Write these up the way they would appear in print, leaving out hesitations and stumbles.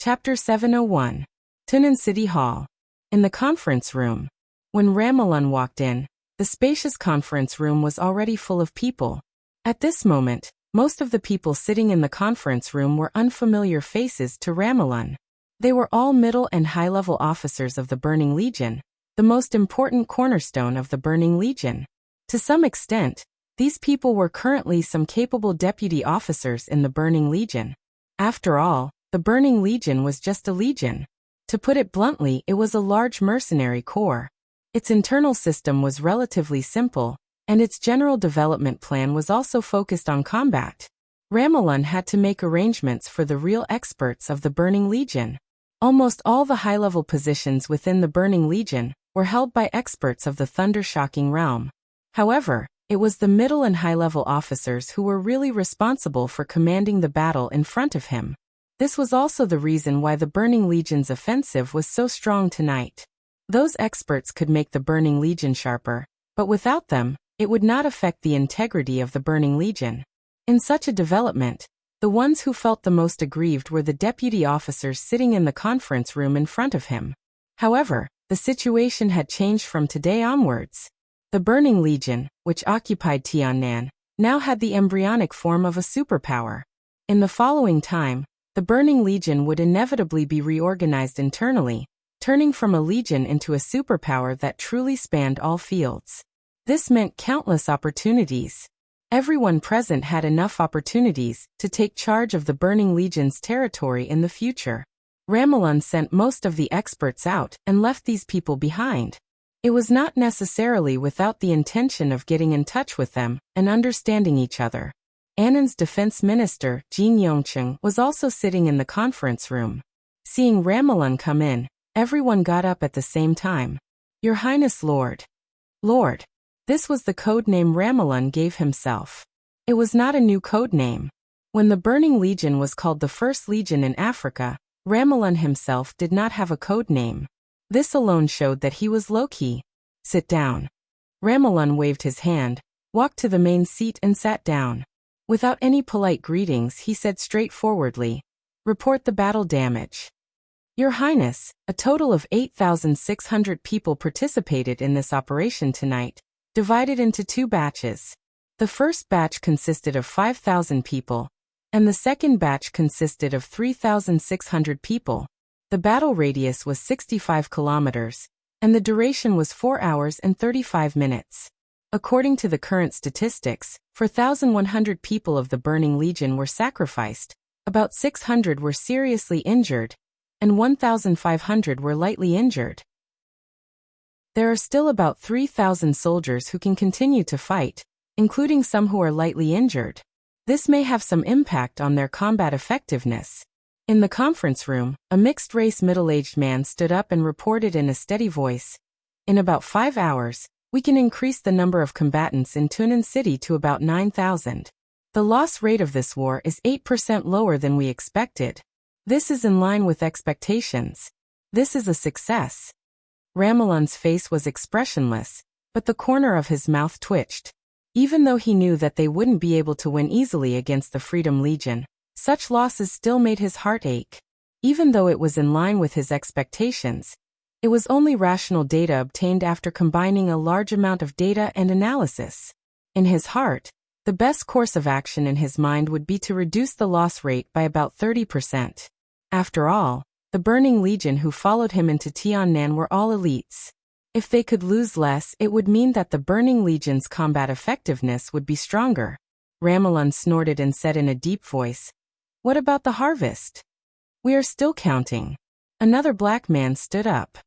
Chapter 701. Tunan City Hall. In the conference room. When Ramalan walked in, the spacious conference room was already full of people. At this moment, most of the people sitting in the conference room were unfamiliar faces to Ramalan. They were all middle and high-level officers of the Burning Legion, the most important cornerstone of the Burning Legion. To some extent, these people were currently some capable deputy officers in the Burning Legion. After all, the Burning Legion was just a legion. To put it bluntly, it was a large mercenary corps. Its internal system was relatively simple, and its general development plan was also focused on combat. Ramalan had to make arrangements for the real experts of the Burning Legion. Almost all the high-level positions within the Burning Legion were held by experts of the thunder-shocking realm. However, it was the middle and high-level officers who were really responsible for commanding the battle in front of him. This was also the reason why the Burning Legion's offensive was so strong tonight. Those experts could make the Burning Legion sharper, but without them, it would not affect the integrity of the Burning Legion. In such a development, the ones who felt the most aggrieved were the deputy officers sitting in the conference room in front of him. However, the situation had changed from today onwards. The Burning Legion, which occupied Tiannan, now had the embryonic form of a superpower. In the following time, the Burning Legion would inevitably be reorganized internally, turning from a legion into a superpower that truly spanned all fields. This meant countless opportunities. Everyone present had enough opportunities to take charge of the Burning Legion's territory in the future. Ramalan sent most of the experts out and left these people behind. It was not necessarily without the intention of getting in touch with them and understanding each other. Annan's defense minister, Jin Yongcheng, was also sitting in the conference room. Seeing Ramalan come in, everyone got up at the same time. Your Highness Lord. Lord. This was the code name Ramalan gave himself. It was not a new code name. When the Burning Legion was called the First Legion in Africa, Ramalan himself did not have a code name. This alone showed that he was low-key. Sit down. Ramalan waved his hand, walked to the main seat and sat down. Without any polite greetings, he said straightforwardly, "Report the battle damage." Your Highness, a total of 8,600 people participated in this operation tonight, divided into two batches. The first batch consisted of 5,000 people, and the second batch consisted of 3,600 people. The battle radius was 65 kilometers, and the duration was 4 hours and 35 minutes. According to the current statistics, 4,100 people of the Burning Legion were sacrificed, about 600 were seriously injured, and 1,500 were lightly injured. There are still about 3,000 soldiers who can continue to fight, including some who are lightly injured. This may have some impact on their combat effectiveness. In the conference room, a mixed-race middle-aged man stood up and reported in a steady voice, "In about 5 hours, we can increase the number of combatants in Tunan City to about 9,000. The loss rate of this war is 8% lower than we expected. This is in line with expectations. This is a success." Ramalan's face was expressionless, but the corner of his mouth twitched. Even though he knew that they wouldn't be able to win easily against the Freedom Legion, such losses still made his heart ache. Even though it was in line with his expectations, it was only rational data obtained after combining a large amount of data and analysis. In his heart, the best course of action in his mind would be to reduce the loss rate by about 30%. After all, the Burning Legion who followed him into Tiannan were all elites. If they could lose less, it would mean that the Burning Legion's combat effectiveness would be stronger. Ramalan snorted and said in a deep voice, "What about the harvest? We are still counting." Another black man stood up.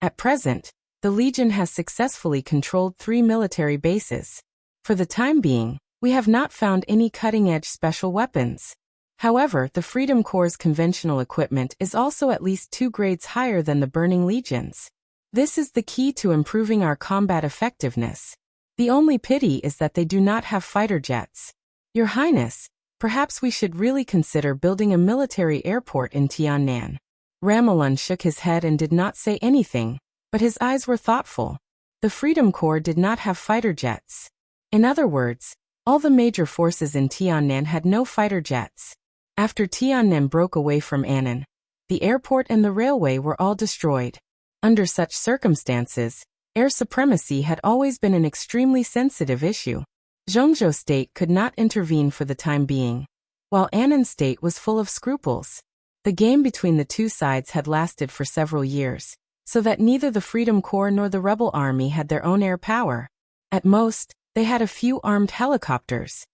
At present, the Legion has successfully controlled 3 military bases. For the time being, we have not found any cutting-edge special weapons. However, the Freedom Corps' conventional equipment is also at least 2 grades higher than the Burning Legion's. This is the key to improving our combat effectiveness. The only pity is that they do not have fighter jets. Your Highness, perhaps we should really consider building a military airport in Tiannan. Ramalan shook his head and did not say anything, but his eyes were thoughtful. The Freedom Corps did not have fighter jets. In other words, all the major forces in Tiannan had no fighter jets. After Tiannan broke away from Annan, the airport and the railway were all destroyed. Under such circumstances, air supremacy had always been an extremely sensitive issue. Zhongzhou State could not intervene for the time being, while Annan State was full of scruples. The game between the two sides had lasted for several years, so that neither the Freedom Corps nor the rebel army had their own air power. At most, they had a few armed helicopters.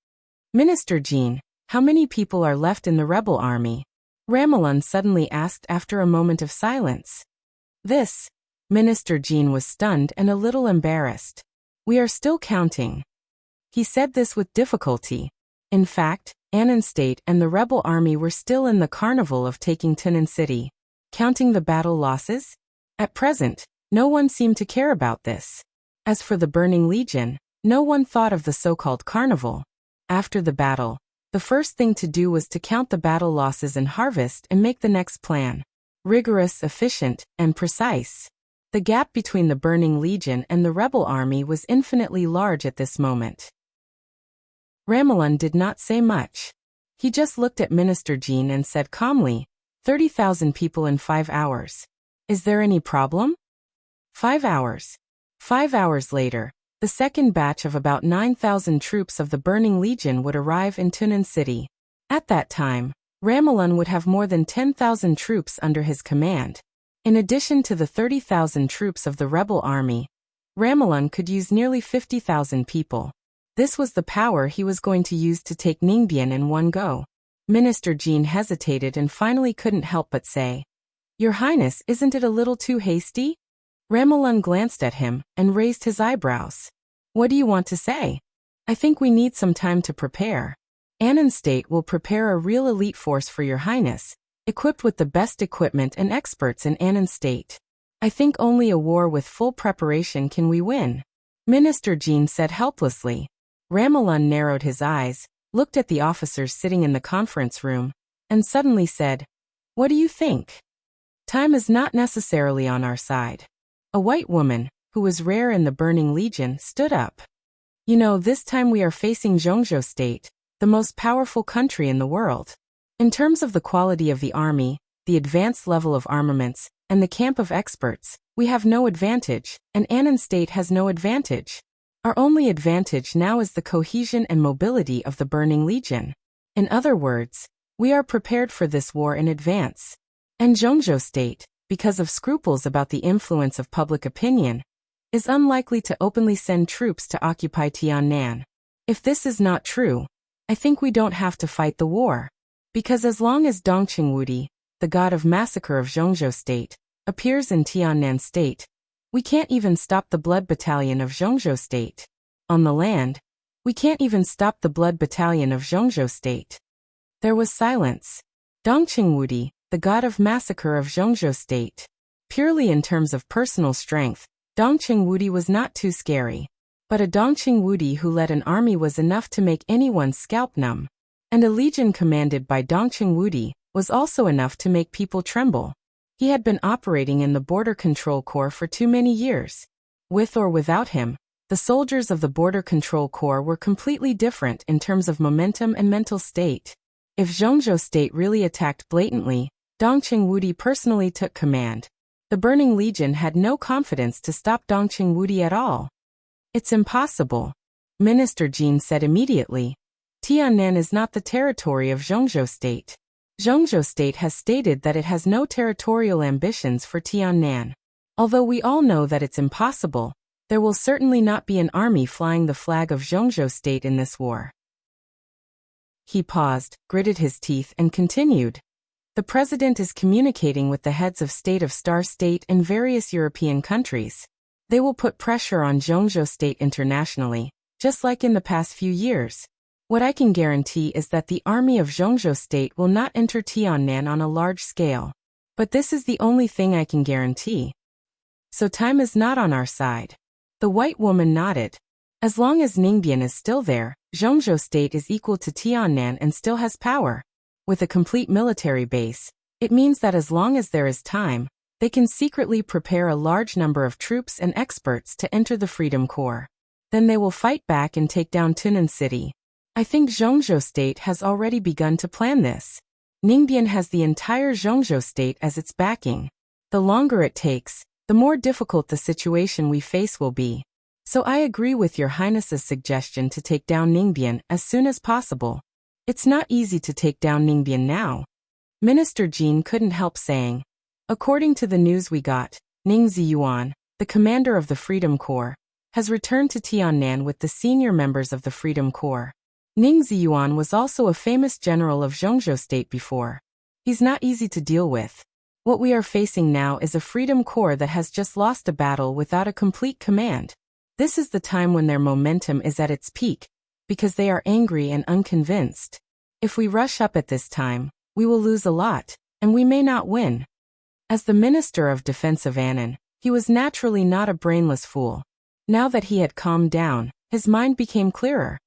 Minister Jean, how many people are left in the rebel army? Ramelin suddenly asked after a moment of silence. Minister Jean was stunned and a little embarrassed. We are still counting. He said this with difficulty. In fact, Annan State and the rebel army were still in the carnival of taking Tunnan City. Counting the battle losses? At present, no one seemed to care about this. As for the Burning Legion, no one thought of the so-called carnival. After the battle, the first thing to do was to count the battle losses and harvest and make the next plan. Rigorous, efficient, and precise. The gap between the Burning Legion and the rebel army was infinitely large at this moment. Ramelin did not say much. He just looked at Minister Jean and said calmly, 30,000 people in 5 hours. Is there any problem? 5 hours. 5 hours later, the second batch of about 9,000 troops of the Burning Legion would arrive in Tunnan City. At that time, Ramelin would have more than 10,000 troops under his command. In addition to the 30,000 troops of the rebel army, Ramelin could use nearly 50,000 people. This was the power he was going to use to take Ningbian in one go. Minister Jean hesitated and finally couldn't help but say, Your Highness, isn't it a little too hasty? Ramelin glanced at him and raised his eyebrows. What do you want to say? I think we need some time to prepare. Annan State will prepare a real elite force for Your Highness, equipped with the best equipment and experts in Annan State. I think only a war with full preparation can we win. Minister Jean said helplessly. Ramelin narrowed his eyes, looked at the officers sitting in the conference room, and suddenly said, What do you think? Time is not necessarily on our side. A white woman, who was rare in the Burning Legion, stood up. You know, this time we are facing Zhongzhou State, the most powerful country in the world. In terms of the quality of the army, the advanced level of armaments, and the camp of experts, we have no advantage, and Annan State has no advantage. Our only advantage now is the cohesion and mobility of the Burning Legion. In other words, we are prepared for this war in advance. And Zhongzhou State, because of scruples about the influence of public opinion, is unlikely to openly send troops to occupy Tiannan. If this is not true, I think we don't have to fight the war. Because as long as Dongqing Wudi, the god of massacre of Zhongzhou State, appears in Tiannan State, we can't even stop the Blood Battalion of Zhongzhou State. On the land, we can't even stop the Blood Battalion of Zhongzhou State. There was silence. Dongqing Wudi, the god of massacre of Zhongzhou State. Purely in terms of personal strength, Dongqing Wudi was not too scary. But a Dongqing Wudi who led an army was enough to make anyone's scalp numb. And a legion commanded by Dongqing Wudi was also enough to make people tremble. He had been operating in the Border Control Corps for too many years. With or without him, the soldiers of the Border Control Corps were completely different in terms of momentum and mental state. If Zhongzhou State really attacked blatantly, Dongqing Wudi personally took command. The Burning Legion had no confidence to stop Dongqing Wudi at all. It's impossible, Minister Jean said immediately. Tiannan is not the territory of Zhongzhou State. Zhongzhou State has stated that it has no territorial ambitions for Tiannan. Although we all know that it's impossible, there will certainly not be an army flying the flag of Zhongzhou State in this war. He paused, gritted his teeth, and continued. The president is communicating with the heads of state of Star State in various European countries. They will put pressure on Zhongzhou State internationally, just like in the past few years. What I can guarantee is that the army of Zhongzhou State will not enter Tiannan on a large scale. But this is the only thing I can guarantee. So time is not on our side. The white woman nodded. As long as Ningbian is still there, Zhongzhou State is equal to Tiannan and still has power. With a complete military base, it means that as long as there is time, they can secretly prepare a large number of troops and experts to enter the Freedom Corps. Then they will fight back and take down Tunnan City. I think Zhongzhou State has already begun to plan this. Ningbian has the entire Zhongzhou state as its backing. The longer it takes, the more difficult the situation we face will be. So I agree with Your Highness's suggestion to take down Ningbian as soon as possible. It's not easy to take down Ningbian now. Minister Jin couldn't help saying. According to the news we got, Ning Ziyuan, the commander of the Freedom Corps, has returned to Tiannan with the senior members of the Freedom Corps. Ning Ziyuan was also a famous general of Zhongzhou state before. He's not easy to deal with. What we are facing now is a Freedom Corps that has just lost a battle without a complete command. This is the time when their momentum is at its peak, because they are angry and unconvinced. If we rush up at this time, we will lose a lot, and we may not win. As the Minister of Defense of Annan, he was naturally not a brainless fool. Now that he had calmed down, his mind became clearer.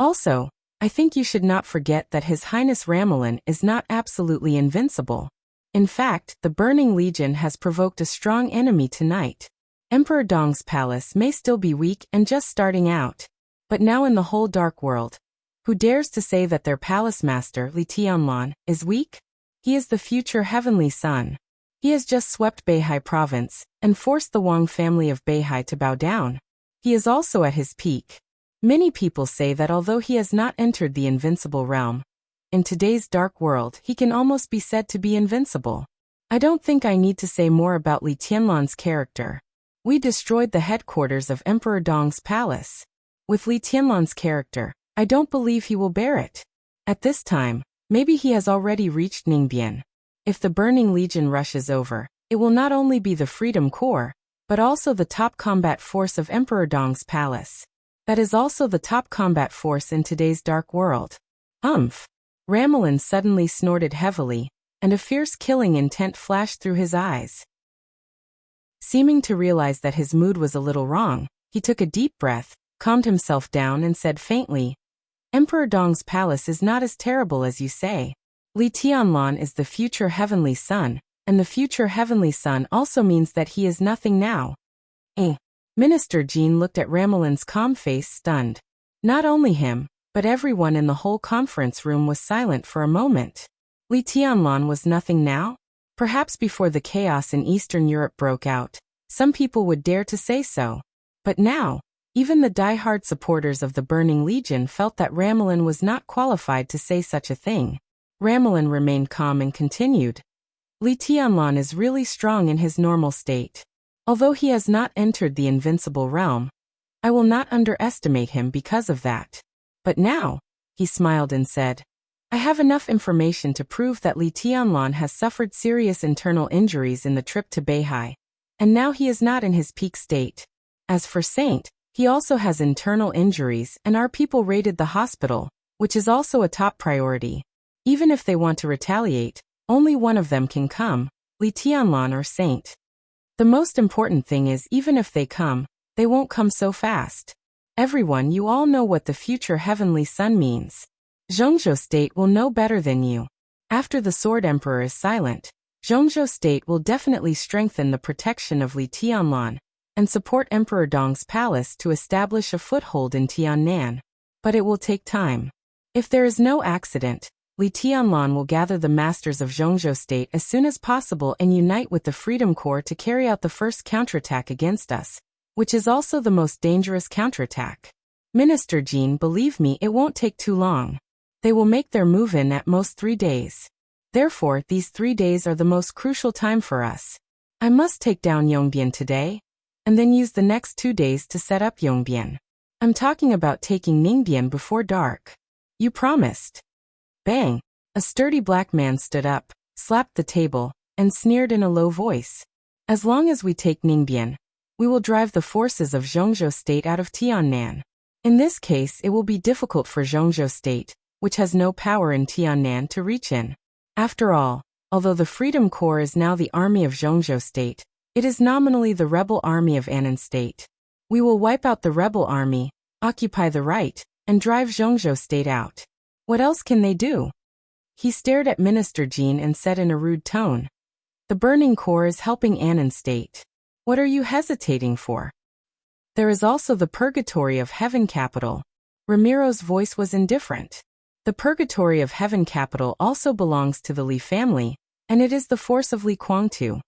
Also, I think you should not forget that His Highness Ramelin is not absolutely invincible. In fact, the Burning Legion has provoked a strong enemy tonight. Emperor Dong's palace may still be weak and just starting out. But now in the whole dark world, who dares to say that their palace master, Li Tianlan, is weak? He is the future heavenly son. He has just swept Beihai province and forced the Wang family of Beihai to bow down. He is also at his peak. Many people say that although he has not entered the invincible realm, in today's dark world he can almost be said to be invincible. I don't think I need to say more about Li Tianlan's character. We destroyed the headquarters of Emperor Dong's palace. With Li Tianlan's character, I don't believe he will bear it. At this time, maybe he has already reached Ningbian. If the Burning Legion rushes over, it will not only be the Freedom Corps, but also the top combat force of Emperor Dong's palace. That is also the top combat force in today's dark world. Ramelin suddenly snorted heavily, and a fierce killing intent flashed through his eyes. Seeming to realize that his mood was a little wrong, he took a deep breath, calmed himself down and said faintly, Emperor Dong's palace is not as terrible as you say. Li Tianlan is the future heavenly son, and the future heavenly son also means that he is nothing now. Minister Jin looked at Ramelin's calm face stunned. Not only him, but everyone in the whole conference room was silent for a moment. Li Tianlan was nothing now? Perhaps before the chaos in Eastern Europe broke out, some people would dare to say so. But now, even the die-hard supporters of the Burning Legion felt that Ramelin was not qualified to say such a thing. Ramelin remained calm and continued. Li Tianlan is really strong in his normal state. Although he has not entered the invincible realm, I will not underestimate him because of that. But now, he smiled and said, I have enough information to prove that Li Tianlan has suffered serious internal injuries in the trip to Beihai, and now he is not in his peak state. As for Saint, he also has internal injuries and our people raided the hospital, which is also a top priority. Even if they want to retaliate, only one of them can come, Li Tianlan or Saint. The most important thing is even if they come, they won't come so fast. Everyone, you all know what the future heavenly son means. Zhongzhou state will know better than you. After the Sword Emperor is silent, Zhongzhou state will definitely strengthen the protection of Li Tianlan and support Emperor Dong's palace to establish a foothold in Tiannan. But it will take time. If there is no accident, Li Tianlan will gather the masters of Zhongzhou state as soon as possible and unite with the Freedom Corps to carry out the first counterattack against us, which is also the most dangerous counterattack. Minister Jin, believe me, it won't take too long. They will make their move in at most 3 days. Therefore, these 3 days are the most crucial time for us. I must take down Yongbian today, and then use the next 2 days to set up Yongbian. I'm talking about taking Ningbian before dark. You promised. Bang! A sturdy black man stood up, slapped the table, and sneered in a low voice. As long as we take Ningbian, we will drive the forces of Zhongzhou state out of Tiannan. In this case, it will be difficult for Zhongzhou state, which has no power in Tiannan, to reach in. After all, although the Freedom Corps is now the army of Zhongzhou state, it is nominally the rebel army of Annan state. We will wipe out the rebel army, occupy the right, and drive Zhongzhou state out. What else can they do? He stared at Minister Jin and said in a rude tone, The Burning Corps is helping Annan state. What are you hesitating for? There is also the Purgatory of Heaven capital. Ramiro's voice was indifferent. The purgatory of heaven capital also belongs to the Li family, and it is the force of Li Guangtu.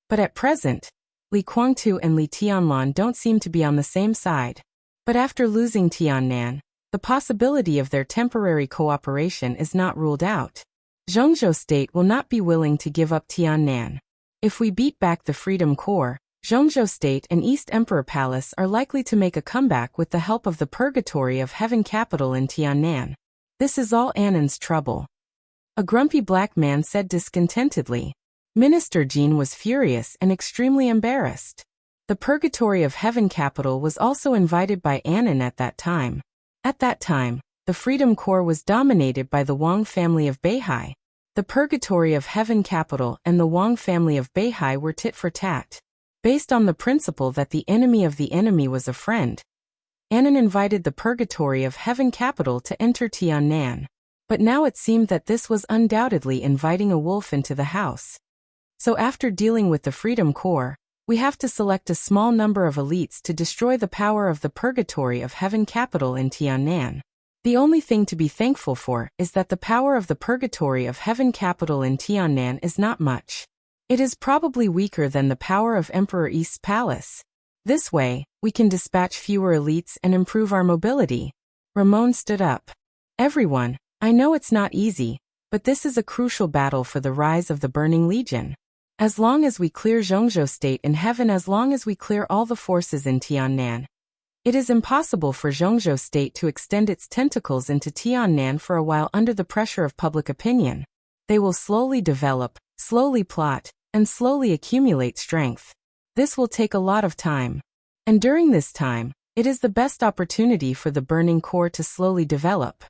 But at present, Li Guangtu and Li Tianlan don't seem to be on the same side. But after losing Tiannan, the possibility of their temporary cooperation is not ruled out. Zhongzhou State will not be willing to give up Tiannan. If we beat back the Freedom Corps, Zhongzhou State and East Emperor Palace are likely to make a comeback with the help of the purgatory of heaven capital in Tiannan. This is all Annan's trouble. A grumpy black man said discontentedly. Minister Jin was furious and extremely embarrassed. The purgatory of heaven capital was also invited by Annan at that time. At that time, the Freedom Corps was dominated by the Wang family of Beihai. The purgatory of heaven capital and the Wang family of Beihai were tit for tat. Based on the principle that the enemy of the enemy was a friend, Annan invited the purgatory of heaven capital to enter Tiannan. But now it seemed that this was undoubtedly inviting a wolf into the house. So after dealing with the Freedom Corps, we have to select a small number of elites to destroy the power of the purgatory of heaven capital in Tiannan. The only thing to be thankful for is that the power of the purgatory of heaven capital in Tiannan is not much. It is probably weaker than the power of Emperor East's palace. This way, we can dispatch fewer elites and improve our mobility. Ramon stood up. Everyone, I know it's not easy, but this is a crucial battle for the rise of the Burning Legion. As long as we clear Zhongzhou State in heaven, as long as we clear all the forces in Tiannan, it is impossible for Zhongzhou State to extend its tentacles into Tiannan for a while under the pressure of public opinion. They will slowly develop, slowly plot, and slowly accumulate strength. This will take a lot of time. And during this time, it is the best opportunity for the Burning Corps to slowly develop.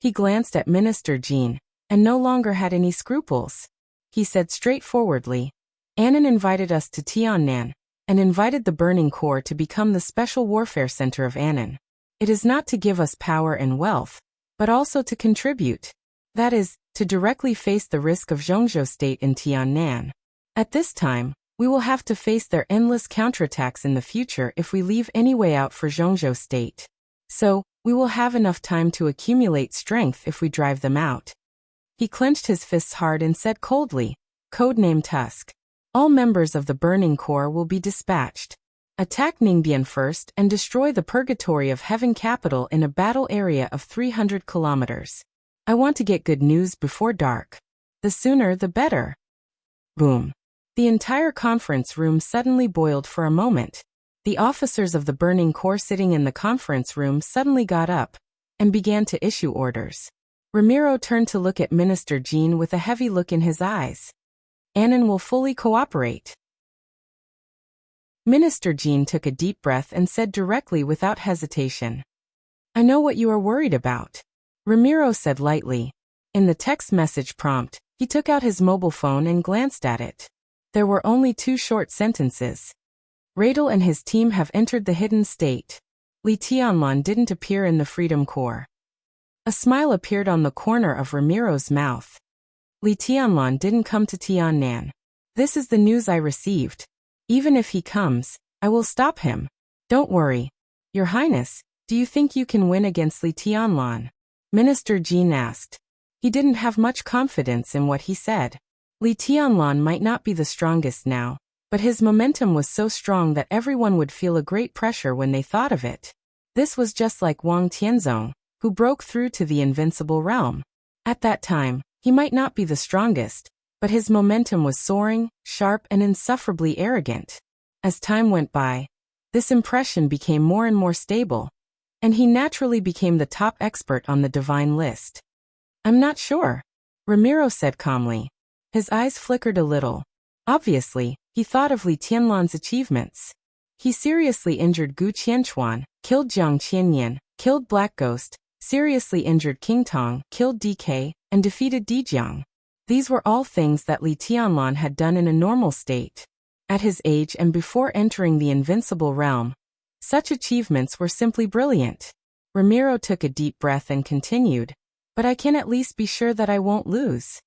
He glanced at Minister Jin, and no longer had any scruples. He said straightforwardly, Annan invited us to Tiannan, and invited the Burning Corps to become the special warfare center of Annan. It is not to give us power and wealth, but also to contribute. That is, to directly face the risk of Zhongzhou State in Tiannan. At this time, we will have to face their endless counterattacks in the future if we leave any way out for Zhongzhou State. So, we will have enough time to accumulate strength if we drive them out. He clenched his fists hard and said coldly, codename Tusk. All members of the Burning Corps will be dispatched. Attack Ningbian first and destroy the purgatory of heaven capital in a battle area of 300 kilometers. I want to get good news before dark. The sooner the better. Boom. The entire conference room suddenly boiled for a moment. The officers of the Burning Corps sitting in the conference room suddenly got up and began to issue orders. Ramiro turned to look at Minister Jin with a heavy look in his eyes. Annan will fully cooperate. Minister Jin took a deep breath and said directly without hesitation. I know what you are worried about. Ramiro said lightly. In the text message prompt, he took out his mobile phone and glanced at it. There were only 2 short sentences. Radel and his team have entered the hidden state. Li Tianlan didn't appear in the Freedom Corps. A smile appeared on the corner of Ramiro's mouth. Li Tianlan didn't come to Tiannan. This is the news I received. Even if he comes, I will stop him. Don't worry. Your Highness, do you think you can win against Li Tianlan? Minister Jin asked. He didn't have much confidence in what he said. Li Tianlan might not be the strongest now, but his momentum was so strong that everyone would feel a great pressure when they thought of it. This was just like Wang Tianzong, who broke through to the invincible realm. At that time, he might not be the strongest, but his momentum was soaring, sharp, and insufferably arrogant. As time went by, this impression became more and more stable, and he naturally became the top expert on the divine list. I'm not sure, Ramiro said calmly. His eyes flickered a little. Obviously, he thought of Li Tianlan's achievements. He seriously injured Gu Qianchuan, killed Jiang Qianyan, killed Black Ghost, seriously injured King Tong, killed DK, and defeated Dijiang. These were all things that Li Tianlan had done in a normal state. At his age and before entering the invincible realm, such achievements were simply brilliant. Ramiro took a deep breath and continued, but I can at least be sure that I won't lose.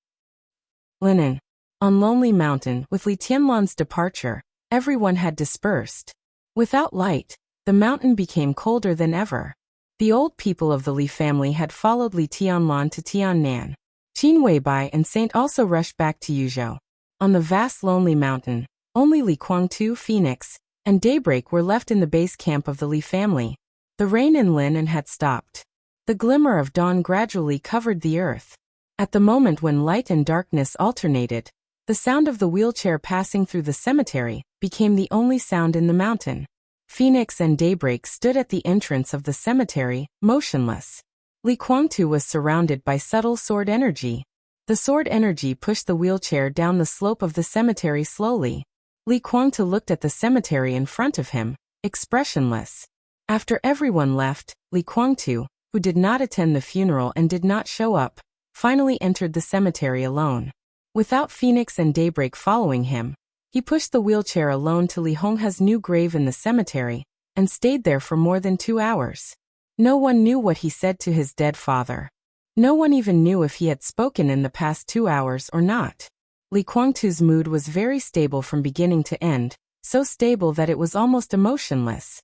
Linen. On Lonely Mountain, with Li Tianlan's departure, everyone had dispersed. Without light, the mountain became colder than ever. The old people of the Li family had followed Li Tianlan to Tiannan. Qin Weibai and Saint also rushed back to Yuzhou. On the vast lonely mountain, only Li Guangtu, Phoenix, and Daybreak were left in the base camp of the Li family. The rain in Linan had stopped. The glimmer of dawn gradually covered the earth. At the moment when light and darkness alternated, the sound of the wheelchair passing through the cemetery became the only sound in the mountain. Phoenix and Daybreak stood at the entrance of the cemetery, motionless. Li Guangtu was surrounded by subtle sword energy. The sword energy pushed the wheelchair down the slope of the cemetery slowly. Li Guangtu looked at the cemetery in front of him, expressionless. After everyone left, Li Guangtu, who did not attend the funeral and did not show up, finally entered the cemetery alone. Without Phoenix and Daybreak following him, he pushed the wheelchair alone to Li Hongha's new grave in the cemetery, and stayed there for more than 2 hours. No one knew what he said to his dead father. No one even knew if he had spoken in the past 2 hours or not. Li Guangtu's mood was very stable from beginning to end, so stable that it was almost emotionless.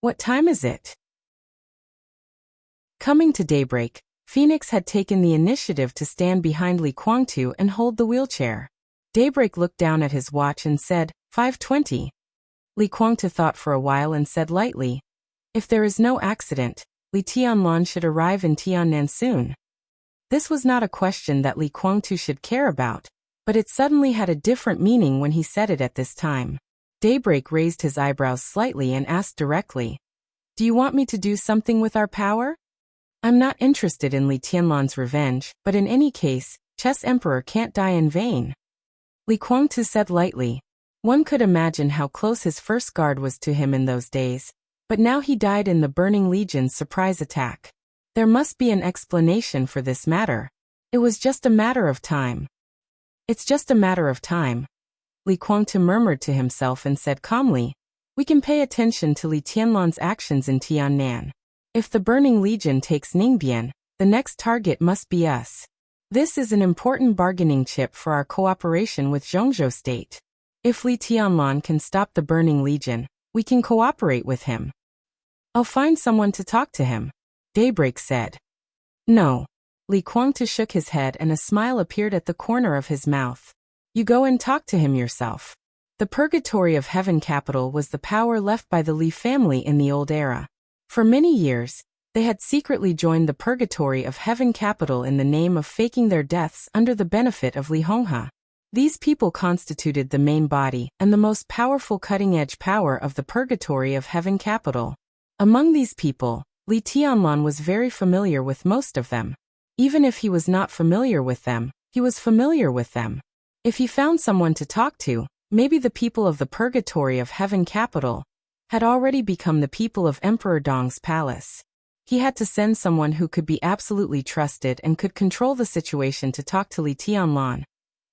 What time is it? Coming to Daybreak, Phoenix had taken the initiative to stand behind Li Guangtu and hold the wheelchair. Daybreak looked down at his watch and said, 5:20. Li Guangtu thought for a while and said lightly, if there is no accident, Li Tianlan should arrive in Tiannan soon. This was not a question that Li Guangtu should care about, but it suddenly had a different meaning when he said it at this time. Daybreak raised his eyebrows slightly and asked directly, do you want me to do something with our power? I'm not interested in Li Tianlan's revenge, but in any case, Chess Emperor can't die in vain. Li Guangtu said lightly. One could imagine how close his first guard was to him in those days, but now he died in the Burning Legion's surprise attack. There must be an explanation for this matter. It was just a matter of time. It's just a matter of time. Li Guangtu murmured to himself and said calmly, we can pay attention to Li Tianlan's actions in Tiannan. If the Burning Legion takes Ningbian, the next target must be us. This is an important bargaining chip for our cooperation with Zhongzhou State. If Li Tianlan can stop the Burning Legion, we can cooperate with him. I'll find someone to talk to him, Daybreak said. No. Li Guangtu shook his head and a smile appeared at the corner of his mouth. You go and talk to him yourself. The Purgatory of Heaven capital was the power left by the Li family in the old era. For many years, they had secretly joined the Purgatory of Heaven capital in the name of faking their deaths under the benefit of Li Hongha. These people constituted the main body and the most powerful cutting-edge power of the Purgatory of Heaven capital. Among these people, Li Tianlan was very familiar with most of them. Even if he was not familiar with them, he was familiar with them. If he found someone to talk to, maybe the people of the Purgatory of Heaven capital had already become the people of Emperor Dong's palace. He had to send someone who could be absolutely trusted and could control the situation to talk to Li Tianlan,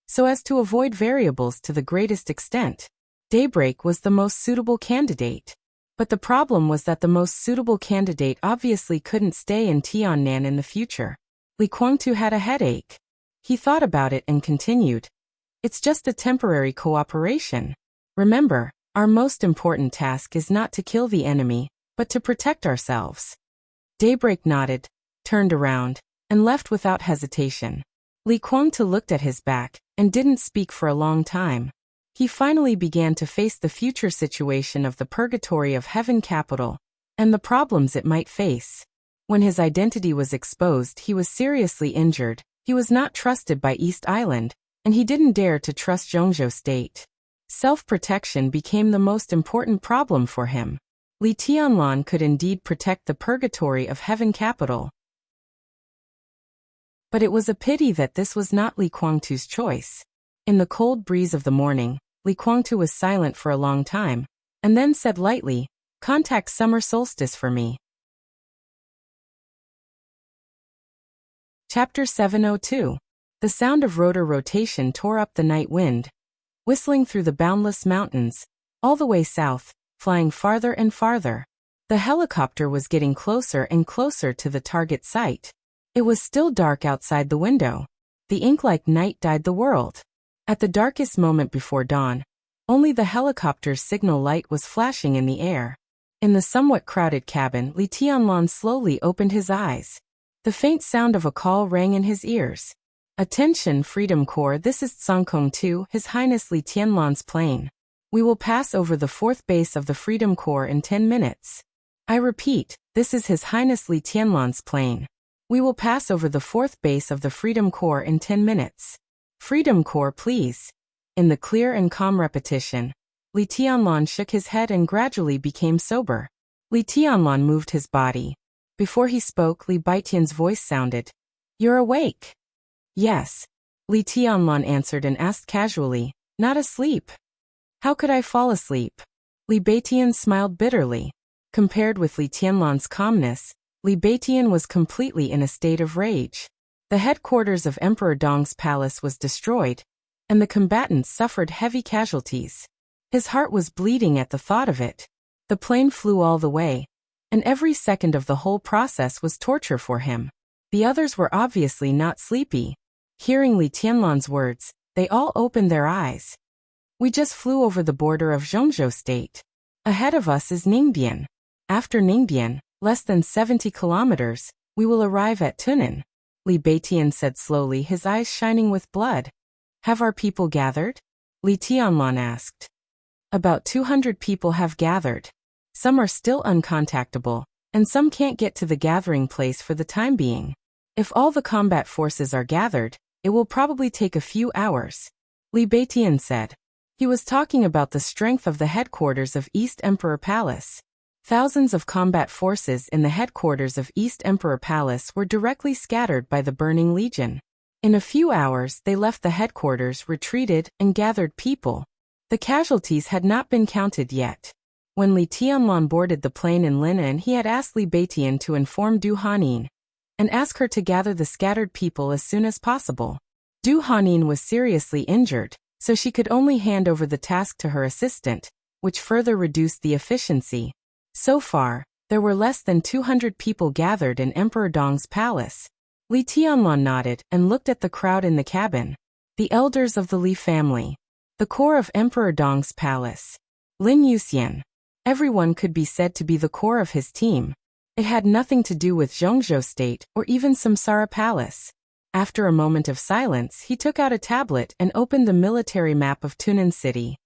so as to avoid variables to the greatest extent. Daybreak was the most suitable candidate. But the problem was that the most suitable candidate obviously couldn't stay in Tiannan in the future. Li Guangtu had a headache. He thought about it and continued. It's just a temporary cooperation. Remember, our most important task is not to kill the enemy, but to protect ourselves. Daybreak nodded, turned around, and left without hesitation. Li Guangtu looked at his back and didn't speak for a long time. He finally began to face the future situation of the Purgatory of Heaven capital and the problems it might face. When his identity was exposed, he was seriously injured. He was not trusted by East Island, and he didn't dare to trust Zhongzhou State. Self-protection became the most important problem for him. Li Tianlan could indeed protect the Purgatory of Heaven capital. But it was a pity that this was not Li Guangtu's choice. In the cold breeze of the morning, Li Guangtu was silent for a long time, and then said lightly, contact summer solstice for me. Chapter 702. The sound of rotor rotation tore up the night wind, whistling through the boundless mountains, all the way south, flying farther and farther. The helicopter was getting closer and closer to the target site. It was still dark outside the window. The ink-like night dyed the world. At the darkest moment before dawn, only the helicopter's signal light was flashing in the air. In the somewhat crowded cabin, Li Tianlan slowly opened his eyes. The faint sound of a call rang in his ears. Attention, Freedom Corps, this is Tsangkong 2, His Highness Li Tianlan's plane. We will pass over the 4th base of the Freedom Corps in 10 minutes. I repeat, this is His Highness Li Tianlan's plane. We will pass over the 4th base of the Freedom Corps in 10 minutes. Freedom Corps, please. In the clear and calm repetition, Li Tianlan shook his head and gradually became sober. Li Tianlan moved his body. Before he spoke, Li Baitian's voice sounded. You're awake? Yes. Li Tianlan answered and asked casually, not asleep. How could I fall asleep? Li Baitian smiled bitterly. Compared with Li Tianlan's calmness, Li Baitian was completely in a state of rage. The headquarters of Emperor Dong's palace was destroyed, and the combatants suffered heavy casualties. His heart was bleeding at the thought of it. The plane flew all the way, and every second of the whole process was torture for him. The others were obviously not sleepy. Hearing Li Tianlan's words, they all opened their eyes. We just flew over the border of Zhongzhou State. Ahead of us is Ningbian. After Ningbian, less than 70 kilometers, we will arrive at Tunan. Li Baitian said slowly, his eyes shining with blood. Have our people gathered? Li Tianlan asked. About 200 people have gathered. Some are still uncontactable, and some can't get to the gathering place for the time being. If all the combat forces are gathered, it will probably take a few hours. Li Baitian said. He was talking about the strength of the headquarters of East Emperor Palace. Thousands of combat forces in the headquarters of East Emperor Palace were directly scattered by the Burning Legion. In a few hours, they left the headquarters, retreated, and gathered people. The casualties had not been counted yet. When Li Tianlan boarded the plane in Linan, he had asked Li Baitian to inform Du Hanin and ask her to gather the scattered people as soon as possible. Du Hanin was seriously injured, so she could only hand over the task to her assistant, which further reduced the efficiency. So far, there were less than 200 people gathered in Emperor Dong's palace. Li Tianlan nodded and looked at the crowd in the cabin. The elders of the Li family. The core of Emperor Dong's palace. Lin Yuxian. Everyone could be said to be the core of his team. It had nothing to do with Zhongzhou State or even Samsara Palace. After a moment of silence, he took out a tablet and opened the military map of Tunan City.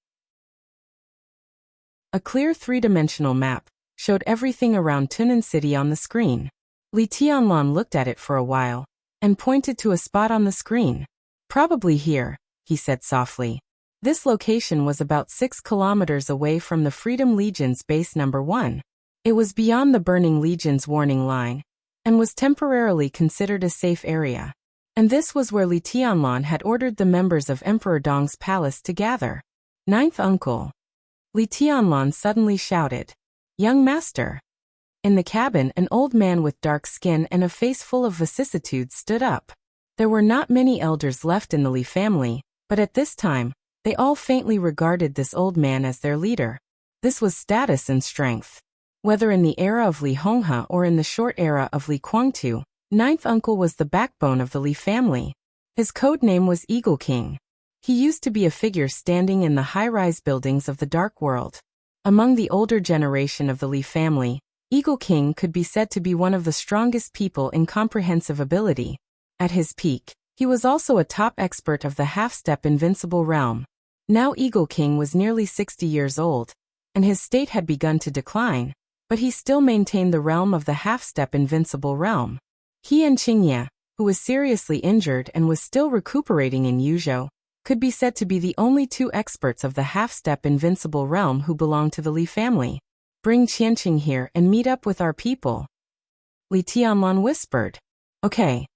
A clear three-dimensional map showed everything around Tunan City on the screen. Li Tianlan looked at it for a while and pointed to a spot on the screen. Probably here, he said softly. This location was about 6 kilometers away from the Freedom Legion's base number 1. It was beyond the Burning Legion's warning line and was temporarily considered a safe area. And this was where Li Tianlan had ordered the members of Emperor Dong's palace to gather. Ninth uncle. Li Tianlan suddenly shouted. Young master. In the cabin, an old man with dark skin and a face full of vicissitudes stood up. There were not many elders left in the Li family, but at this time, they all faintly regarded this old man as their leader. This was status and strength. Whether in the era of Li Honghe or in the short era of Li Guangtu, ninth uncle was the backbone of the Li family. His code name was Eagle King. He used to be a figure standing in the high-rise buildings of the Dark World. Among the older generation of the Li family, Eagle King could be said to be one of the strongest people in comprehensive ability. At his peak, he was also a top expert of the half-step invincible realm. Now Eagle King was nearly 60 years old, and his state had begun to decline, but he still maintained the realm of the half-step invincible realm. He and Qingye, who was seriously injured and was still recuperating in Yuzhou, could be said to be the only two experts of the half-step invincible realm who belonged to the Li family. Bring Qianqing here and meet up with our people. Li Tianlan whispered. Okay.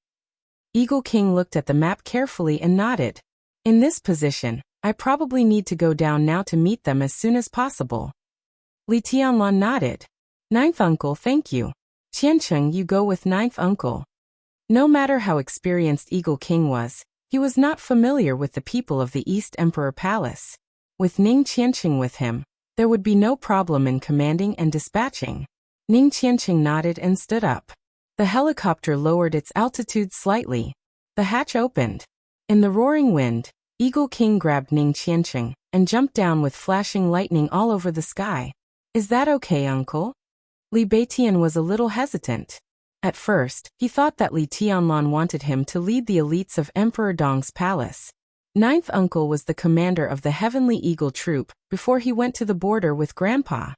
Eagle King looked at the map carefully and nodded. In this position, I probably need to go down now to meet them as soon as possible. Li Tianlan nodded. Ninth uncle, thank you. Qianqing, you go with ninth uncle. No matter how experienced Eagle King was, he was not familiar with the people of the East Emperor Palace. With Ning Qianqing with him, there would be no problem in commanding and dispatching. Ning Qianqing nodded and stood up. The helicopter lowered its altitude slightly. The hatch opened. In the roaring wind, Eagle King grabbed Ning Qianqing and jumped down with flashing lightning all over the sky. Is that okay, uncle? Li Beitian was a little hesitant. At first, he thought that Li Tianlan wanted him to lead the elites of Emperor Dong's palace. Ninth uncle was the commander of the Heavenly Eagle Troop before he went to the border with Grandpa.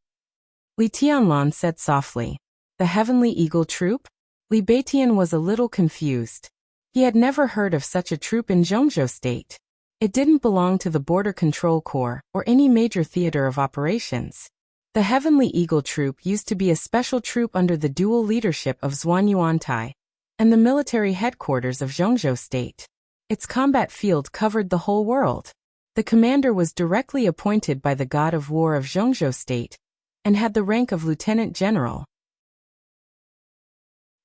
Li Tianlan said softly. The Heavenly Eagle Troop? Li Beitian was a little confused. He had never heard of such a troop in Zhongzhou State. It didn't belong to the Border Control Corps or any major theater of operations. The Heavenly Eagle Troop used to be a special troop under the dual leadership of Zhuan Yuantai and the military headquarters of Zhongzhou State. Its combat field covered the whole world. The commander was directly appointed by the god of war of Zhongzhou State and had the rank of lieutenant general.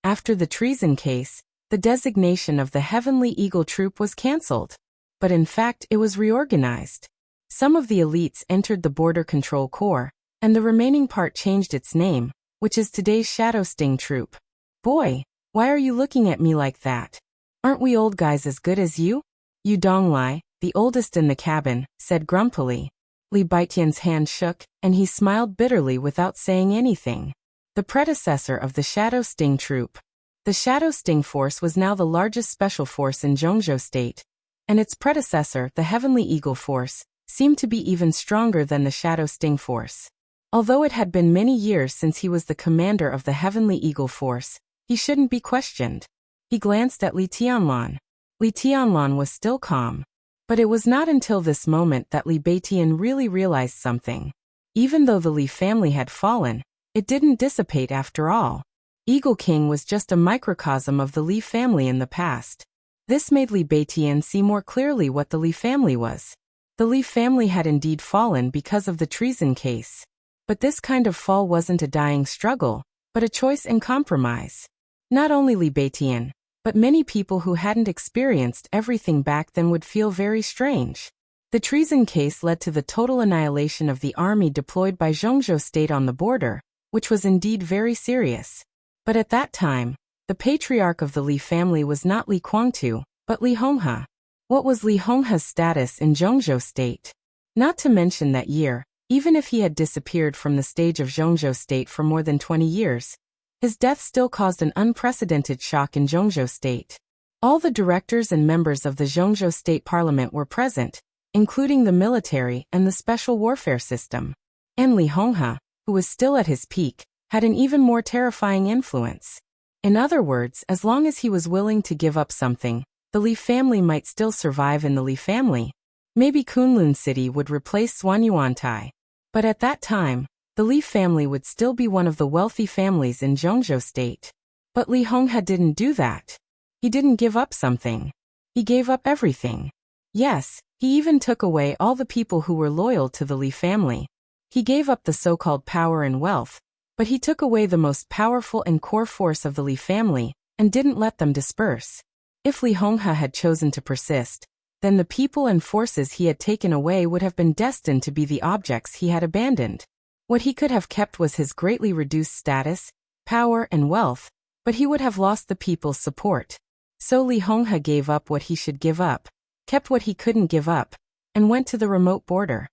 After the treason case, the designation of the Heavenly Eagle Troop was cancelled, but in fact it was reorganized. Some of the elites entered the Border Control Corps, and the remaining part changed its name, which is today's Shadow Sting Troop. Boy, why are you looking at me like that? Aren't we old guys as good as you? Yu Donglai, the oldest in the cabin, said grumpily. Li Baitian's hand shook, and he smiled bitterly without saying anything. The predecessor of the Shadow Sting Troop. The Shadow Sting Force was now the largest special force in Zhongzhou State, and its predecessor, the Heavenly Eagle Force, seemed to be even stronger than the Shadow Sting Force. Although it had been many years since he was the commander of the Heavenly Eagle Force, he shouldn't be questioned. He glanced at Li Tianlan. Li Tianlan was still calm. But it was not until this moment that Li Beitian really realized something. Even though the Li family had fallen, it didn't dissipate after all. Eagle King was just a microcosm of the Li family in the past. This made Li Beitian see more clearly what the Li family was. The Li family had indeed fallen because of the treason case. But this kind of fall wasn't a dying struggle, but a choice and compromise. Not only Li Beitian, but many people who hadn't experienced everything back then would feel very strange. The treason case led to the total annihilation of the army deployed by Zhongzhou State on the border, which was indeed very serious. But at that time, the patriarch of the Li family was not Li Guangtu, but Li Honghe. What was Li Honghe's status in Zhongzhou State? Not to mention that year, even if he had disappeared from the stage of Zhongzhou State for more than 20 years, his death still caused an unprecedented shock in Zhongzhou State. All the directors and members of the Zhongzhou State Parliament were present, including the military and the special warfare system. And Li Honghe, who was still at his peak, had an even more terrifying influence. In other words, as long as he was willing to give up something, the Li family might still survive in the Li family. Maybe Kunlun City would replace Zhuanyuantai. But at that time, the Li family would still be one of the wealthy families in Zhongzhou State. But Li Honghe didn't do that. He didn't give up something. He gave up everything. Yes, he even took away all the people who were loyal to the Li family. He gave up the so-called power and wealth, but he took away the most powerful and core force of the Li family and didn't let them disperse. If Li Honghe had chosen to persist, then the people and forces he had taken away would have been destined to be the objects he had abandoned. What he could have kept was his greatly reduced status, power and wealth, but he would have lost the people's support. So Li Honghe gave up what he should give up, kept what he couldn't give up, and went to the remote border.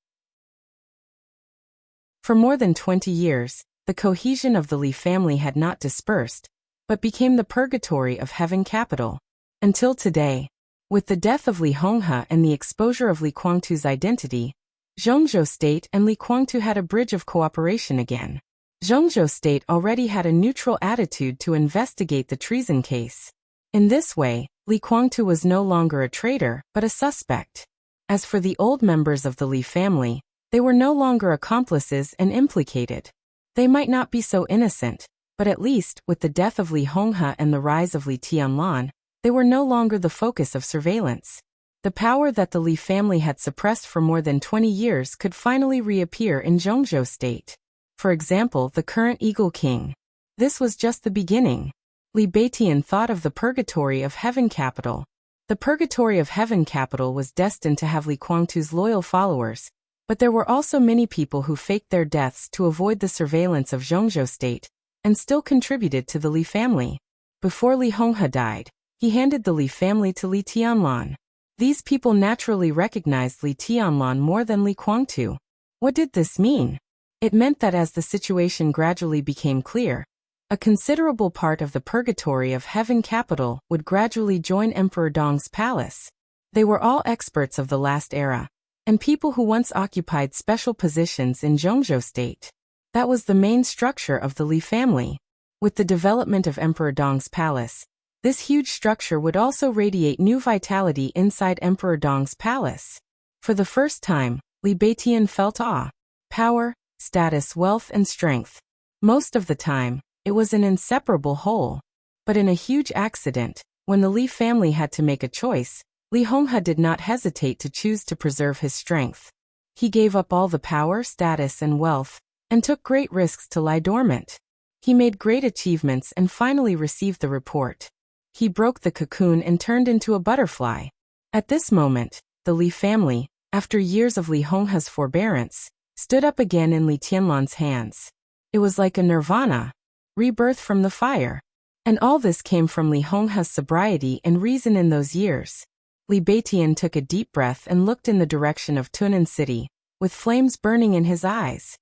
For more than 20 years, the cohesion of the Li family had not dispersed, but became the purgatory of Heaven Capital. Until today, with the death of Li Honghe and the exposure of Li Guangtu's identity, Zhongzhou State and Li Guangtu had a bridge of cooperation again. Zhongzhou State already had a neutral attitude to investigate the treason case. In this way, Li Guangtu was no longer a traitor, but a suspect. As for the old members of the Li family, they were no longer accomplices and implicated. They might not be so innocent, but at least, with the death of Li Honghe and the rise of Li Tianlan, they were no longer the focus of surveillance. The power that the Li family had suppressed for more than 20 years could finally reappear in Zhongzhou State. For example, the current Eagle King. This was just the beginning. Li Beitian thought of the purgatory of Heaven Capital. The purgatory of Heaven Capital was destined to have Li Guangtu's loyal followers, but there were also many people who faked their deaths to avoid the surveillance of Zhongzhou State, and still contributed to the Li family. Before Li Honghe died, he handed the Li family to Li Tianlan. These people naturally recognized Li Tianlan more than Li Guangtu. What did this mean? It meant that as the situation gradually became clear, a considerable part of the purgatory of heaven capital would gradually join Emperor Dong's palace. They were all experts of the last era, and people who once occupied special positions in Zhongzhou state. That was the main structure of the Li family. With the development of Emperor Dong's palace, this huge structure would also radiate new vitality inside Emperor Dong's palace. For the first time, Li Beitian felt awe, power, status, wealth, and strength. Most of the time, it was an inseparable whole. But in a huge accident, when the Li family had to make a choice, Li Honghe did not hesitate to choose to preserve his strength. He gave up all the power, status, and wealth, and took great risks to lie dormant. He made great achievements and finally received the report. He broke the cocoon and turned into a butterfly. At this moment, the Li family, after years of Li Honghe's forbearance, stood up again in Li Tianlan's hands. It was like a nirvana, rebirth from the fire. And all this came from Li Honghe's sobriety and reason in those years. Li Beitian took a deep breath and looked in the direction of Tunan City, with flames burning in his eyes.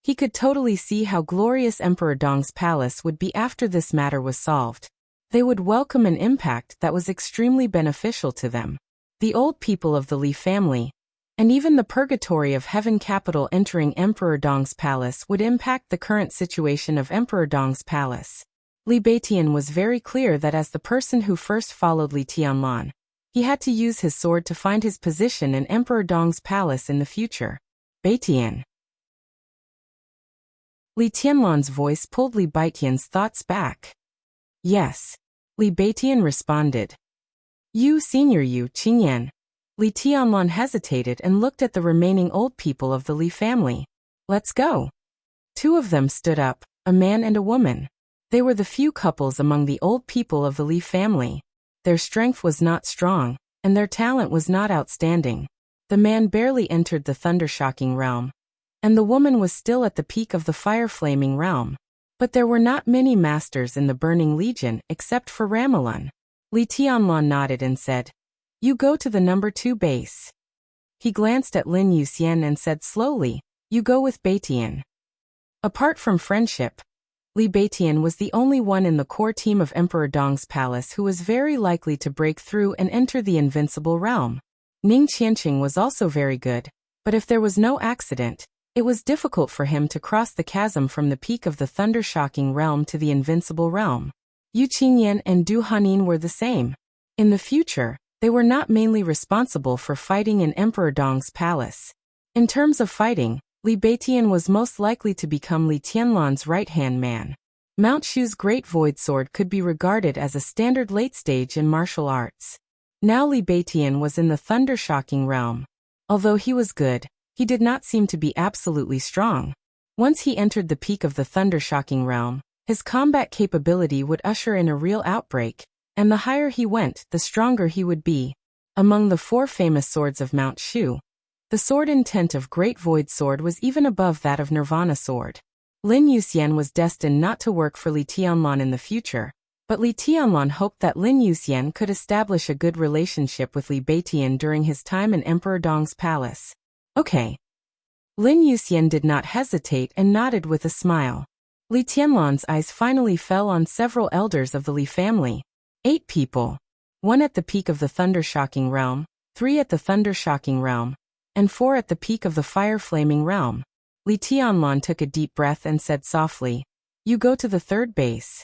He could totally see how glorious Emperor Dong's palace would be after this matter was solved. They would welcome an impact that was extremely beneficial to them. The old people of the Li family, and even the purgatory of heaven capital entering Emperor Dong's palace would impact the current situation of Emperor Dong's palace. Li Beitian was very clear that as the person who first followed Li Tianlan, he had to use his sword to find his position in Emperor Dong's palace in the future. Beitian. Li Tianlan's voice pulled Li Beitian's thoughts back. Yes. Li Beitian responded. You, Senior Yu Qingyan. Li Tianlan hesitated and looked at the remaining old people of the Li family. Let's go. Two of them stood up, a man and a woman. They were the few couples among the old people of the Li family. Their strength was not strong, and their talent was not outstanding. The man barely entered the thunder-shocking realm, and the woman was still at the peak of the fire-flaming realm. But there were not many masters in the Burning Legion except for Ramelun. Li Tianlan nodded and said, You go to the number 2 base. He glanced at Lin Yuxian and said slowly, You go with Beitian. Apart from friendship, Li Beitian was the only one in the core team of Emperor Dong's palace who was very likely to break through and enter the invincible realm. Ning Qianqing was also very good, but if there was no accident, it was difficult for him to cross the chasm from the peak of the thunder-shocking realm to the invincible realm. Yu Qingyan and Du Hanin were the same. In the future, they were not mainly responsible for fighting in Emperor Dong's palace. In terms of fighting, Li Beitian was most likely to become Li Tianlan's right-hand man. Mount Shu's Great Void Sword could be regarded as a standard late stage in martial arts. Now Li Beitian was in the thunder-shocking realm. Although he was good, he did not seem to be absolutely strong. Once he entered the peak of the thunder-shocking realm, his combat capability would usher in a real outbreak, and the higher he went, the stronger he would be. Among the 4 famous swords of Mount Shu, the sword intent of Great Void Sword was even above that of Nirvana Sword. Lin Yuxian was destined not to work for Li Tianlan in the future, but Li Tianlan hoped that Lin Yuxian could establish a good relationship with Li Beitian during his time in Emperor Dong's palace. Okay. Lin Yuxian did not hesitate and nodded with a smile. Li Tianlan's eyes finally fell on several elders of the Li family. 8 people. 1 at the peak of the thunder-shocking realm, 3 at the thunder-shocking realm, and 4 at the peak of the fire-flaming realm. Li Tianlan took a deep breath and said softly, You go to the 3rd base.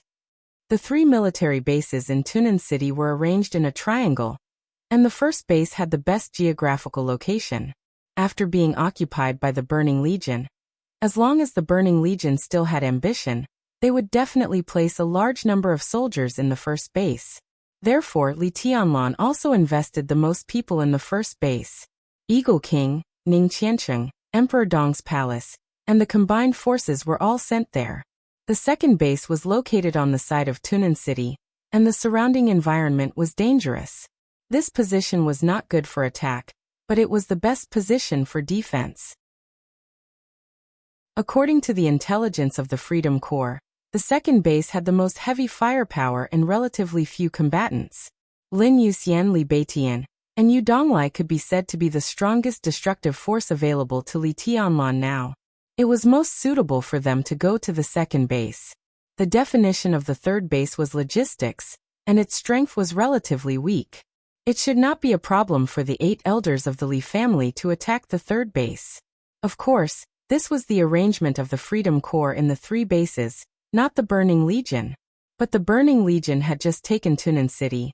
The 3 military bases in Tunan City were arranged in a triangle, and the first base had the best geographical location. After being occupied by the Burning Legion, as long as the Burning Legion still had ambition, they would definitely place a large number of soldiers in the first base. Therefore, Li Tianlan also invested the most people in the first base. Eagle King, Ning Qianqing, Emperor Dong's palace, and the combined forces were all sent there. The second base was located on the side of Tunan City, and the surrounding environment was dangerous. This position was not good for attack, but it was the best position for defense. According to the intelligence of the Freedom Corps, the second base had the most heavy firepower and relatively few combatants. Lin Yuxian, Li Beitian, and Yu Donglai could be said to be the strongest destructive force available to Li Tianlan now. It was most suitable for them to go to the second base. The definition of the third base was logistics, and its strength was relatively weak. It should not be a problem for the 8 elders of the Li family to attack the third base. Of course, this was the arrangement of the Freedom Corps in the 3 bases, not the Burning Legion. But the Burning Legion had just taken Tunan City,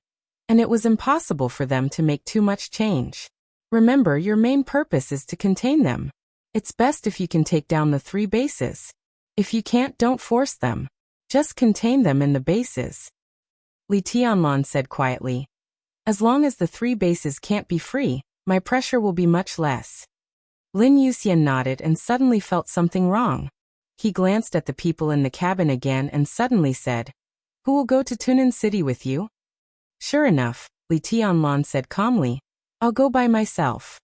and it was impossible for them to make too much change. Remember, your main purpose is to contain them. It's best if you can take down the 3 bases. If you can't, don't force them. Just contain them in the bases. Li Tianlan said quietly. As long as the 3 bases can't be free, my pressure will be much less. Lin Yuxian nodded and suddenly felt something wrong. He glanced at the people in the cabin again and suddenly said, "Who will go to Tunan City with you?" "Sure enough," Li Tianlan said calmly. "I'll go by myself."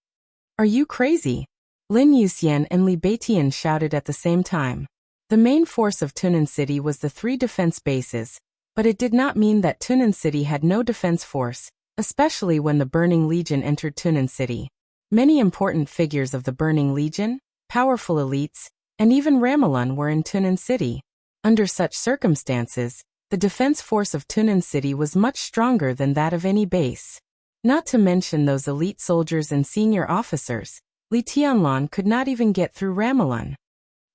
"Are you crazy?" Lin Yuxian and Li Beitian shouted at the same time. The main force of Tunan City was the 3 defense bases, but it did not mean that Tunan City had no defense force, especially when the Burning Legion entered Tunan City. Many important figures of the Burning Legion, powerful elites, and even Ramelun were in Tunan City. Under such circumstances, the defense force of Tunan City was much stronger than that of any base. Not to mention those elite soldiers and senior officers, Li Tianlan could not even get through Ramelun.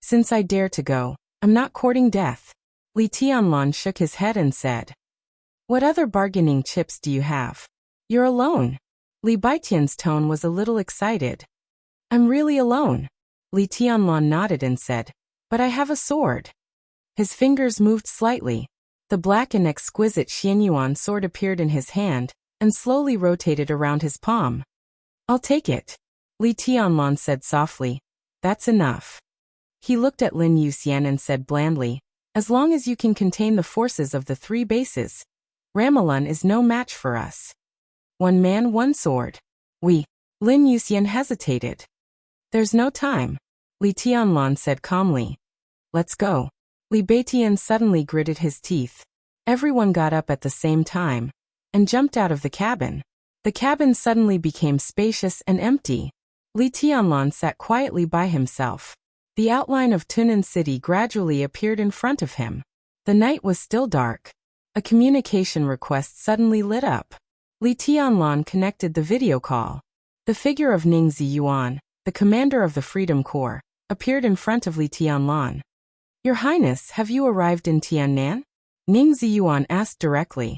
"Since I dare to go, I'm not courting death." Li Tianlan shook his head and said. "What other bargaining chips do you have? You're alone." Li Baitian's tone was a little excited. "I'm really alone." Li Tianlan nodded and said, "But I have a sword." His fingers moved slightly. The black and exquisite Xianyuan sword appeared in his hand and slowly rotated around his palm. "I'll take it," Li Tianlan said softly. "That's enough." He looked at Lin Yuxian and said blandly, "As long as you can contain the forces of the 3 bases, Ramelun is no match for us." "One man, one sword." Lin Yuxian hesitated. "There's no time," Li Tianlan said calmly. "Let's go." Li Beitian suddenly gritted his teeth. Everyone got up at the same time and jumped out of the cabin. The cabin suddenly became spacious and empty. Li Tianlan sat quietly by himself. The outline of Tunan City gradually appeared in front of him. The night was still dark. A communication request suddenly lit up. Li Tianlan connected the video call. The figure of Ning Ziyuan, the commander of the Freedom Corps, appeared in front of Li Tianlan. "Your Highness, have you arrived in Tiannan?" Ning Ziyuan asked directly.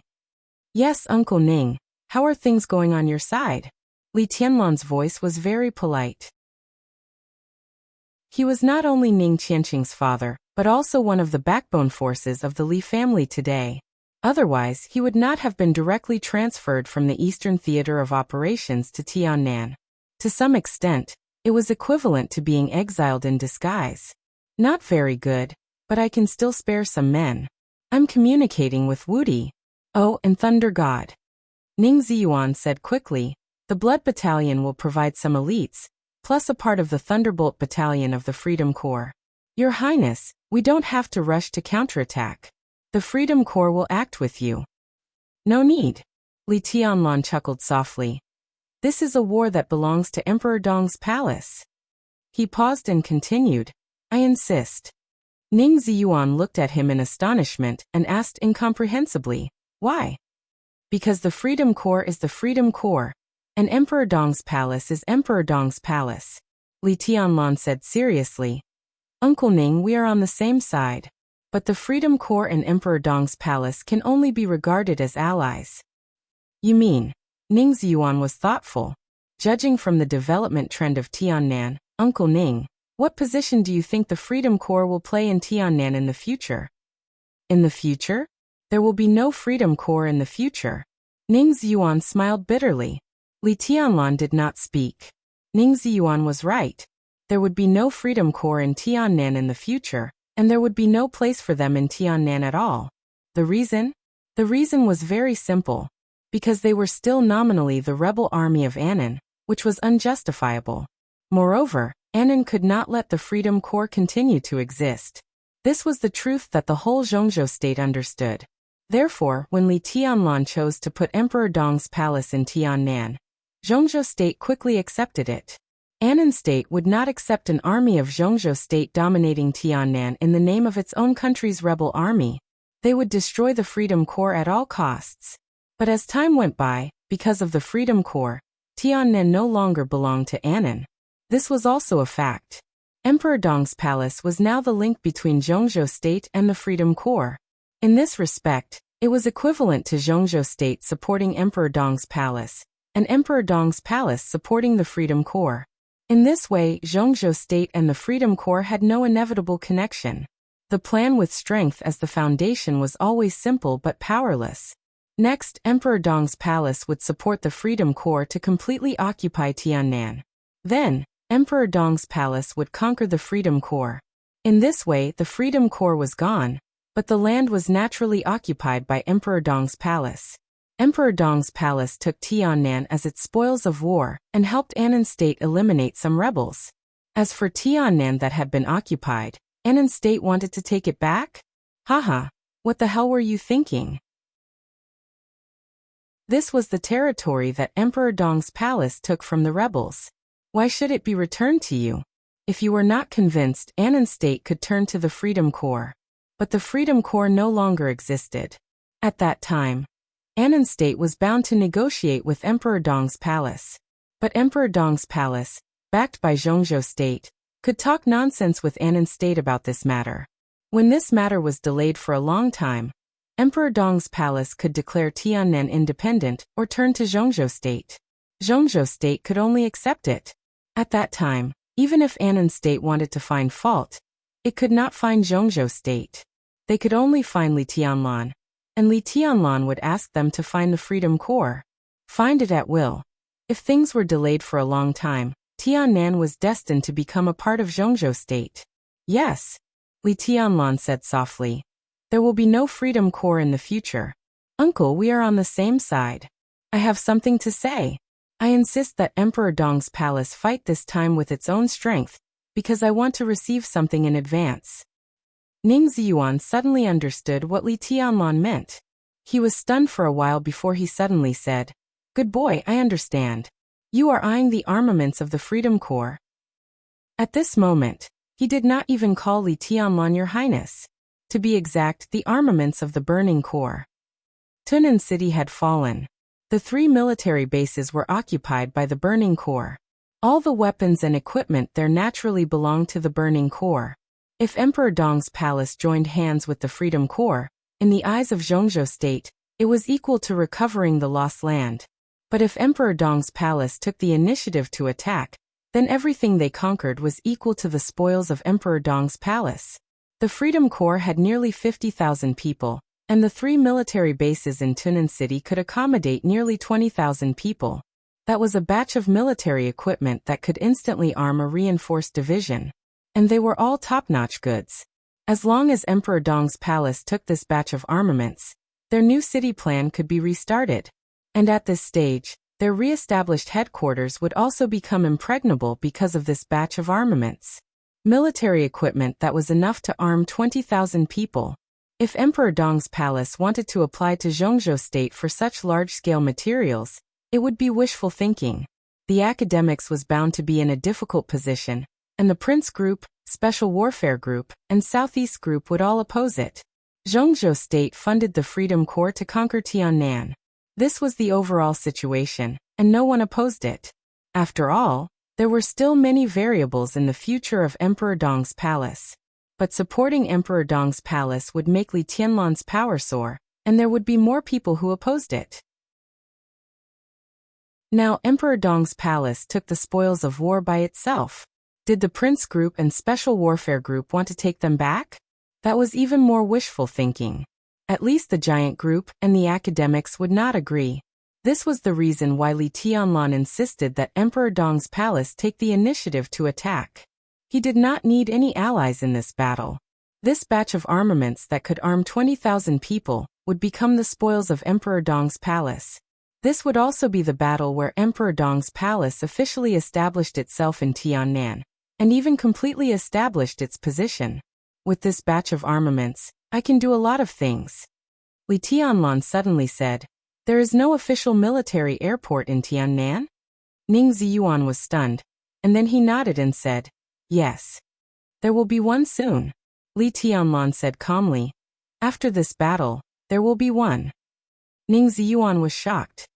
"Yes, Uncle Ning. How are things going on your side?" Li Tianlan's voice was very polite. He was not only Ning Qianqing's father, but also one of the backbone forces of the Li family today. Otherwise, he would not have been directly transferred from the Eastern Theater of Operations to Tiannan. To some extent, it was equivalent to being exiled in disguise. "Not very good, but I can still spare some men. I'm communicating with Wudi. Oh, and Thunder God." Ning Ziyuan said quickly, "The Blood Battalion will provide some elites, plus a part of the Thunderbolt Battalion of the Freedom Corps. Your Highness, we don't have to rush to counterattack. The Freedom Corps will act with you." "No need." Li Tianlan chuckled softly. "This is a war that belongs to Emperor Dong's palace." He paused and continued, "I insist." Ning Ziyuan looked at him in astonishment and asked incomprehensibly, "Why?" "Because the Freedom Corps is the Freedom Corps, and Emperor Dong's palace is Emperor Dong's palace," Li Tianlan said seriously. "Uncle Ning, we are on the same side. But the Freedom Corps and Emperor Dong's palace can only be regarded as allies." "You mean?" Ning Ziyuan was thoughtful. "Judging from the development trend of Tiannan, Uncle Ning, what position do you think the Freedom Corps will play in Tiannan in the future?" "In the future? There will be no Freedom Corps in the future." Ning Ziyuan smiled bitterly. Li Tianlan did not speak. Ning Ziyuan was right. There would be no Freedom Corps in Tiannan in the future, and there would be no place for them in Tiannan at all. The reason? The reason was very simple. Because they were still nominally the rebel army of Annan, which was unjustifiable. Moreover, Annan could not let the Freedom Corps continue to exist. This was the truth that the whole Zhongzhou state understood. Therefore, when Li Tianlan chose to put Emperor Dong's palace in Tiannan, Zhongzhou state quickly accepted it. Annan State would not accept an army of Zhongzhou State dominating Tiannan in the name of its own country's rebel army. They would destroy the Freedom Corps at all costs. But as time went by, because of the Freedom Corps, Tiannan no longer belonged to Annan. This was also a fact. Emperor Dong's palace was now the link between Zhongzhou State and the Freedom Corps. In this respect, it was equivalent to Zhongzhou State supporting Emperor Dong's palace, and Emperor Dong's palace supporting the Freedom Corps. In this way, Zhongzhou State and the Freedom Corps had no inevitable connection. The plan with strength as the foundation was always simple but powerless. Next, Emperor Dong's palace would support the Freedom Corps to completely occupy Tiannan. Then, Emperor Dong's palace would conquer the Freedom Corps. In this way, the Freedom Corps was gone, but the land was naturally occupied by Emperor Dong's palace. Emperor Dong's palace took Tiannan as its spoils of war and helped Annan State eliminate some rebels. As for Tiannan that had been occupied, Annan State wanted to take it back? Haha, what the hell were you thinking? This was the territory that Emperor Dong's palace took from the rebels. Why should it be returned to you? If you were not convinced, Annan State could turn to the Freedom Corps. But the Freedom Corps no longer existed. At that time, Annan State was bound to negotiate with Emperor Dong's palace. But Emperor Dong's palace, backed by Zhongzhou State, could talk nonsense with Annan State about this matter. When this matter was delayed for a long time, Emperor Dong's palace could declare Tiannan independent or turn to Zhongzhou State. Zhongzhou State could only accept it. At that time, even if Annan State wanted to find fault, it could not find Zhongzhou State. They could only find Li Tianlan, and Li Tianlan would ask them to find the Freedom Corps. Find it at will. If things were delayed for a long time, Tiannan was destined to become a part of Zhongzhou State. Yes, Li Tianlan said softly. There will be no Freedom Corps in the future. Uncle, we are on the same side. I have something to say. I insist that Emperor Dong's palace fight this time with its own strength, because I want to receive something in advance. Ning Ziyuan suddenly understood what Li Tianlan meant. He was stunned for a while before he suddenly said, "Good boy, I understand. You are eyeing the armaments of the Freedom Corps." At this moment, he did not even call Li Tianlan Your Highness. To be exact, the armaments of the Burning Corps. Tunan City had fallen. The 3 military bases were occupied by the Burning Corps. All the weapons and equipment there naturally belonged to the Burning Corps. If Emperor Dong's palace joined hands with the Freedom Corps, in the eyes of Zhongzhou State, it was equal to recovering the lost land. But if Emperor Dong's palace took the initiative to attack, then everything they conquered was equal to the spoils of Emperor Dong's palace. The Freedom Corps had nearly 50,000 people, and the 3 military bases in Tunan City could accommodate nearly 20,000 people. That was a batch of military equipment that could instantly arm a reinforced division. And they were all top-notch goods. As long as Emperor Dong's palace took this batch of armaments, their new city plan could be restarted. And at this stage, their re-established headquarters would also become impregnable because of this batch of armaments. Military equipment that was enough to arm 20,000 people. If Emperor Dong's palace wanted to apply to Zhongzhou State for such large-scale materials, it would be wishful thinking. The academics was bound to be in a difficult position, and the Prince Group, Special Warfare Group, and Southeast Group would all oppose it. Zhongzhou State funded the Freedom Corps to conquer Tiannan. This was the overall situation, and no one opposed it. After all, there were still many variables in the future of Emperor Dong's palace. But supporting Emperor Dong's palace would make Li Tianlan's power soar, and there would be more people who opposed it. Now Emperor Dong's palace took the spoils of war by itself. Did the Prince Group and Special Warfare Group want to take them back? That was even more wishful thinking. At least the Giant Group and the academics would not agree. This was the reason why Li Tianlan insisted that Emperor Dong's palace take the initiative to attack. He did not need any allies in this battle. This batch of armaments that could arm 20,000 people would become the spoils of Emperor Dong's palace. This would also be the battle where Emperor Dong's palace officially established itself in Tiannan, and even completely established its position. With this batch of armaments, I can do a lot of things. Li Tianlan suddenly said, "There is no official military airport in Tiannan?" Ning Ziyuan was stunned. and then he nodded and said, "Yes. There will be one soon," Li Tianlan said calmly. "After this battle, there will be one." Ning Ziyuan was shocked.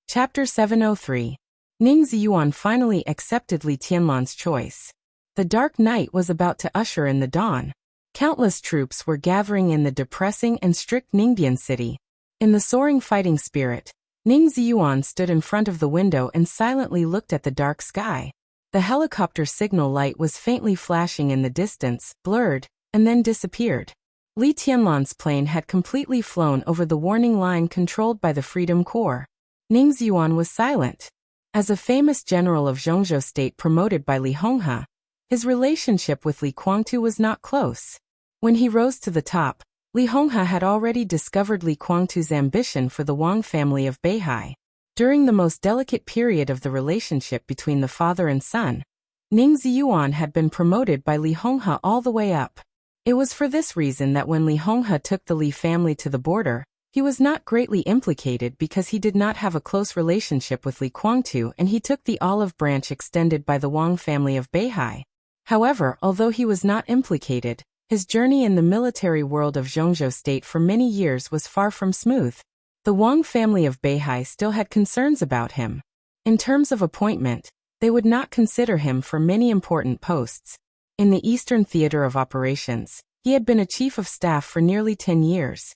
Chapter 703. Ning Ziyuan finally accepted Li Tianlan's choice. The dark night was about to usher in the dawn. Countless troops were gathering in the depressing and strict Ningdian city. In the soaring fighting spirit, Ning Ziyuan stood in front of the window and silently looked at the dark sky. The helicopter signal light was faintly flashing in the distance, blurred, and then disappeared. Li Tianlan's plane had completely flown over the warning line controlled by the Freedom Corps. Ning Ziyuan was silent. As a famous general of Zhongzhou state promoted by Li Honghe, his relationship with Li Guangtu was not close. When he rose to the top, Li Honghe had already discovered Li Guangtu's ambition for the Wang family of Beihai. During the most delicate period of the relationship between the father and son, Ning Ziyuan had been promoted by Li Honghe all the way up. It was for this reason that when Li Honghe took the Li family to the border, he was not greatly implicated because he did not have a close relationship with Li Guangtu and he took the olive branch extended by the Wang family of Beihai. However, although he was not implicated, his journey in the military world of Zhongzhou state for many years was far from smooth. The Wang family of Beihai still had concerns about him. In terms of appointment, they would not consider him for many important posts. In the Eastern Theater of Operations, he had been a chief of staff for nearly 10 years.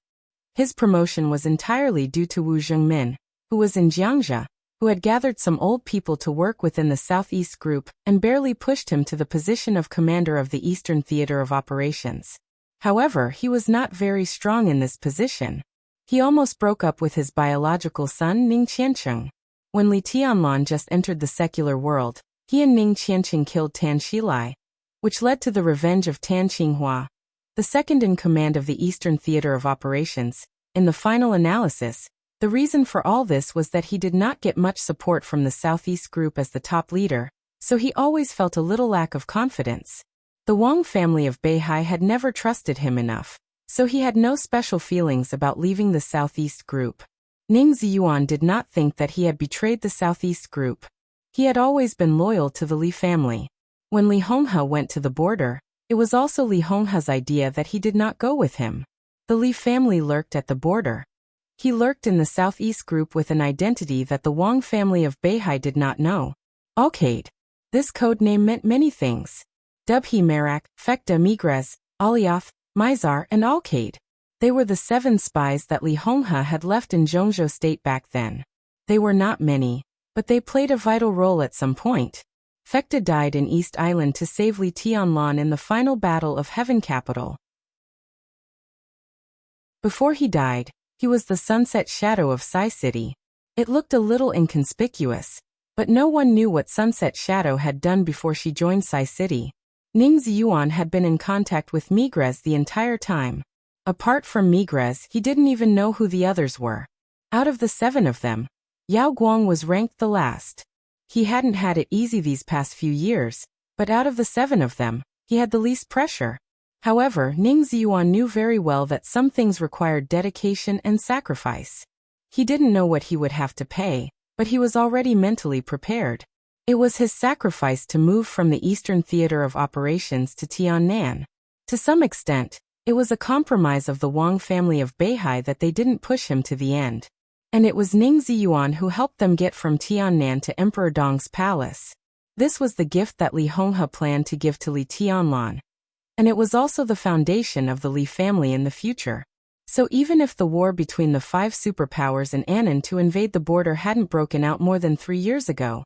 His promotion was entirely due to Wu Zhengmin, who was in Jiangxia, who had gathered some old people to work within the Southeast Group and barely pushed him to the position of commander of the Eastern Theater of Operations. However, he was not very strong in this position. He almost broke up with his biological son Ning Qiancheng. When Li Tianlan just entered the secular world, he and Ning Qiancheng killed Tan Xilai, which led to the revenge of Tan Qinghua, the second in command of the Eastern Theater of Operations. In the final analysis, the reason for all this was that he did not get much support from the Southeast Group as the top leader, so he always felt a little lack of confidence. The Wang family of Beihai had never trusted him enough, so he had no special feelings about leaving the Southeast Group. Ning Ziyuan did not think that he had betrayed the Southeast Group. He had always been loyal to the Li family. When Li Honghe went to the border, it was also Li Honghe's idea that he did not go with him. The Li family lurked at the border. He lurked in the Southeast Group with an identity that the Wang family of Beihai did not know. Alcade. This code name meant many things. Dubhe Merak, Fekta Migres, Alioth, Mizar, and Alcade. They were the 7 spies that Li Honghe had left in Zhongzhou state back then. They were not many, but they played a vital role at some point. Fekta died in East Island to save Li Tianlan in the final battle of Heaven Capital. Before he died, he was the sunset shadow of Sai City. It looked a little inconspicuous, but no one knew what Sunset Shadow had done before she joined Sai City. Ning Ziyuan had been in contact with Migres the entire time. Apart from Migres, he didn't even know who the others were. Out of the 7 of them, Yao Guang was ranked the last. He hadn't had it easy these past few years, but out of the 7 of them, he had the least pressure. However, Ning Ziyuan knew very well that some things required dedication and sacrifice. He didn't know what he would have to pay, but he was already mentally prepared. It was his sacrifice to move from the Eastern Theater of Operations to Tiannan. To some extent, it was a compromise of the Wang family of Beihai that they didn't push him to the end. And it was Ning Ziyuan who helped them get from Tiannan to Emperor Dong's palace. This was the gift that Li Honghe planned to give to Li Tianlan. And it was also the foundation of the Li family in the future. So even if the war between the 5 superpowers and Annan to invade the border hadn't broken out more than 3 years ago,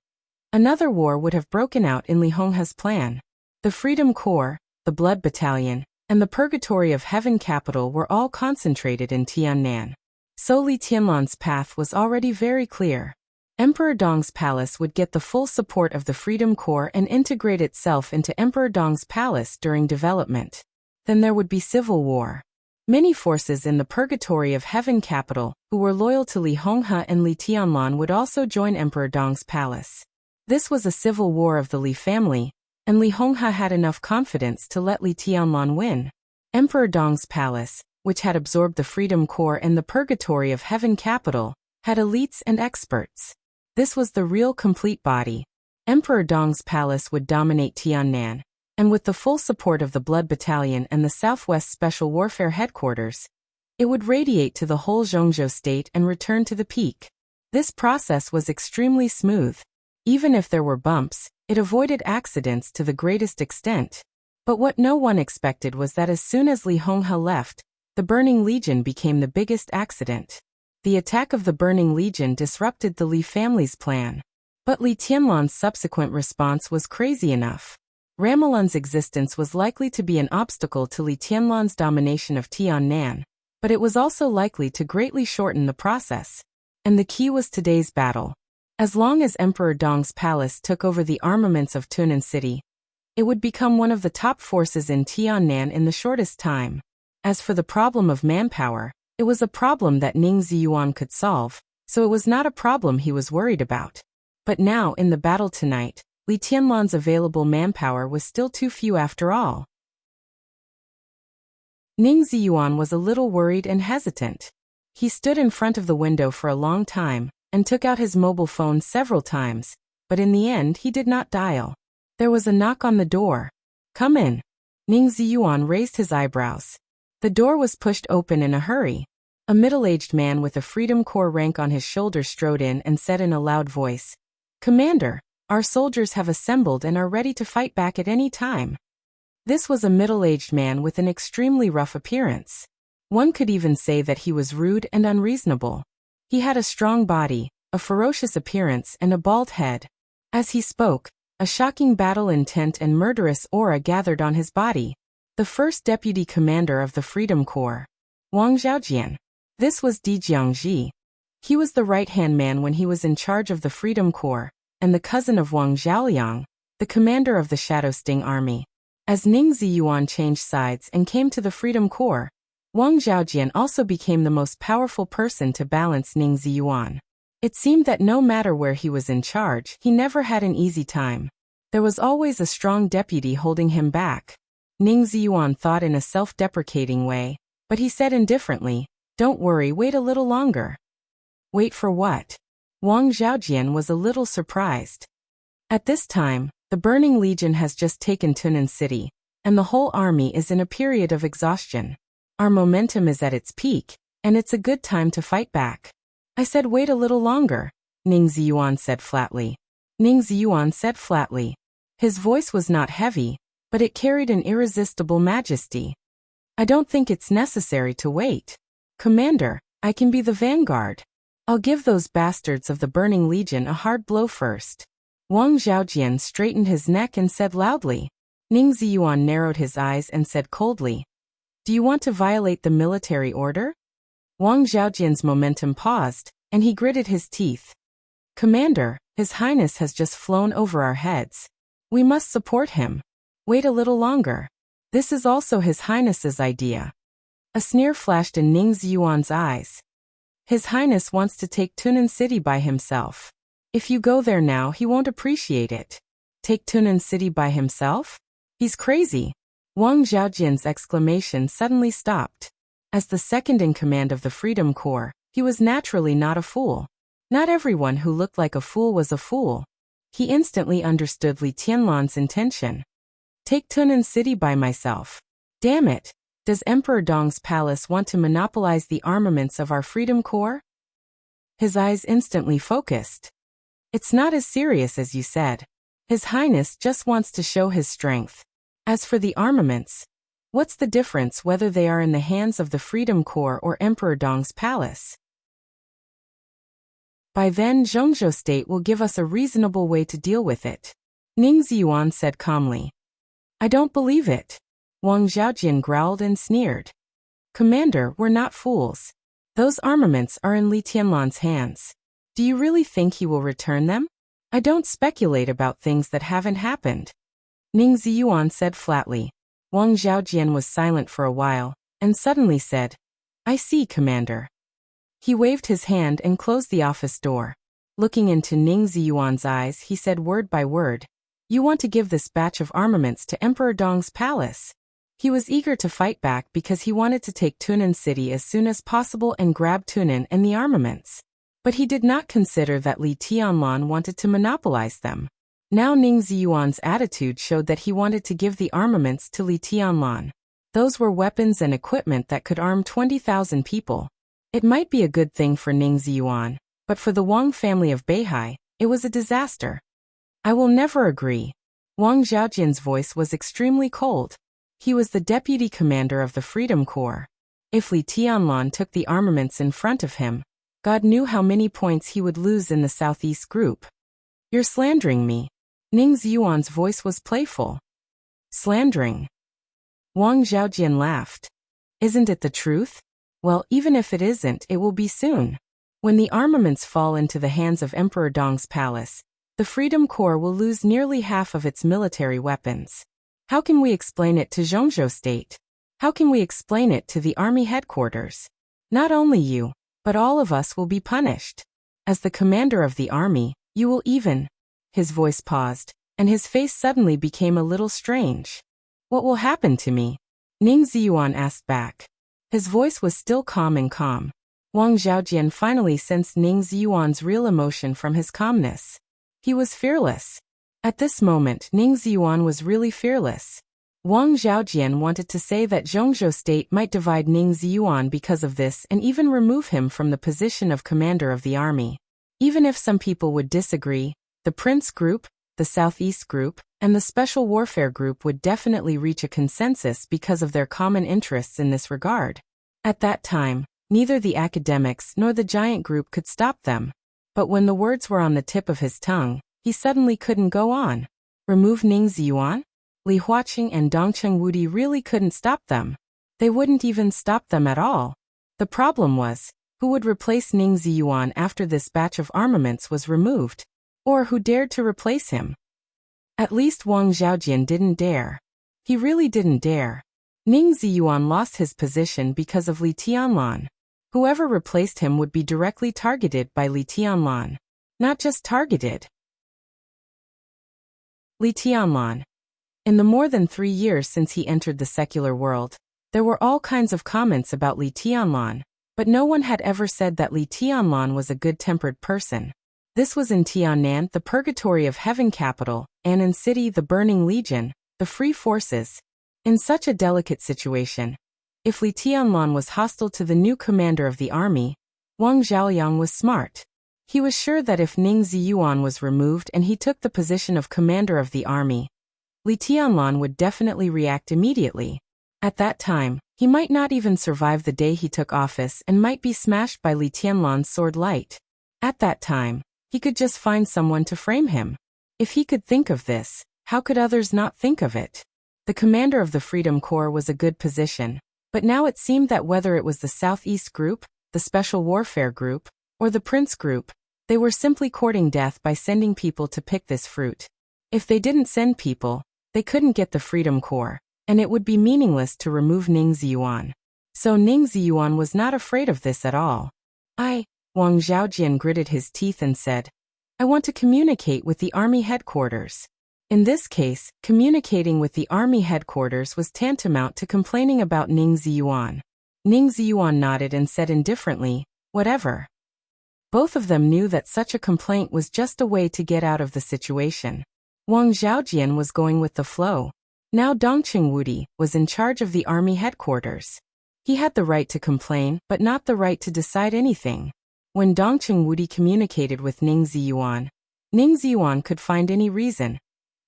another war would have broken out in Li Honghe's plan. The Freedom Corps, the Blood Battalion, and the Purgatory of Heaven Capital were all concentrated in Tiannan. So Li Tianlan's path was already very clear. Emperor Dong's palace would get the full support of the Freedom Corps and integrate itself into Emperor Dong's palace during development. Then there would be civil war. Many forces in the Purgatory of Heaven Capital, who were loyal to Li Honghe and Li Tianlan, would also join Emperor Dong's palace. This was a civil war of the Li family, and Li Honghe had enough confidence to let Li Tianlan win. Emperor Dong's palace, which had absorbed the Freedom Corps and the Purgatory of Heaven Capital, had elites and experts. This was the real complete body. Emperor Dong's palace would dominate Tiannan, and with the full support of the Blood Battalion and the Southwest Special Warfare Headquarters, it would radiate to the whole Zhongzhou state and return to the peak. This process was extremely smooth. Even if there were bumps, it avoided accidents to the greatest extent. But what no one expected was that as soon as Li Honghe left, the Burning Legion became the biggest accident. The attack of the Burning Legion disrupted the Li family's plan. But Li Tianlan's subsequent response was crazy enough. Ramalan's existence was likely to be an obstacle to Li Tianlan's domination of Tiannan, but it was also likely to greatly shorten the process. And the key was today's battle. As long as Emperor Dong's palace took over the armaments of Tunan City, it would become one of the top forces in Tiannan in the shortest time. As for the problem of manpower, it was a problem that Ning Ziyuan could solve, so it was not a problem he was worried about. But now, in the battle tonight, Li Tianlan's available manpower was still too few after all. Ning Ziyuan was a little worried and hesitant. He stood in front of the window for a long time, and took out his mobile phone several times, but in the end he did not dial. There was a knock on the door. "Come in." Ning Ziyuan raised his eyebrows. The door was pushed open in a hurry. A middle-aged man with a Freedom Corps rank on his shoulder strode in and said in a loud voice, "Commander, our soldiers have assembled and are ready to fight back at any time." This was a middle-aged man with an extremely rough appearance. One could even say that he was rude and unreasonable. He had a strong body, a ferocious appearance, and a bald head. As he spoke, a shocking battle intent and murderous aura gathered on his body. The first deputy commander of the Freedom Corps, Wang Zhaojian. This was Di Jiangji. He was the right-hand man when he was in charge of the Freedom Corps, and the cousin of Wang Zhaoliang, the commander of the Shadow Sting Army. As Ning Ziyuan changed sides and came to the Freedom Corps, Wang Zhaojian also became the most powerful person to balance Ning Ziyuan. It seemed that no matter where he was in charge, he never had an easy time. There was always a strong deputy holding him back. Ning Ziyuan thought in a self-deprecating way, but he said indifferently, "Don't worry, wait a little longer." Wait for what? Wang Zhaojian was a little surprised. At this time, the Burning Legion has just taken Tunan City, and the whole army is in a period of exhaustion. Our momentum is at its peak, and it's a good time to fight back. I said wait a little longer, Ning Ziyuan said flatly. Ning Ziyuan said flatly. His voice was not heavy, but it carried an irresistible majesty. I don't think it's necessary to wait. Commander, I can be the vanguard. I'll give those bastards of the Burning Legion a hard blow first. Wang Zhaojian straightened his neck and said loudly. Ning Ziyuan narrowed his eyes and said coldly, "Do you want to violate the military order?" Wang Zhaojian's momentum paused, and he gritted his teeth. "Commander, His Highness has just flown over our heads. We must support him. Wait a little longer. This is also His Highness's idea." A sneer flashed in Ning Ziyuan's eyes. "His Highness wants to take Tunan City by himself. If you go there now, he won't appreciate it." Take Tunan City by himself? He's crazy. Wang Zhaojian's exclamation suddenly stopped. As the second in command of the Freedom Corps, he was naturally not a fool. Not everyone who looked like a fool was a fool. He instantly understood Li Tianlan's intention. Take Tunan City by myself. Damn it! Does Emperor Dong's palace want to monopolize the armaments of our Freedom Corps? His eyes instantly focused. It's not as serious as you said. His Highness just wants to show his strength. As for the armaments, what's the difference whether they are in the hands of the Freedom Corps or Emperor Dong's palace? By then Zhongzhou State will give us a reasonable way to deal with it. Ning Ziyuan said calmly. I don't believe it. Wang Zhaojian growled and sneered. Commander, we're not fools. Those armaments are in Li Tianlan's hands. Do you really think he will return them? I don't speculate about things that haven't happened. Ning Ziyuan said flatly. Wang Zhaojian was silent for a while, and suddenly said, I see, Commander. He waved his hand and closed the office door. Looking into Ning Ziyuan's eyes, he said word by word, You want to give this batch of armaments to Emperor Dong's palace. He was eager to fight back because he wanted to take Tunan City as soon as possible and grab Tunan and the armaments. But he did not consider that Li Tianlan wanted to monopolize them. Now Ning Ziyuan's attitude showed that he wanted to give the armaments to Li Tianlan. Those were weapons and equipment that could arm 20,000 people. It might be a good thing for Ning Ziyuan, but for the Wang family of Beihai, it was a disaster. I will never agree. Wang Zhaojian's voice was extremely cold. He was the deputy commander of the Freedom Corps. If Li Tianlan took the armaments in front of him, God knew how many points he would lose in the Southeast group. You're slandering me. Ning Ziyuan's voice was playful. Slandering? Wang Zhaojian laughed. Isn't it the truth? Well, even if it isn't, it will be soon. When the armaments fall into the hands of Emperor Dong's palace, the Freedom Corps will lose nearly half of its military weapons. How can we explain it to Zhongzhou State? How can we explain it to the army headquarters? Not only you, but all of us will be punished. As the commander of the army, you will even... His voice paused, and his face suddenly became a little strange. What will happen to me? Ning Ziyuan asked back. His voice was still calm and calm. Wang Zhaojian finally sensed Ning Ziyuan's real emotion from his calmness. He was fearless. At this moment, Ning Ziyuan was really fearless. Wang Zhaojian wanted to say that Zhongzhou State might divide Ning Ziyuan because of this and even remove him from the position of commander of the army. Even if some people would disagree, the Prince Group, the Southeast Group, and the Special Warfare Group would definitely reach a consensus because of their common interests in this regard. At that time, neither the academics nor the giant group could stop them. But when the words were on the tip of his tongue, he suddenly couldn't go on. Remove Ning Ziyuan? Li Huaqing and Dongcheng Wudi really couldn't stop them. They wouldn't even stop them at all. The problem was, who would replace Ning Ziyuan after this batch of armaments was removed? Or who dared to replace him? At least Wang Zhaojian didn't dare. He really didn't dare. Ning Ziyuan lost his position because of Li Tianlan. Whoever replaced him would be directly targeted by Li Tianlan. Not just targeted. Li Tianlan. In the more than 3 years since he entered the secular world, there were all kinds of comments about Li Tianlan, but no one had ever said that Li Tianlan was a good-tempered person. This was in Tiannan, the purgatory of heaven capital, and in city, the burning legion, the free forces. In such a delicate situation, if Li Tianlan was hostile to the new commander of the army, Wang Zhaoyang was smart. He was sure that if Ning Ziyuan was removed and he took the position of commander of the army, Li Tianlan would definitely react immediately. At that time, he might not even survive the day he took office and might be smashed by Li Tianlan's sword light. At that time, he could just find someone to frame him. If he could think of this, how could others not think of it? The commander of the Freedom Corps was a good position, but now it seemed that whether it was the Southeast Group, the Special Warfare Group, or the Prince Group, they were simply courting death by sending people to pick this fruit. If they didn't send people, they couldn't get the Freedom Corps, and it would be meaningless to remove Ning Ziyuan. So Ning Ziyuan was not afraid of this at all. Wang Zhaojian gritted his teeth and said, I want to communicate with the army headquarters. In this case, communicating with the army headquarters was tantamount to complaining about Ning Ziyuan. Ning Ziyuan nodded and said indifferently, whatever. Both of them knew that such a complaint was just a way to get out of the situation. Wang Zhaojian was going with the flow. Now Dongcheng Wudi was in charge of the army headquarters. He had the right to complain, but not the right to decide anything. When Dongcheng Wudi communicated with Ning Ziyuan could find any reason,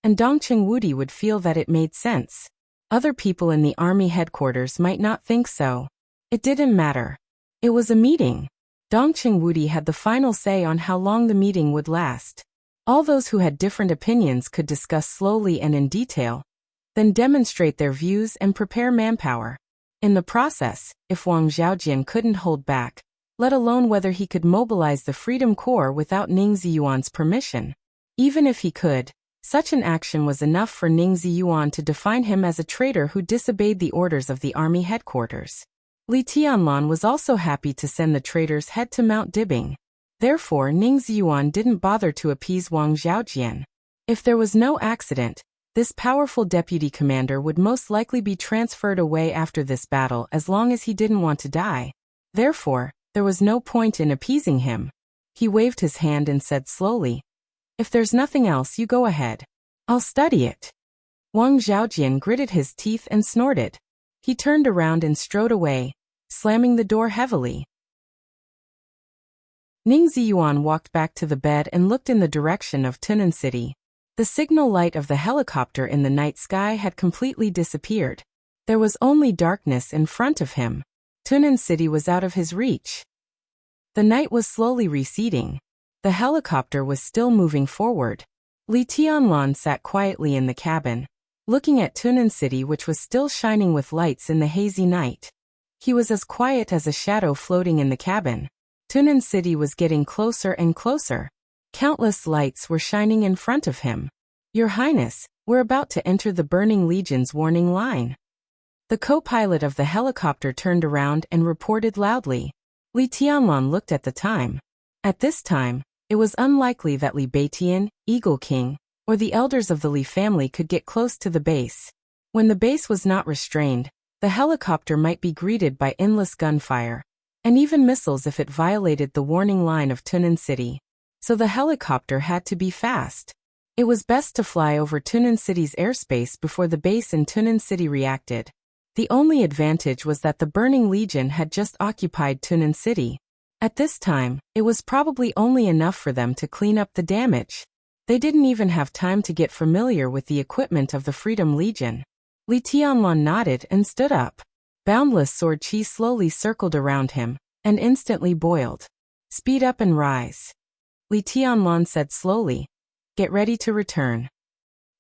and Dongcheng Wudi would feel that it made sense. Other people in the army headquarters might not think so. It didn't matter. It was a meeting. Dongcheng Wudi had the final say on how long the meeting would last. All those who had different opinions could discuss slowly and in detail, then demonstrate their views and prepare manpower. In the process, if Wang Zhaojian couldn't hold back, let alone whether he could mobilize the Freedom Corps without Ning Ziyuan's permission. Even if he could, such an action was enough for Ning Ziyuan to define him as a traitor who disobeyed the orders of the army headquarters. Li Tianlan was also happy to send the traitor's head to Mount Dibing. Therefore, Ning Ziyuan didn't bother to appease Wang Zhaojian. If there was no accident, this powerful deputy commander would most likely be transferred away after this battle as long as he didn't want to die. Therefore, there was no point in appeasing him. He waved his hand and said slowly, "If there's nothing else, you go ahead. I'll study it." Wang Zhaojian gritted his teeth and snorted. He turned around and strode away, slamming the door heavily. Ning Ziyuan walked back to the bed and looked in the direction of Tunan City. The signal light of the helicopter in the night sky had completely disappeared. There was only darkness in front of him. Tunan City was out of his reach. The night was slowly receding. The helicopter was still moving forward. Li Tianlan sat quietly in the cabin, looking at Tunan City, which was still shining with lights in the hazy night. He was as quiet as a shadow floating in the cabin. Tunan City was getting closer and closer. Countless lights were shining in front of him. "Your Highness, we're about to enter the Burning Legion's warning line." The co-pilot of the helicopter turned around and reported loudly. Li Tianlan looked at the time. At this time, it was unlikely that Li Beitian, Eagle King, or the elders of the Li family could get close to the base. When the base was not restrained, the helicopter might be greeted by endless gunfire, and even missiles if it violated the warning line of Tunan City. So the helicopter had to be fast. It was best to fly over Tunan City's airspace before the base in Tunan City reacted. The only advantage was that the Burning Legion had just occupied Tunan City. At this time, it was probably only enough for them to clean up the damage. They didn't even have time to get familiar with the equipment of the Freedom Legion. Li Tianlan nodded and stood up. Boundless sword chi slowly circled around him, and instantly boiled. "Speed up and rise." Li Tianlan said slowly, "Get ready to return."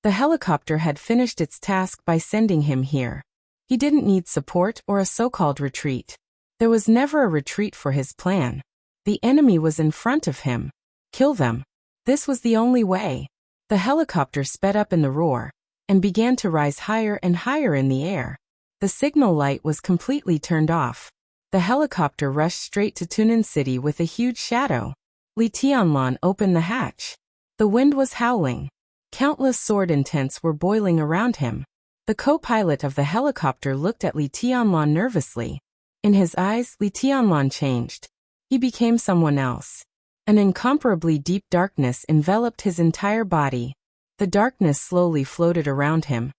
The helicopter had finished its task by sending him here. He didn't need support or a so-called retreat. There was never a retreat for his plan. The enemy was in front of him. Kill them. This was the only way. The helicopter sped up in the roar, and began to rise higher and higher in the air. The signal light was completely turned off. The helicopter rushed straight to Tunan City with a huge shadow. Li Tianlan opened the hatch. The wind was howling. Countless sword intents were boiling around him. The co-pilot of the helicopter looked at Li Tianlan nervously. In his eyes, Li Tianlan changed. He became someone else. An incomparably deep darkness enveloped his entire body. The darkness slowly floated around him,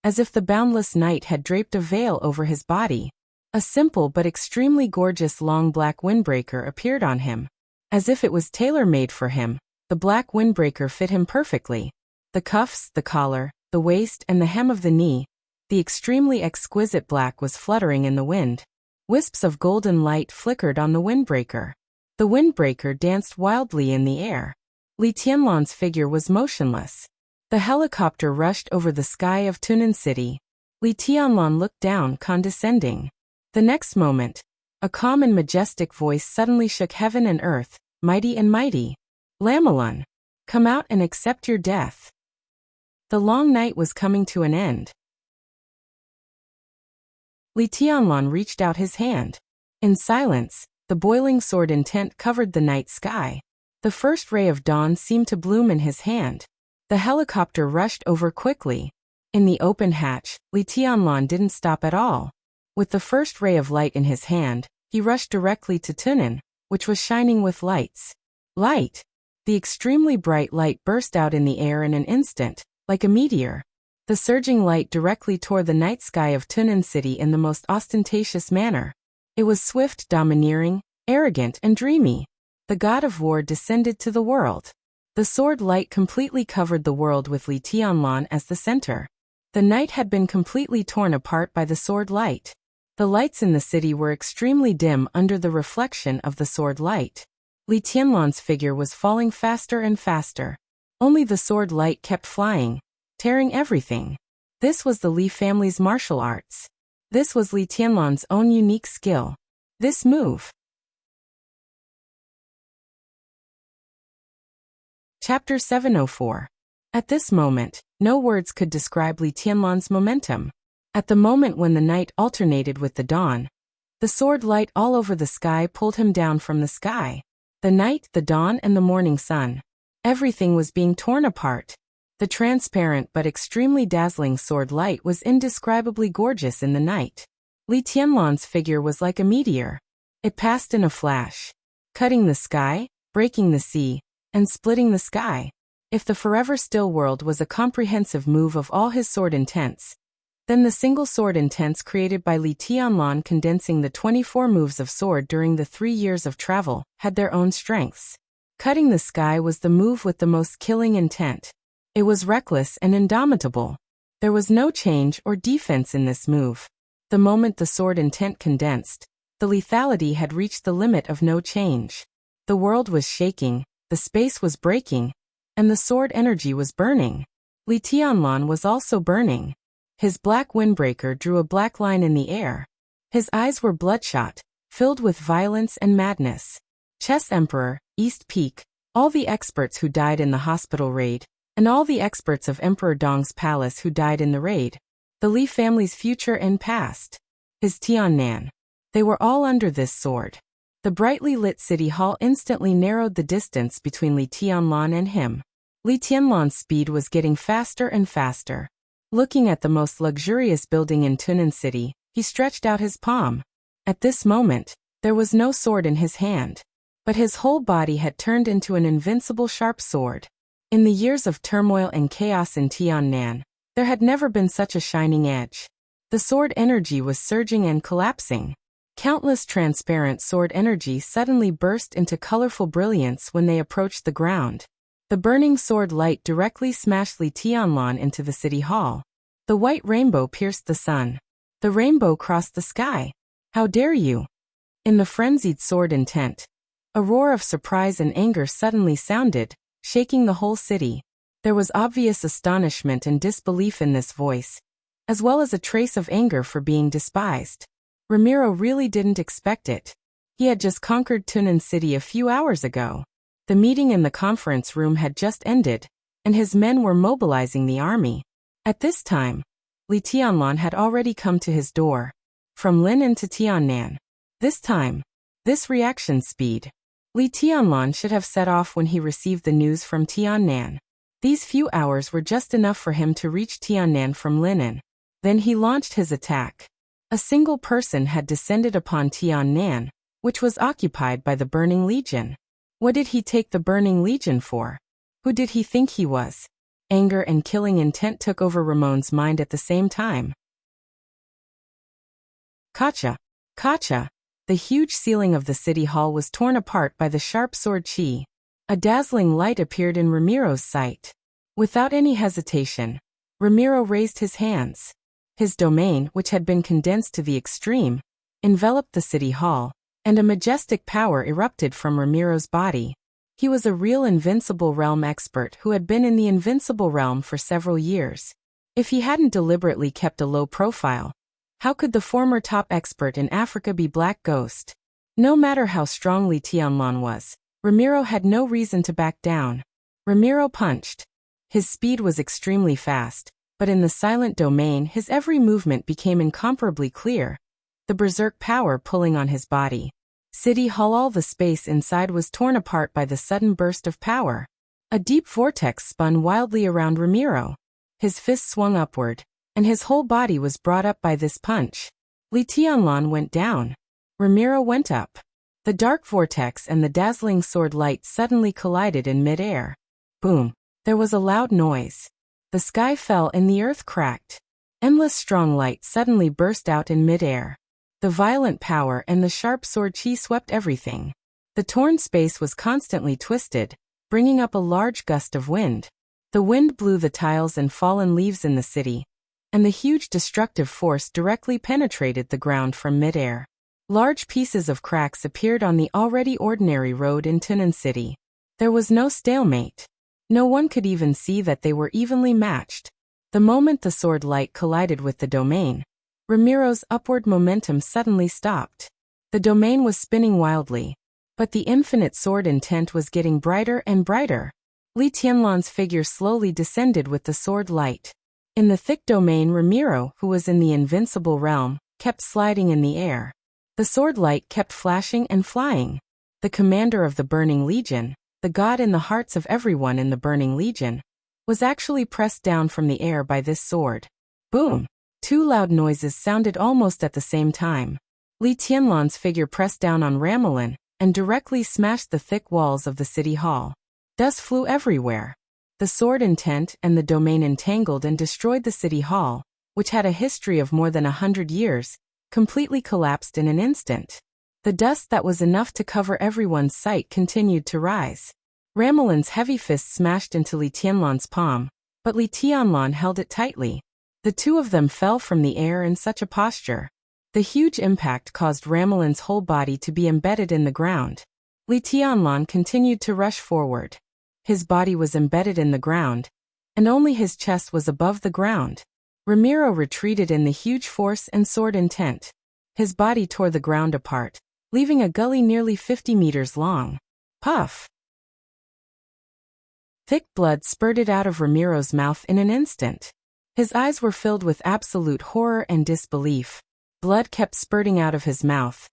as if the boundless night had draped a veil over his body. A simple but extremely gorgeous long black windbreaker appeared on him. As if it was tailor-made for him, the black windbreaker fit him perfectly. The cuffs, the collar, the waist, and the hem of the knee, the extremely exquisite black was fluttering in the wind. Wisps of golden light flickered on the windbreaker. The windbreaker danced wildly in the air. Li Tianlan's figure was motionless. The helicopter rushed over the sky of Tunan City. Li Tianlan looked down, condescending. The next moment, a calm and majestic voice suddenly shook heaven and earth. "Mighty and mighty. Lamelun, come out and accept your death." The long night was coming to an end. Li Tianlan reached out his hand. In silence, the boiling sword intent covered the night sky. The first ray of dawn seemed to bloom in his hand. The helicopter rushed over quickly. In the open hatch, Li Tianlan didn't stop at all. With the first ray of light in his hand, he rushed directly to Tunan, which was shining with lights. Light! The extremely bright light burst out in the air in an instant, like a meteor. The surging light directly tore the night sky of Tunan City in the most ostentatious manner. It was swift, domineering, arrogant, and dreamy. The god of war descended to the world. The sword light completely covered the world with Li Tianlan as the center. The night had been completely torn apart by the sword light. The lights in the city were extremely dim under the reflection of the sword light. Li Tianlan's figure was falling faster and faster. Only the sword light kept flying, tearing everything. This was the Li family's martial arts. This was Li Tianlan's own unique skill. This move. Chapter 704. At this moment, no words could describe Li Tianlan's momentum. At the moment when the night alternated with the dawn, the sword light all over the sky pulled him down from the sky. The night, the dawn, and the morning sun. Everything was being torn apart. The transparent but extremely dazzling sword light was indescribably gorgeous in the night. Li Tianlan's figure was like a meteor. It passed in a flash, cutting the sky, breaking the sea, and splitting the sky. If the forever still world was a comprehensive move of all his sword intents, then the single sword intents created by Li Tianlan condensing the 24 moves of sword during the 3 years of travel had their own strengths. Cutting the sky was the move with the most killing intent. It was reckless and indomitable. There was no change or defense in this move. The moment the sword intent condensed, the lethality had reached the limit of no change. The world was shaking, the space was breaking, and the sword energy was burning. Li Tianlan was also burning. His black windbreaker drew a black line in the air. His eyes were bloodshot, filled with violence and madness. Chess Emperor, East Peak, all the experts who died in the hospital raid, and all the experts of Emperor Dong's palace who died in the raid. The Li family's future and past. His Tiannan. They were all under this sword. The brightly lit city hall instantly narrowed the distance between Li Tianlan and him. Li Tianlan's speed was getting faster and faster. Looking at the most luxurious building in Tunan City, he stretched out his palm. At this moment, there was no sword in his hand, but his whole body had turned into an invincible sharp sword. In the years of turmoil and chaos in Tiannan, there had never been such a shining edge. The sword energy was surging and collapsing. Countless transparent sword energy suddenly burst into colorful brilliance when they approached the ground. The burning sword light directly smashed Li Tianlan into the city hall. The white rainbow pierced the sun. The rainbow crossed the sky. How dare you? In the frenzied sword intent, a roar of surprise and anger suddenly sounded, shaking the whole city. There was obvious astonishment and disbelief in this voice, as well as a trace of anger for being despised. Ramiro really didn't expect it. He had just conquered Tunan City a few hours ago. The meeting in the conference room had just ended, and his men were mobilizing the army. At this time, Li Tianlan had already come to his door. From Linnan to Tiannan. This time, this reaction speed. Li Tianlan should have set off when he received the news from Tiannan. These few hours were just enough for him to reach Tiannan from Linnan. Then he launched his attack. A single person had descended upon Tiannan, which was occupied by the Burning Legion. What did he take the Burning Legion for? Who did he think he was? Anger and killing intent took over Ramon's mind at the same time. Kacha! Kacha! The huge ceiling of the city hall was torn apart by the sharp sword chi. A dazzling light appeared in Ramiro's sight. Without any hesitation, Ramiro raised his hands. His domain, which had been condensed to the extreme, enveloped the city hall, and a majestic power erupted from Ramiro's body. He was a real invincible realm expert who had been in the invincible realm for several years. If he hadn't deliberately kept a low profile, how could the former top expert in Africa be Black Ghost? No matter how strong Li Tianlan was, Ramiro had no reason to back down. Ramiro punched. His speed was extremely fast, but in the silent domain his every movement became incomparably clear, the berserk power pulling on his body. City Hall, all the space inside was torn apart by the sudden burst of power. A deep vortex spun wildly around Ramiro. His fist swung upward, and his whole body was brought up by this punch. Li Tianlan went down. Ramiro went up. The dark vortex and the dazzling sword light suddenly collided in mid-air. Boom! There was a loud noise. The sky fell and the earth cracked. Endless strong light suddenly burst out in mid-air. The violent power and the sharp sword chi swept everything. The torn space was constantly twisted, bringing up a large gust of wind. The wind blew the tiles and fallen leaves in the city, and the huge destructive force directly penetrated the ground from mid-air. Large pieces of cracks appeared on the already ordinary road in Tunan City. There was no stalemate. No one could even see that they were evenly matched. The moment the sword light collided with the domain, Ramiro's upward momentum suddenly stopped. The domain was spinning wildly, but the infinite sword intent was getting brighter and brighter. Li Tianlan's figure slowly descended with the sword light. In the thick domain, Ramiro, who was in the invincible realm, kept sliding in the air. The sword light kept flashing and flying. The commander of the Burning Legion, the god in the hearts of everyone in the Burning Legion, was actually pressed down from the air by this sword. Boom! Two loud noises sounded almost at the same time. Li Tianlan's figure pressed down on Ramelin, and directly smashed the thick walls of the city hall. Dust flew everywhere. The sword intent and the domain entangled and destroyed the city hall, which had a history of more than 100 years, completely collapsed in an instant. The dust that was enough to cover everyone's sight continued to rise. Ramelin's heavy fist smashed into Li Tianlan's palm, but Li Tianlan held it tightly. The two of them fell from the air in such a posture. The huge impact caused Ramelin's whole body to be embedded in the ground. Li Tianlan continued to rush forward. His body was embedded in the ground, and only his chest was above the ground. Ramiro retreated in the huge force and sword intent. His body tore the ground apart, leaving a gully nearly 50 meters long. Puff! Thick blood spurted out of Ramiro's mouth in an instant. His eyes were filled with absolute horror and disbelief. Blood kept spurting out of his mouth,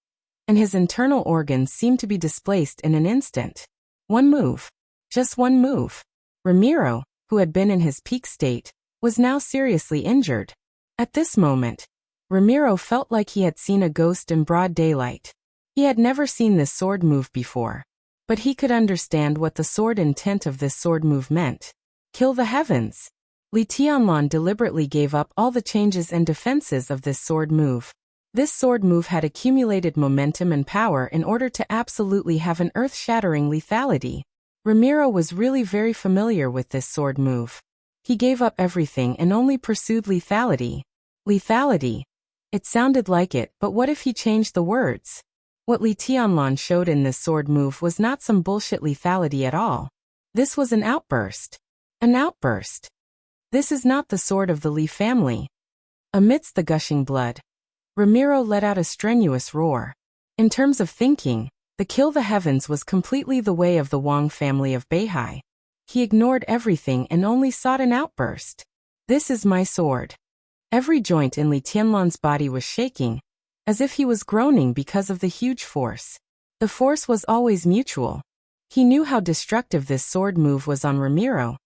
and his internal organs seemed to be displaced in an instant. One move. Just one move. Ramiro, who had been in his peak state, was now seriously injured. At this moment, Ramiro felt like he had seen a ghost in broad daylight. He had never seen this sword move before, but he could understand what the sword intent of this sword move meant. Kill the heavens. Li Tianlan deliberately gave up all the changes and defenses of this sword move. This sword move had accumulated momentum and power in order to absolutely have an earth-shattering lethality. Ramiro was really very familiar with this sword move. He gave up everything and only pursued lethality. Lethality. It sounded like it, but what if he changed the words? What Li Tianlan showed in this sword move was not some bullshit lethality at all. This was an outburst. An outburst. This is not the sword of the Li family. Amidst the gushing blood, Ramiro let out a strenuous roar. In terms of thinking, the kill the heavens was completely the way of the Wang family of Beihai. He ignored everything and only sought an outburst. This is my sword. Every joint in Li Tianlan's body was shaking, as if he was groaning because of the huge force. The force was always mutual. He knew how destructive this sword move was on Ramiro,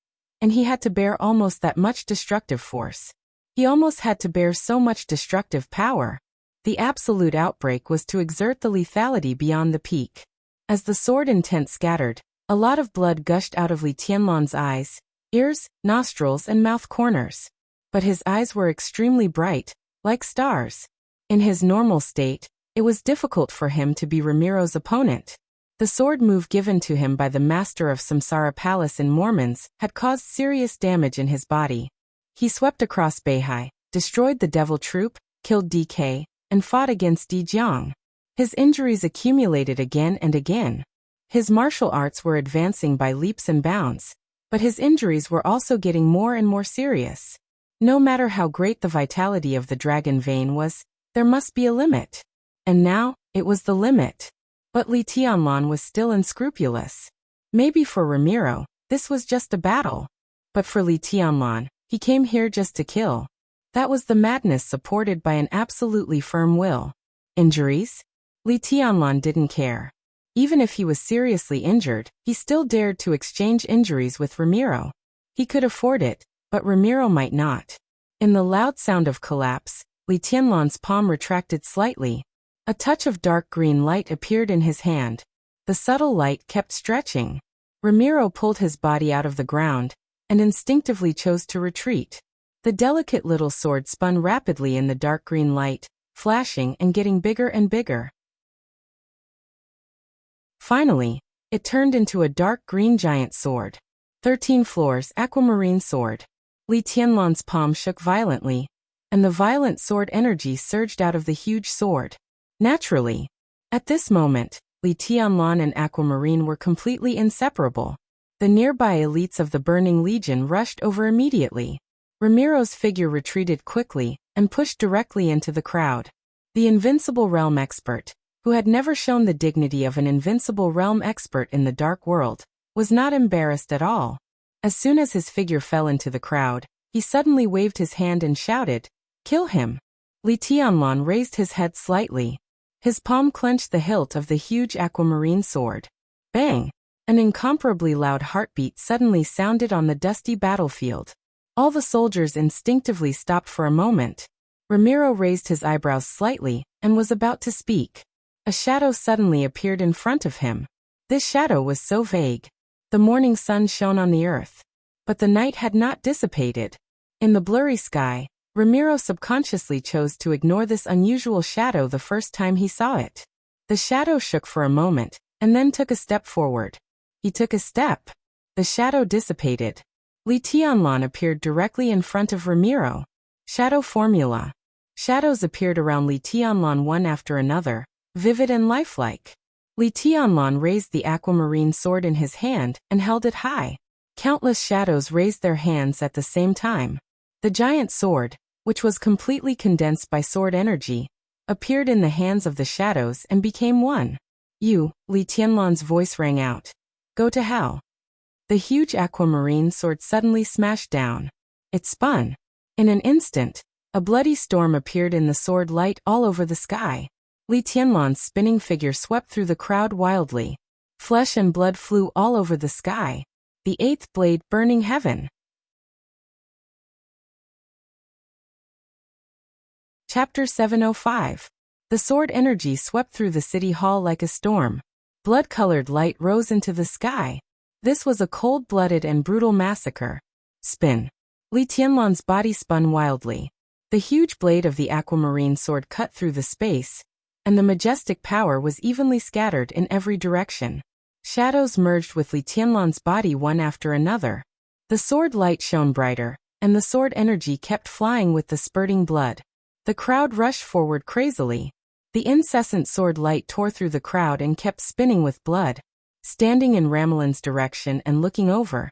and he had to bear almost that much destructive force. He almost had to bear so much destructive power. The absolute outbreak was to exert the lethality beyond the peak. As the sword intent scattered, a lot of blood gushed out of Li Tianlan's eyes, ears, nostrils and mouth corners. But his eyes were extremely bright, like stars. In his normal state, it was difficult for him to be Ramiro's opponent. The sword move given to him by the master of Samsara Palace in Mormons had caused serious damage in his body. He swept across Beihai, destroyed the Devil Troop, killed DK, and fought against Di Jiang. His injuries accumulated again and again. His martial arts were advancing by leaps and bounds, but his injuries were also getting more and more serious. No matter how great the vitality of the dragon vein was, there must be a limit. And now, it was the limit. But Li Tianlan was still unscrupulous. Maybe for Ramiro, this was just a battle. But for Li Tianlan, he came here just to kill. That was the madness supported by an absolutely firm will. Injuries? Li Tianlan didn't care. Even if he was seriously injured, he still dared to exchange injuries with Ramiro. He could afford it, but Ramiro might not. In the loud sound of collapse, Li Tianlan's palm retracted slightly. A touch of dark green light appeared in his hand. The subtle light kept stretching. Ramiro pulled his body out of the ground, and instinctively chose to retreat. The delicate little sword spun rapidly in the dark green light, flashing and getting bigger and bigger. Finally, it turned into a dark green giant sword. 13 floors aquamarine sword. Li Tianlan's palm shook violently, and the violent sword energy surged out of the huge sword. Naturally, at this moment, Li Tianlan and Aquamarine were completely inseparable. The nearby elites of the Burning Legion rushed over immediately. Ramiro's figure retreated quickly and pushed directly into the crowd. The Invincible Realm expert, who had never shown the dignity of an Invincible Realm expert in the Dark World, was not embarrassed at all. As soon as his figure fell into the crowd, he suddenly waved his hand and shouted, "Kill him!" Li Tianlan raised his head slightly. His palm clenched the hilt of the huge aquamarine sword. Bang! An incomparably loud heartbeat suddenly sounded on the dusty battlefield. All the soldiers instinctively stopped for a moment. Ramiro raised his eyebrows slightly and was about to speak. A shadow suddenly appeared in front of him. This shadow was so vague. The morning sun shone on the earth. But the night had not dissipated. In the blurry sky, Ramiro subconsciously chose to ignore this unusual shadow the first time he saw it. The shadow shook for a moment, and then took a step forward. He took a step. The shadow dissipated. Li Tianlan appeared directly in front of Ramiro. Shadow formula. Shadows appeared around Li Tianlan one after another, vivid and lifelike. Li Tianlan raised the aquamarine sword in his hand and held it high. Countless shadows raised their hands at the same time. The giant sword, which was completely condensed by sword energy, appeared in the hands of the shadows and became one. You, Li Tianlan's voice rang out. Go to hell. The huge aquamarine sword suddenly smashed down. It spun. In an instant, a bloody storm appeared in the sword light all over the sky. Li Tianlan's spinning figure swept through the crowd wildly. Flesh and blood flew all over the sky. The eighth blade burning heaven. Chapter 705. The sword energy swept through the city hall like a storm. Blood-colored light rose into the sky. This was a cold-blooded and brutal massacre. Spin. Li Tianlan's body spun wildly. The huge blade of the aquamarine sword cut through the space, and the majestic power was evenly scattered in every direction. Shadows merged with Li Tianlan's body one after another. The sword light shone brighter, and the sword energy kept flying with the spurting blood. The crowd rushed forward crazily. The incessant sword light tore through the crowd and kept spinning with blood. Standing in Ramelin's direction and looking over,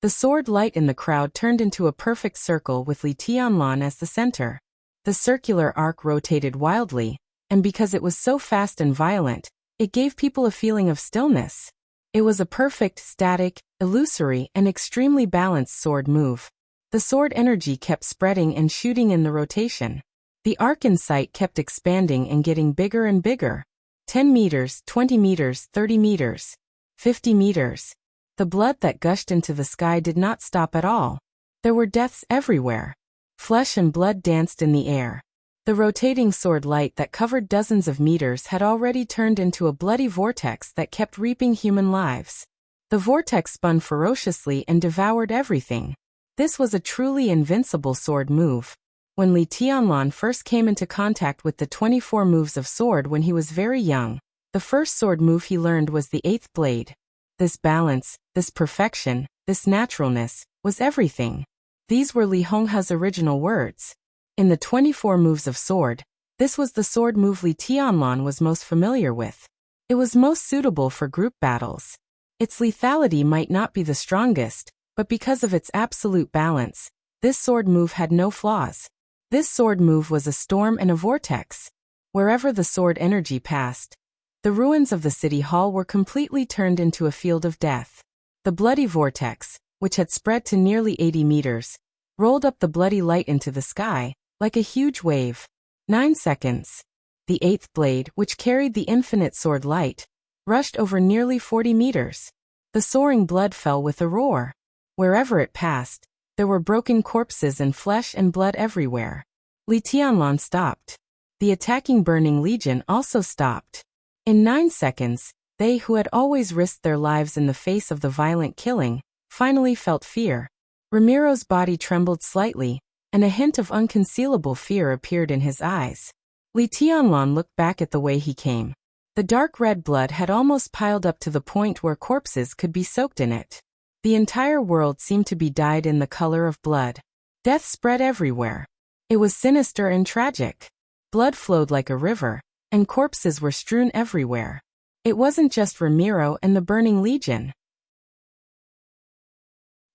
the sword light in the crowd turned into a perfect circle with Li Tianlan as the center. The circular arc rotated wildly, and because it was so fast and violent, it gave people a feeling of stillness. It was a perfect, static, illusory, and extremely balanced sword move. The sword energy kept spreading and shooting in the rotation. The arc in sight kept expanding and getting bigger and bigger. 10 meters, 20 meters, 30 meters. 50 meters. The blood that gushed into the sky did not stop at all. There were deaths everywhere. Flesh and blood danced in the air. The rotating sword light that covered dozens of meters had already turned into a bloody vortex that kept reaping human lives. The vortex spun ferociously and devoured everything. This was a truly invincible sword move. When Li Tianlan first came into contact with the 24 moves of sword when he was very young, the first sword move he learned was the eighth blade. This balance, this perfection, this naturalness, was everything. These were Li Honghe's original words. In the 24 moves of sword, this was the sword move Li Tianlan was most familiar with. It was most suitable for group battles. Its lethality might not be the strongest, but because of its absolute balance, this sword move had no flaws. This sword move was a storm and a vortex. Wherever the sword energy passed, the ruins of the city hall were completely turned into a field of death. The bloody vortex, which had spread to nearly 80 meters, rolled up the bloody light into the sky, like a huge wave. 9 seconds. The eighth blade, which carried the infinite sword light, rushed over nearly 40 meters. The soaring blood fell with a roar. Wherever it passed, there were broken corpses and flesh and blood everywhere. Li Tianlan stopped. The attacking Burning Legion also stopped. In 9 seconds, they who had always risked their lives in the face of the violent killing, finally felt fear. Ramiro's body trembled slightly, and a hint of unconcealable fear appeared in his eyes. Li Tianlan looked back at the way he came. The dark red blood had almost piled up to the point where corpses could be soaked in it. The entire world seemed to be dyed in the color of blood. Death spread everywhere. It was sinister and tragic. Blood flowed like a river, and corpses were strewn everywhere. It wasn't just Ramiro and the Burning Legion.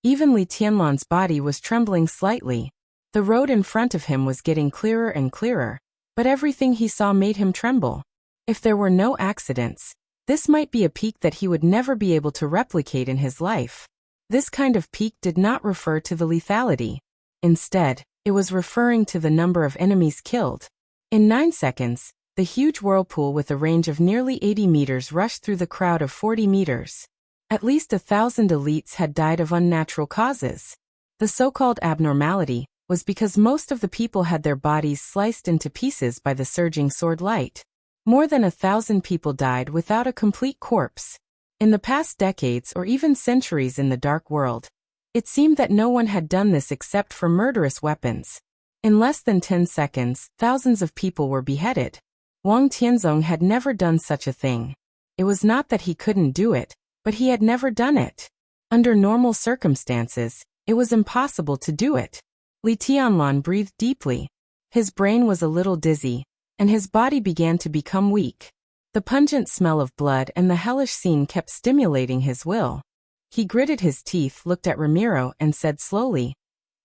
Even Li Tianlan's body was trembling slightly. The road in front of him was getting clearer and clearer, but everything he saw made him tremble. If there were no accidents, this might be a peak that he would never be able to replicate in his life. This kind of peak did not refer to the lethality. Instead, it was referring to the number of enemies killed. In 9 seconds, the huge whirlpool with a range of nearly 80 meters rushed through the crowd of 40 meters. At least 1,000 elites had died of unnatural causes. The so-called abnormality was because most of the people had their bodies sliced into pieces by the surging sword light. More than 1,000 people died without a complete corpse. In the past decades or even centuries in the dark world, it seemed that no one had done this except for murderous weapons. In less than 10 seconds, thousands of people were beheaded. Wang Tianzong had never done such a thing. It was not that he couldn't do it, but he had never done it. Under normal circumstances, it was impossible to do it. Li Tianlan breathed deeply. His brain was a little dizzy, and his body began to become weak. The pungent smell of blood and the hellish scene kept stimulating his will. He gritted his teeth, looked at Ramiro, and said slowly,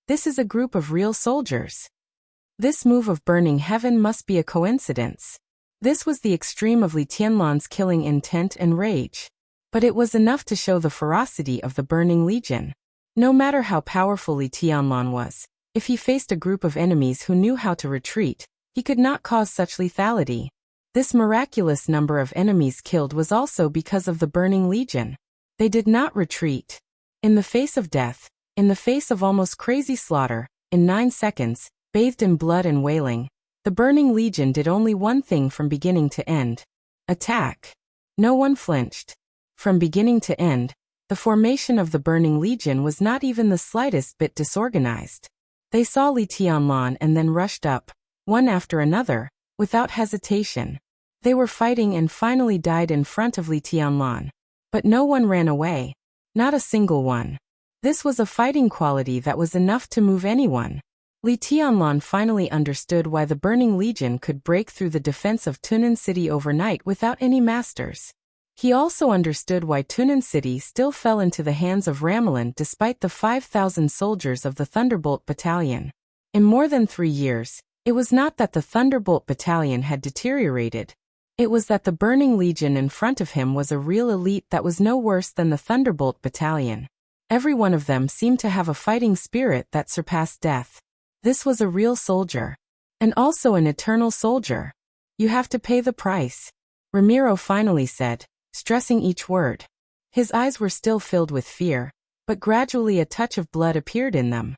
"This is a group of real soldiers. This move of burning heaven must be a coincidence." This was the extreme of Li Tianlan's killing intent and rage. But it was enough to show the ferocity of the Burning Legion. No matter how powerful Li Tianlan was, if he faced a group of enemies who knew how to retreat, he could not cause such lethality. This miraculous number of enemies killed was also because of the Burning Legion. They did not retreat. In the face of death, in the face of almost crazy slaughter, in 9 seconds, bathed in blood and wailing, the Burning Legion did only one thing from beginning to end: attack. No one flinched. From beginning to end, the formation of the Burning Legion was not even the slightest bit disorganized. They saw Li Tianlan and then rushed up, one after another, without hesitation. They were fighting and finally died in front of Li Tianlan. But no one ran away. Not a single one. This was a fighting quality that was enough to move anyone. Li Tianlan finally understood why the Burning Legion could break through the defense of Tunan City overnight without any masters. He also understood why Tunan City still fell into the hands of Ramelin despite the 5,000 soldiers of the Thunderbolt Battalion. In more than 3 years, it was not that the Thunderbolt Battalion had deteriorated. It was that the Burning Legion in front of him was a real elite that was no worse than the Thunderbolt Battalion. Every one of them seemed to have a fighting spirit that surpassed death. This was a real soldier. And also an eternal soldier. "You have to pay the price," Ramiro finally said, stressing each word. His eyes were still filled with fear, but gradually a touch of blood appeared in them.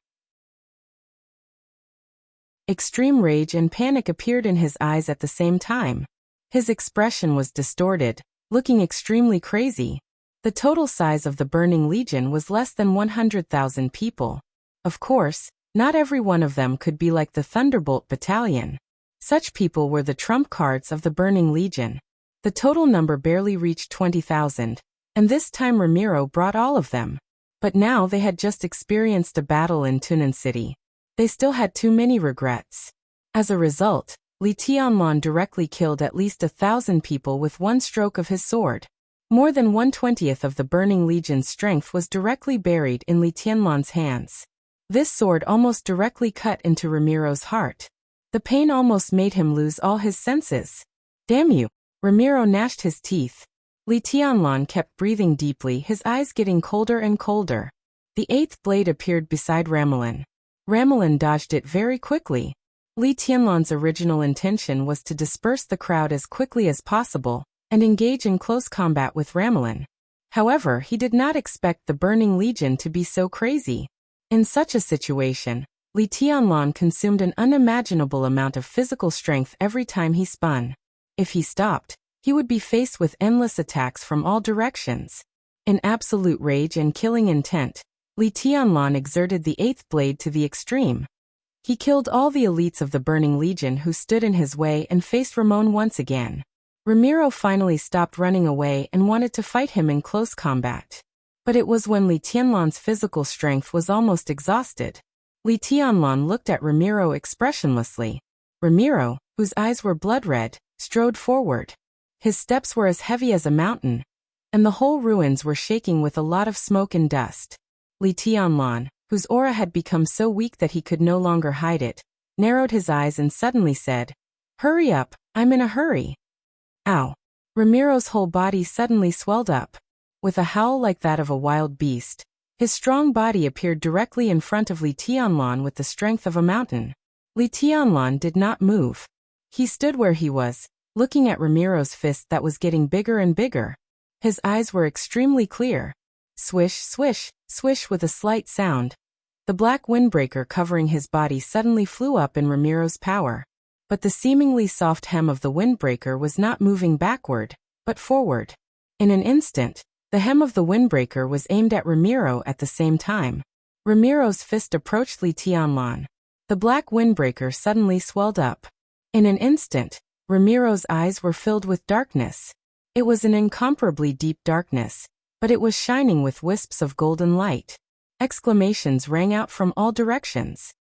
Extreme rage and panic appeared in his eyes at the same time. His expression was distorted, looking extremely crazy. The total size of the Burning Legion was less than 100,000 people. Of course, not every one of them could be like the Thunderbolt Battalion. Such people were the trump cards of the Burning Legion. The total number barely reached 20,000, and this time Ramiro brought all of them. But now they had just experienced a battle in Tunan City. They still had too many regrets. As a result, Li Tianlan directly killed at least 1,000 people with one stroke of his sword. More than 1/20th of the Burning Legion's strength was directly buried in Li Tianlan's hands. This sword almost directly cut into Ramiro's heart. The pain almost made him lose all his senses. "Damn you!" Ramiro gnashed his teeth. Li Tianlan kept breathing deeply, his eyes getting colder and colder. The 8th blade appeared beside Ramelin. Ramelin dodged it very quickly. Li Tianlan's original intention was to disperse the crowd as quickly as possible and engage in close combat with Ramelin. However, he did not expect the Burning Legion to be so crazy. In such a situation, Li Tianlan consumed an unimaginable amount of physical strength every time he spun. If he stopped, he would be faced with endless attacks from all directions. In absolute rage and killing intent, Li Tianlan exerted the 8th blade to the extreme. He killed all the elites of the Burning Legion who stood in his way and faced Ramon once again. Ramiro finally stopped running away and wanted to fight him in close combat. But it was when Li Tianlan's physical strength was almost exhausted. Li Tianlan looked at Ramiro expressionlessly. Ramiro, whose eyes were blood-red, strode forward. His steps were as heavy as a mountain, and the whole ruins were shaking with a lot of smoke and dust. Li Tianlan, whose aura had become so weak that he could no longer hide it, narrowed his eyes and suddenly said, "Hurry up, I'm in a hurry." Ow! Ramiro's whole body suddenly swelled up. With a howl like that of a wild beast, his strong body appeared directly in front of Li Tianlan with the strength of a mountain. Li Tianlan did not move. He stood where he was, looking at Ramiro's fist that was getting bigger and bigger. His eyes were extremely clear. Swish, swish, swish with a slight sound. The black windbreaker covering his body suddenly flew up in Ramiro's power. But the seemingly soft hem of the windbreaker was not moving backward, but forward. In an instant, the hem of the windbreaker was aimed at Ramiro at the same time. Ramiro's fist approached Li Tianlan. The black windbreaker suddenly swelled up. In an instant, Ramiro's eyes were filled with darkness. It was an incomparably deep darkness, but it was shining with wisps of golden light. Exclamations rang out from all directions.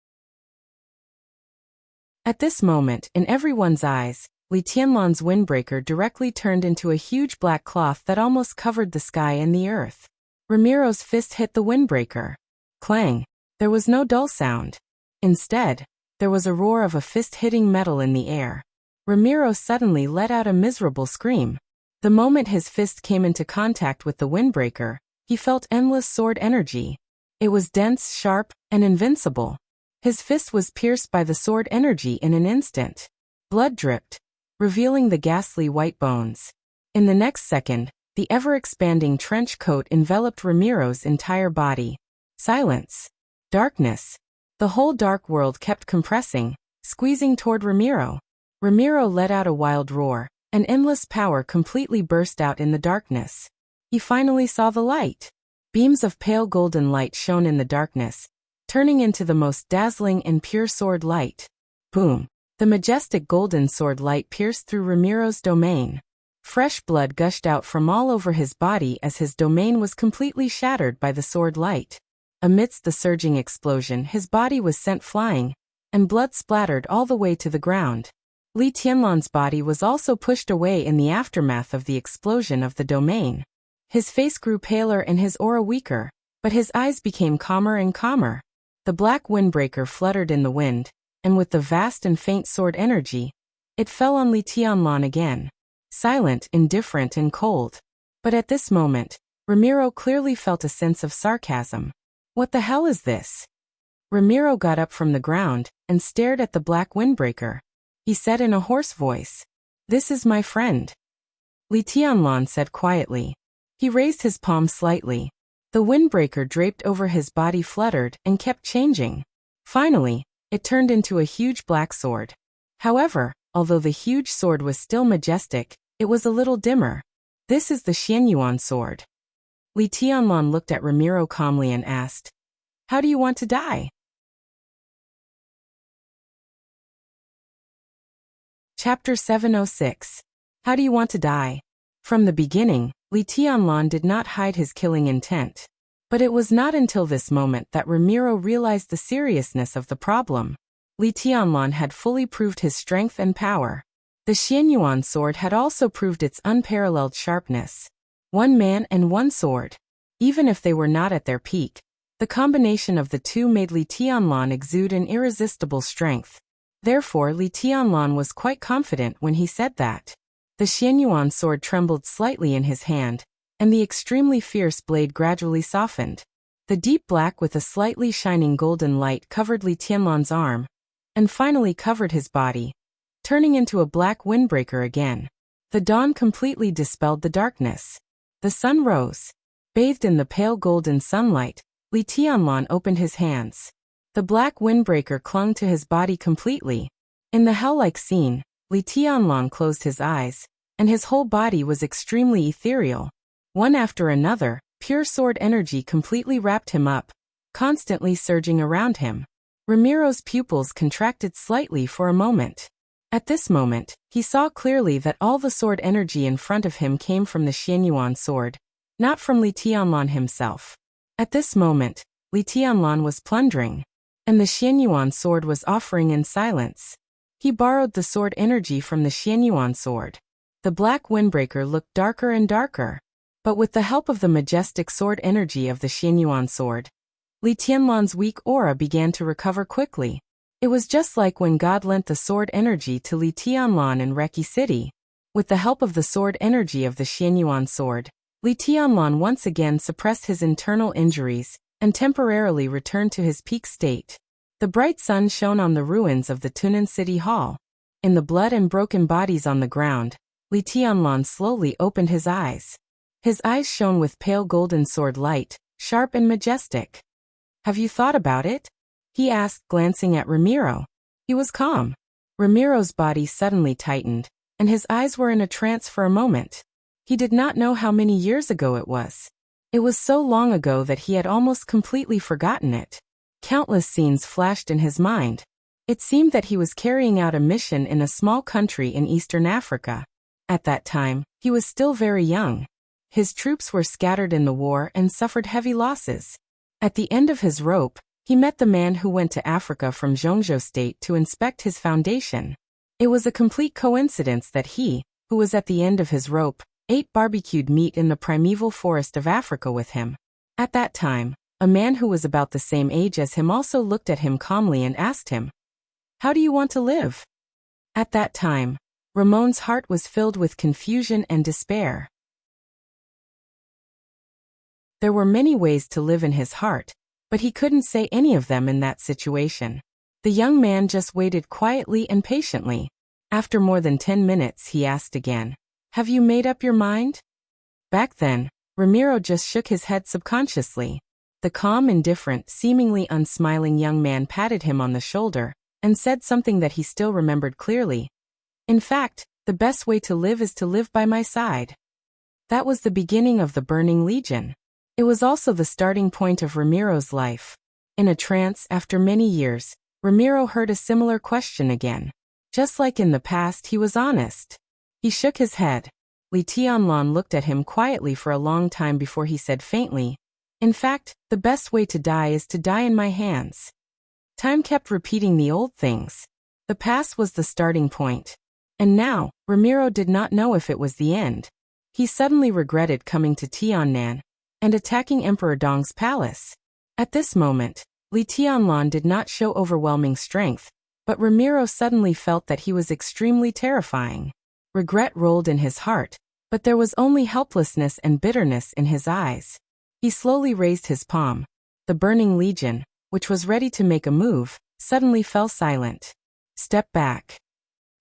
At this moment, in everyone's eyes, Li Tianlan's windbreaker directly turned into a huge black cloth that almost covered the sky and the earth. Ramiro's fist hit the windbreaker. Clang! There was no dull sound. Instead, there was a roar of a fist hitting metal in the air. Ramiro suddenly let out a miserable scream. The moment his fist came into contact with the windbreaker, he felt endless sword energy. It was dense, sharp, and invincible. His fist was pierced by the sword energy in an instant. Blood dripped, revealing the ghastly white bones. In the next second, the ever-expanding trench coat enveloped Ramiro's entire body. Silence. Darkness. The whole dark world kept compressing, squeezing toward Ramiro. Ramiro let out a wild roar. An endless power completely burst out in the darkness. He finally saw the light. Beams of pale golden light shone in the darkness, turning into the most dazzling and pure sword light. Boom! The majestic golden sword light pierced through Ramiro's domain. Fresh blood gushed out from all over his body as his domain was completely shattered by the sword light. Amidst the surging explosion, his body was sent flying, and blood splattered all the way to the ground. Li Tianlan's body was also pushed away in the aftermath of the explosion of the domain. His face grew paler and his aura weaker, but his eyes became calmer and calmer. The black windbreaker fluttered in the wind, and with the vast and faint sword energy, it fell on Li Tianlan again. Silent, indifferent, and cold. But at this moment, Ramiro clearly felt a sense of sarcasm. What the hell is this? Ramiro got up from the ground and stared at the black windbreaker. He said in a hoarse voice, "This is my friend." Li Tianlan said quietly. He raised his palm slightly. The windbreaker draped over his body fluttered and kept changing. Finally, it turned into a huge black sword. However, although the huge sword was still majestic, it was a little dimmer. This is the Xianyuan sword. Li Tianlan looked at Ramiro calmly and asked, "How do you want to die?" Chapter 706. How do you want to die? From the beginning, Li Tianlan did not hide his killing intent. But it was not until this moment that Ramiro realized the seriousness of the problem. Li Tianlan had fully proved his strength and power. The Xianyuan sword had also proved its unparalleled sharpness. One man and one sword. Even if they were not at their peak, the combination of the two made Li Tianlan exude an irresistible strength. Therefore, Li Tianlan was quite confident when he said that. The Xianyuan sword trembled slightly in his hand, and the extremely fierce blade gradually softened. The deep black with a slightly shining golden light covered Li Tianlan's arm, and finally covered his body, turning into a black windbreaker again. The dawn completely dispelled the darkness. The sun rose. Bathed in the pale golden sunlight, Li Tianlan opened his hands. The black windbreaker clung to his body completely. In the hell-like scene, Li Tianlan closed his eyes, and his whole body was extremely ethereal. One after another, pure sword energy completely wrapped him up, constantly surging around him. Ramiro's pupils contracted slightly for a moment. At this moment, he saw clearly that all the sword energy in front of him came from the Xianyuan sword, not from Li Tianlan himself. At this moment, Li Tianlan was plundering, and the Xianyuan sword was offering in silence. He borrowed the sword energy from the Xianyuan sword. The black windbreaker looked darker and darker, but with the help of the majestic sword energy of the Xianyuan sword, Li Tianlan's weak aura began to recover quickly. It was just like when God lent the sword energy to Li Tianlan in Reki City. With the help of the sword energy of the Xianyuan sword, Li Tianlan once again suppressed his internal injuries and temporarily returned to his peak state. The bright sun shone on the ruins of the Tunan City Hall. In the blood and broken bodies on the ground, Li Tianlan slowly opened his eyes. His eyes shone with pale golden sword light, sharp and majestic. "Have you thought about it?" he asked, glancing at Ramiro. He was calm. Ramiro's body suddenly tightened, and his eyes were in a trance for a moment. He did not know how many years ago it was. It was so long ago that he had almost completely forgotten it. Countless scenes flashed in his mind. It seemed that he was carrying out a mission in a small country in Eastern Africa. At that time, he was still very young. His troops were scattered in the war and suffered heavy losses. At the end of his rope, he met the man who went to Africa from Zhongzhou State to inspect his foundation. It was a complete coincidence that he, who was at the end of his rope, ate barbecued meat in the primeval forest of Africa with him. At that time, a man who was about the same age as him also looked at him calmly and asked him, "How do you want to live?" At that time, Ramon's heart was filled with confusion and despair. There were many ways to live in his heart, but he couldn't say any of them in that situation. The young man just waited quietly and patiently. After more than 10 minutes, he asked again, "Have you made up your mind?" Back then, Ramiro just shook his head subconsciously. The calm, indifferent, seemingly unsmiling young man patted him on the shoulder and said something that he still remembered clearly. "In fact, the best way to live is to live by my side." That was the beginning of the Burning Legion. It was also the starting point of Ramiro's life. In a trance, after many years, Ramiro heard a similar question again. Just like in the past, he was honest. He shook his head. Li Tianlan looked at him quietly for a long time before he said faintly, "In fact, the best way to die is to die in my hands." Time kept repeating the old things. The past was the starting point. And now, Ramiro did not know if it was the end. He suddenly regretted coming to Tiannan and attacking Emperor Dong's palace. At this moment, Li Tianlan did not show overwhelming strength, but Ramiro suddenly felt that he was extremely terrifying. Regret rolled in his heart, but there was only helplessness and bitterness in his eyes. He slowly raised his palm. The Burning Legion, which was ready to make a move, suddenly fell silent. "Step back."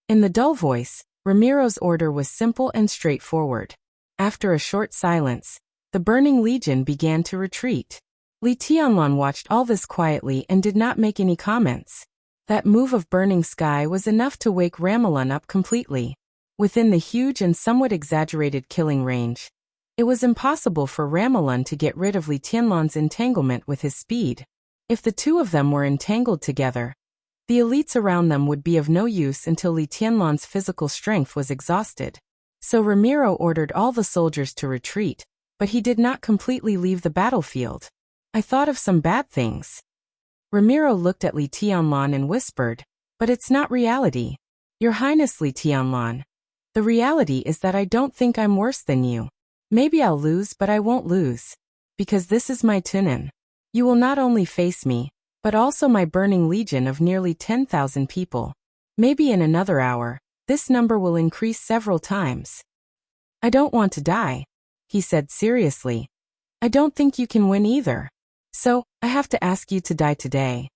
In the dull voice, Ramiro's order was simple and straightforward. After a short silence, the Burning Legion began to retreat. Li Tianlan watched all this quietly and did not make any comments. That move of burning sky was enough to wake Ramelin up completely. Within the huge and somewhat exaggerated killing range, it was impossible for Ramelin to get rid of Li Tianlan's entanglement with his speed. If the two of them were entangled together, the elites around them would be of no use until Li Tianlan's physical strength was exhausted. So Ramiro ordered all the soldiers to retreat, but he did not completely leave the battlefield. "I thought of some bad things." Ramiro looked at Li Tianlan and whispered, "But it's not reality. Your Highness Li Tianlan, the reality is that I don't think I'm worse than you. Maybe I'll lose, but I won't lose. Because this is my Tunin. You will not only face me, but also my Burning Legion of nearly 10,000 people. Maybe in another hour, this number will increase several times. I don't want to die," he said seriously. "I don't think you can win either. So, I have to ask you to die today."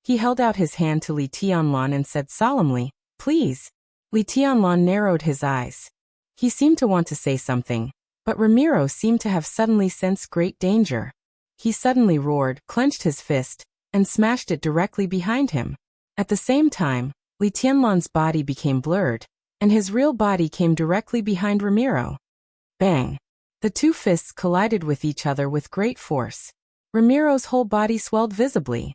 He held out his hand to Li Tianlan and said solemnly, "Please." Li Tianlan narrowed his eyes. He seemed to want to say something, but Ramiro seemed to have suddenly sensed great danger. He suddenly roared, clenched his fist, and smashed it directly behind him. At the same time, Li Tianlan's body became blurred, and his real body came directly behind Ramiro. Bang! The two fists collided with each other with great force. Ramiro's whole body swelled visibly.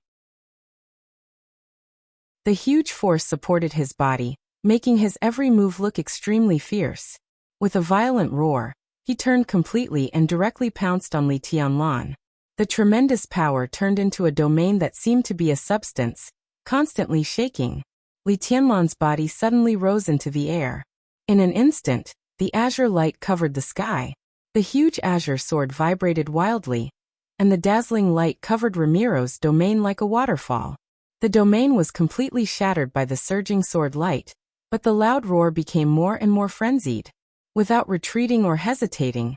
The huge force supported his body, making his every move look extremely fierce. With a violent roar, he turned completely and directly pounced on Li Tianlan. The tremendous power turned into a domain that seemed to be a substance, constantly shaking. Li Tianlan's body suddenly rose into the air. In an instant, the azure light covered the sky. The huge azure sword vibrated wildly, and the dazzling light covered Ramiro's domain like a waterfall. The domain was completely shattered by the surging sword light, but the loud roar became more and more frenzied. Without retreating or hesitating,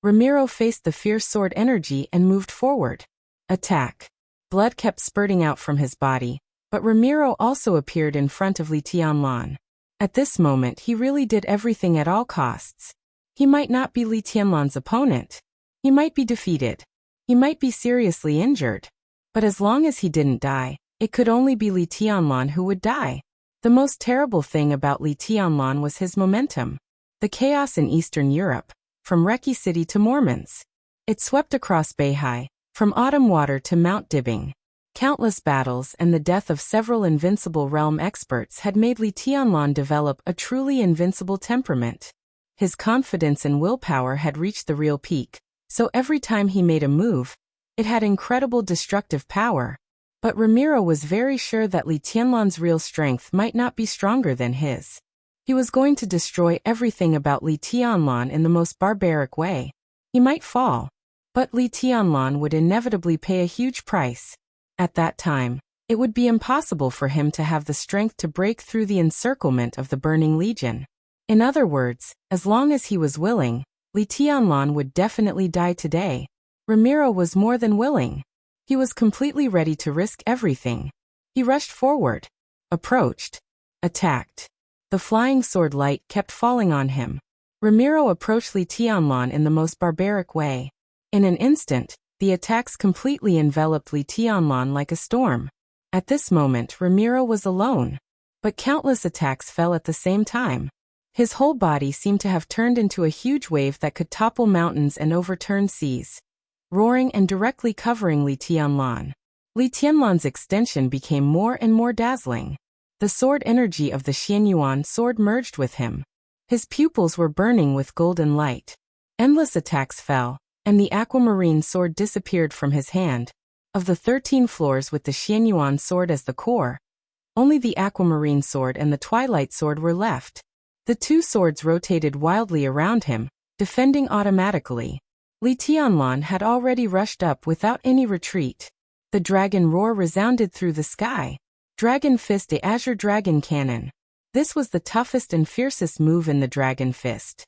Ramiro faced the fierce sword energy and moved forward. Attack! Blood kept spurting out from his body, but Ramiro also appeared in front of Li Tianlan. At this moment he really did everything at all costs. He might not be Li Tianlan's opponent. He might be defeated. He might be seriously injured. But as long as he didn't die, it could only be Li Tianlan who would die. The most terrible thing about Li Tianlan was his momentum. The chaos in Eastern Europe, from Reki City to Mormons. It swept across Beihai, from Autumn Water to Mount Dibbing. Countless battles and the death of several invincible realm experts had made Li Tianlan develop a truly invincible temperament. His confidence and willpower had reached the real peak, so every time he made a move, it had incredible destructive power. But Ramiro was very sure that Li Tianlan's real strength might not be stronger than his. He was going to destroy everything about Li Tianlan in the most barbaric way. He might fall, but Li Tianlan would inevitably pay a huge price. At that time, it would be impossible for him to have the strength to break through the encirclement of the Burning Legion. In other words, as long as he was willing, Li Tianlan would definitely die today. Ramiro was more than willing. He was completely ready to risk everything. He rushed forward, approached, attacked. The flying sword light kept falling on him. Ramiro approached Li Tianlan in the most barbaric way. In an instant, the attacks completely enveloped Li Tianlan like a storm. At this moment, Ramiro was alone. But countless attacks fell at the same time. His whole body seemed to have turned into a huge wave that could topple mountains and overturn seas, roaring and directly covering Li Tianlan. Li Tianlan's extension became more and more dazzling. The sword energy of the Xianyuan sword merged with him. His pupils were burning with golden light. Endless attacks fell, and the aquamarine sword disappeared from his hand. Of the 13 floors with the Xianyuan sword as the core, only the aquamarine sword and the twilight sword were left. The two swords rotated wildly around him, defending automatically. Li Tianlan had already rushed up without any retreat. The dragon roar resounded through the sky. Dragon Fist, the Azure Dragon Cannon. This was the toughest and fiercest move in the Dragon Fist.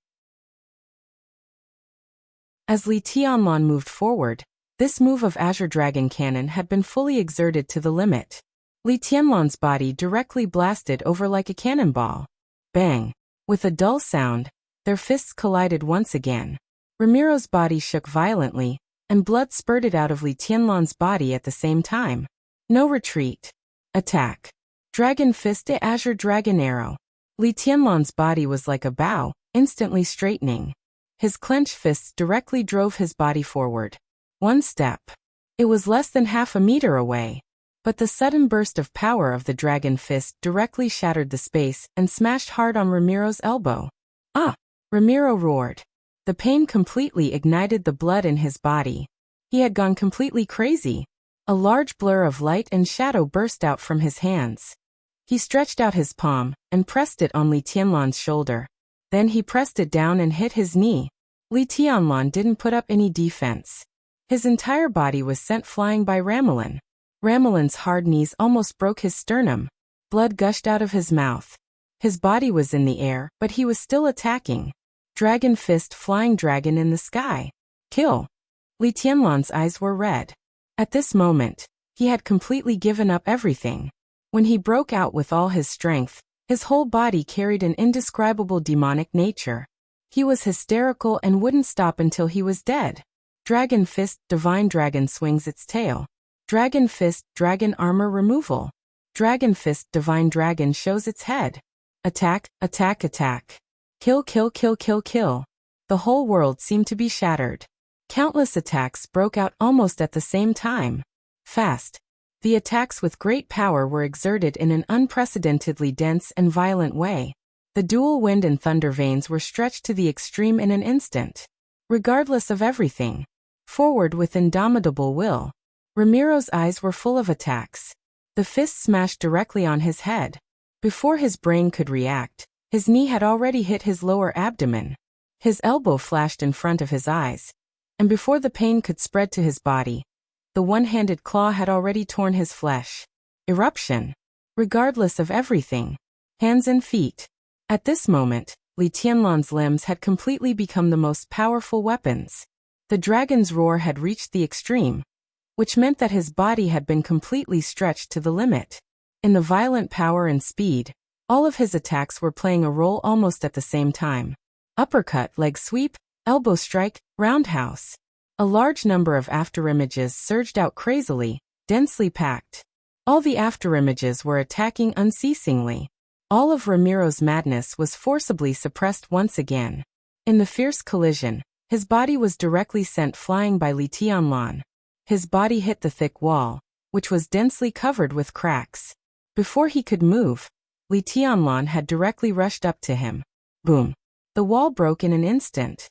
As Li Tianlan moved forward, this move of Azure Dragon Cannon had been fully exerted to the limit. Li Tianlan's body directly blasted over like a cannonball. Bang! With a dull sound, their fists collided once again. Ramiro's body shook violently, and blood spurted out of Li Tianlan's body at the same time. No retreat. Attack. Dragon Fist, the Azure Dragon Arrow. Li Tianlan's body was like a bow, instantly straightening. His clenched fists directly drove his body forward. One step. It was less than half a meter away. But the sudden burst of power of the Dragon Fist directly shattered the space and smashed hard on Ramiro's elbow. Ah! Ramiro roared. The pain completely ignited the blood in his body. He had gone completely crazy. A large blur of light and shadow burst out from his hands. He stretched out his palm and pressed it on Li Tianlan's shoulder. Then he pressed it down and hit his knee. Li Tianlan didn't put up any defense. His entire body was sent flying by Ramelin. Ramelin's hard knees almost broke his sternum. Blood gushed out of his mouth. His body was in the air, but he was still attacking. Dragon Fist, flying dragon in the sky. Kill. Li Tianlan's eyes were red. At this moment, he had completely given up everything. When he broke out with all his strength, his whole body carried an indescribable demonic nature. He was hysterical and wouldn't stop until he was dead. Dragon Fist, divine dragon swings its tail. Dragon Fist, dragon armor removal. Dragon Fist, divine dragon shows its head. Attack, attack, attack. Kill, kill, kill, kill, kill. The whole world seemed to be shattered. Countless attacks broke out almost at the same time. Fast. The attacks with great power were exerted in an unprecedentedly dense and violent way. The dual wind and thunder veins were stretched to the extreme in an instant. Regardless of everything. Forward with indomitable will. Ramiro's eyes were full of attacks. The fist smashed directly on his head. Before his brain could react, his knee had already hit his lower abdomen. His elbow flashed in front of his eyes. And before the pain could spread to his body, the one-handed claw had already torn his flesh. Eruption. Regardless of everything. Hands and feet. At this moment, Li Tianlan's limbs had completely become the most powerful weapons. The dragon's roar had reached the extreme, which meant that his body had been completely stretched to the limit. In the violent power and speed, all of his attacks were playing a role almost at the same time. Uppercut, leg sweep, elbow strike, roundhouse. A large number of afterimages surged out crazily, densely packed. All the afterimages were attacking unceasingly. All of Ramiro's madness was forcibly suppressed once again. In the fierce collision, his body was directly sent flying by Li Tianlan. His body hit the thick wall, which was densely covered with cracks. Before he could move, Li Tianlan had directly rushed up to him. Boom! The wall broke in an instant.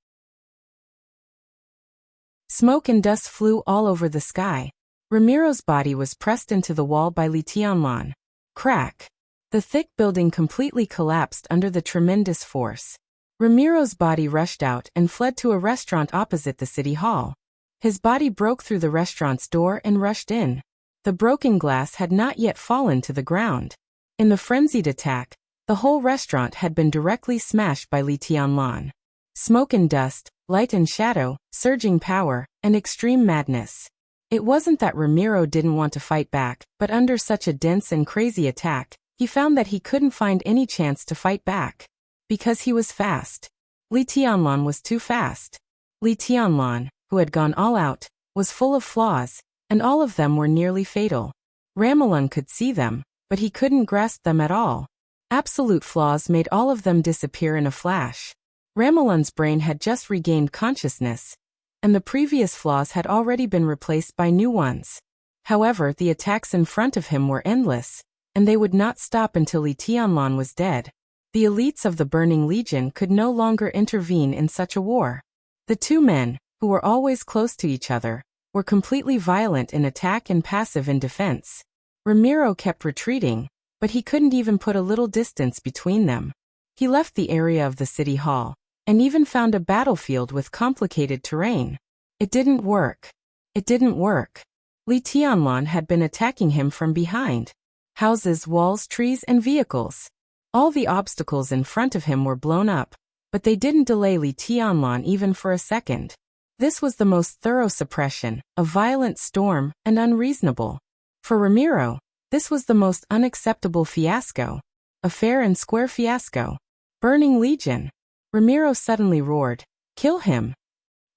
Smoke and dust flew all over the sky. Ramiro's body was pressed into the wall by Li Tianlan. Crack! The thick building completely collapsed under the tremendous force. Ramiro's body rushed out and fled to a restaurant opposite the city hall. His body broke through the restaurant's door and rushed in. The broken glass had not yet fallen to the ground. In the frenzied attack, the whole restaurant had been directly smashed by Li Tianlan. Smoke and dust, light and shadow, surging power, and extreme madness. It wasn't that Ramiro didn't want to fight back, but under such a dense and crazy attack, he found that he couldn't find any chance to fight back. Because he was fast. Li Tianlan was too fast. Li Tianlan, who had gone all out, was full of flaws, and all of them were nearly fatal. Ramalan could see them, but he couldn't grasp them at all. Absolute flaws made all of them disappear in a flash. Ramalan's brain had just regained consciousness, and the previous flaws had already been replaced by new ones. However, the attacks in front of him were endless, and they would not stop until Li Tianlan was dead. The elites of the Burning Legion could no longer intervene in such a war. The two men, who were always close to each other, were completely violent in attack and passive in defense. Ramiro kept retreating, but he couldn't even put a little distance between them. He left the area of the city hall, and even found a battlefield with complicated terrain. It didn't work. It didn't work. Li Tianlan had been attacking him from behind. Houses, walls, trees, and vehicles. All the obstacles in front of him were blown up, but they didn't delay Li Tianlan even for a second. This was the most thorough suppression, a violent storm, and unreasonable. For Ramiro, this was the most unacceptable fiasco. A fair and square fiasco. Burning Legion. Ramiro suddenly roared, "Kill him!"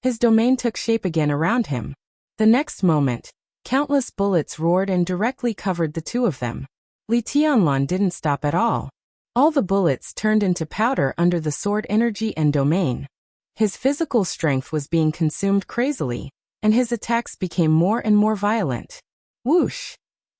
His domain took shape again around him. The next moment, countless bullets roared and directly covered the two of them. Li Tianlan didn't stop at all. All the bullets turned into powder under the sword energy and domain. His physical strength was being consumed crazily, and his attacks became more and more violent. Whoosh!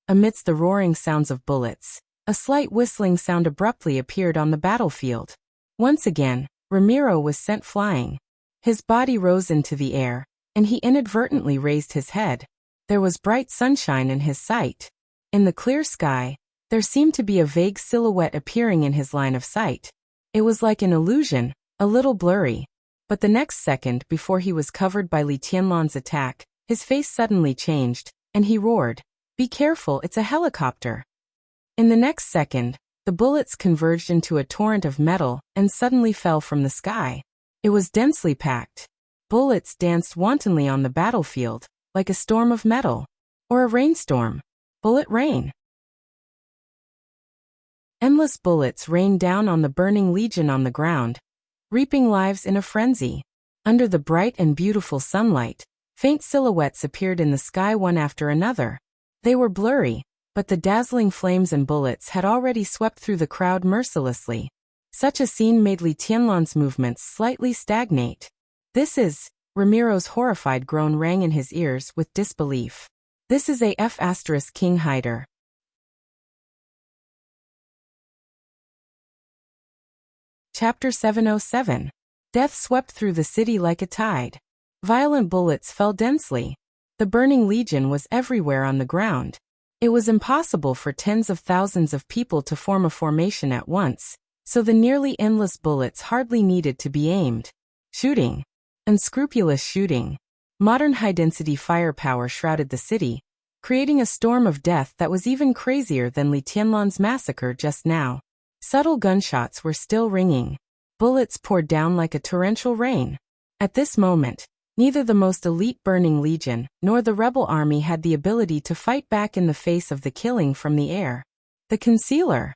Amidst the roaring sounds of bullets, a slight whistling sound abruptly appeared on the battlefield. Once again, Ramiro was sent flying. His body rose into the air, and he inadvertently raised his head. There was bright sunshine in his sight. In the clear sky, there seemed to be a vague silhouette appearing in his line of sight. It was like an illusion, a little blurry. But the next second before he was covered by Li Tianlan's attack, his face suddenly changed, and he roared, "Be careful, it's a helicopter!" In the next second, the bullets converged into a torrent of metal and suddenly fell from the sky. It was densely packed. Bullets danced wantonly on the battlefield, like a storm of metal. Or a rainstorm. Bullet rain. Endless bullets rained down on the Burning Legion on the ground, reaping lives in a frenzy. Under the bright and beautiful sunlight, faint silhouettes appeared in the sky one after another. They were blurry, but the dazzling flames and bullets had already swept through the crowd mercilessly. Such a scene made Li Tianlan's movements slightly stagnate. "This is..." Ramiro's horrified groan rang in his ears with disbelief. "This is a F** King Hider." Chapter 707. Death swept through the city like a tide. Violent bullets fell densely. The Burning Legion was everywhere on the ground. It was impossible for tens of thousands of people to form a formation at once, so the nearly endless bullets hardly needed to be aimed. Shooting. Unscrupulous shooting. Modern high-density firepower shrouded the city, creating a storm of death that was even crazier than Li Tianlan's massacre just now. Subtle gunshots were still ringing. Bullets poured down like a torrential rain. At this moment, neither the most elite Burning Legion nor the rebel army had the ability to fight back in the face of the killing from the air. The Concealer.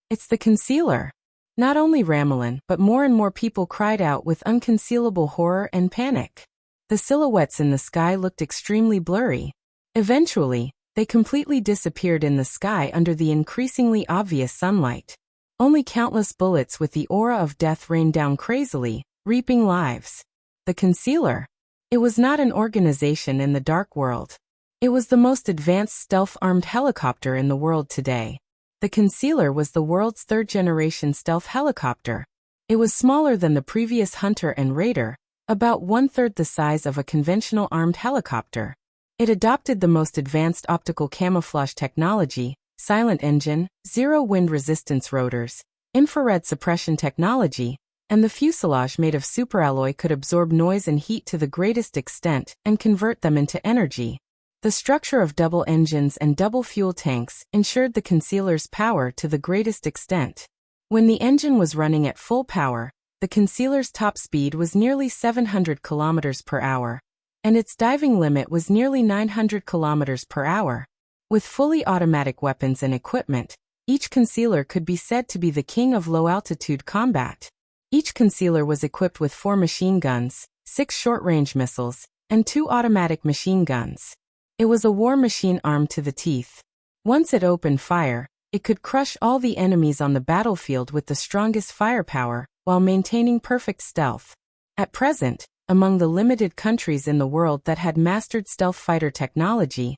It's the Concealer. Not only Ramalan, but more and more people cried out with unconcealable horror and panic. The silhouettes in the sky looked extremely blurry. Eventually, they completely disappeared in the sky under the increasingly obvious sunlight. Only countless bullets with the aura of death rained down crazily, reaping lives. The Concealer. It was not an organization in the dark world. It was the most advanced stealth-armed helicopter in the world today. The Concealer was the world's third-generation stealth helicopter. It was smaller than the previous Hunter and Raider, about one-third the size of a conventional armed helicopter. It adopted the most advanced optical camouflage technology, silent engine, zero wind resistance rotors, infrared suppression technology, and the fuselage made of superalloy could absorb noise and heat to the greatest extent and convert them into energy. The structure of double engines and double fuel tanks ensured the Concealer's power to the greatest extent. When the engine was running at full power, the Concealer's top speed was nearly 700 km per hour, and its diving limit was nearly 900 km per hour. With fully automatic weapons and equipment, each Concealer could be said to be the king of low-altitude combat. Each Concealer was equipped with 4 machine guns, 6 short-range missiles, and 2 automatic machine guns. It was a war machine armed to the teeth. Once it opened fire, it could crush all the enemies on the battlefield with the strongest firepower, while maintaining perfect stealth. At present, among the limited countries in the world that had mastered stealth fighter technology,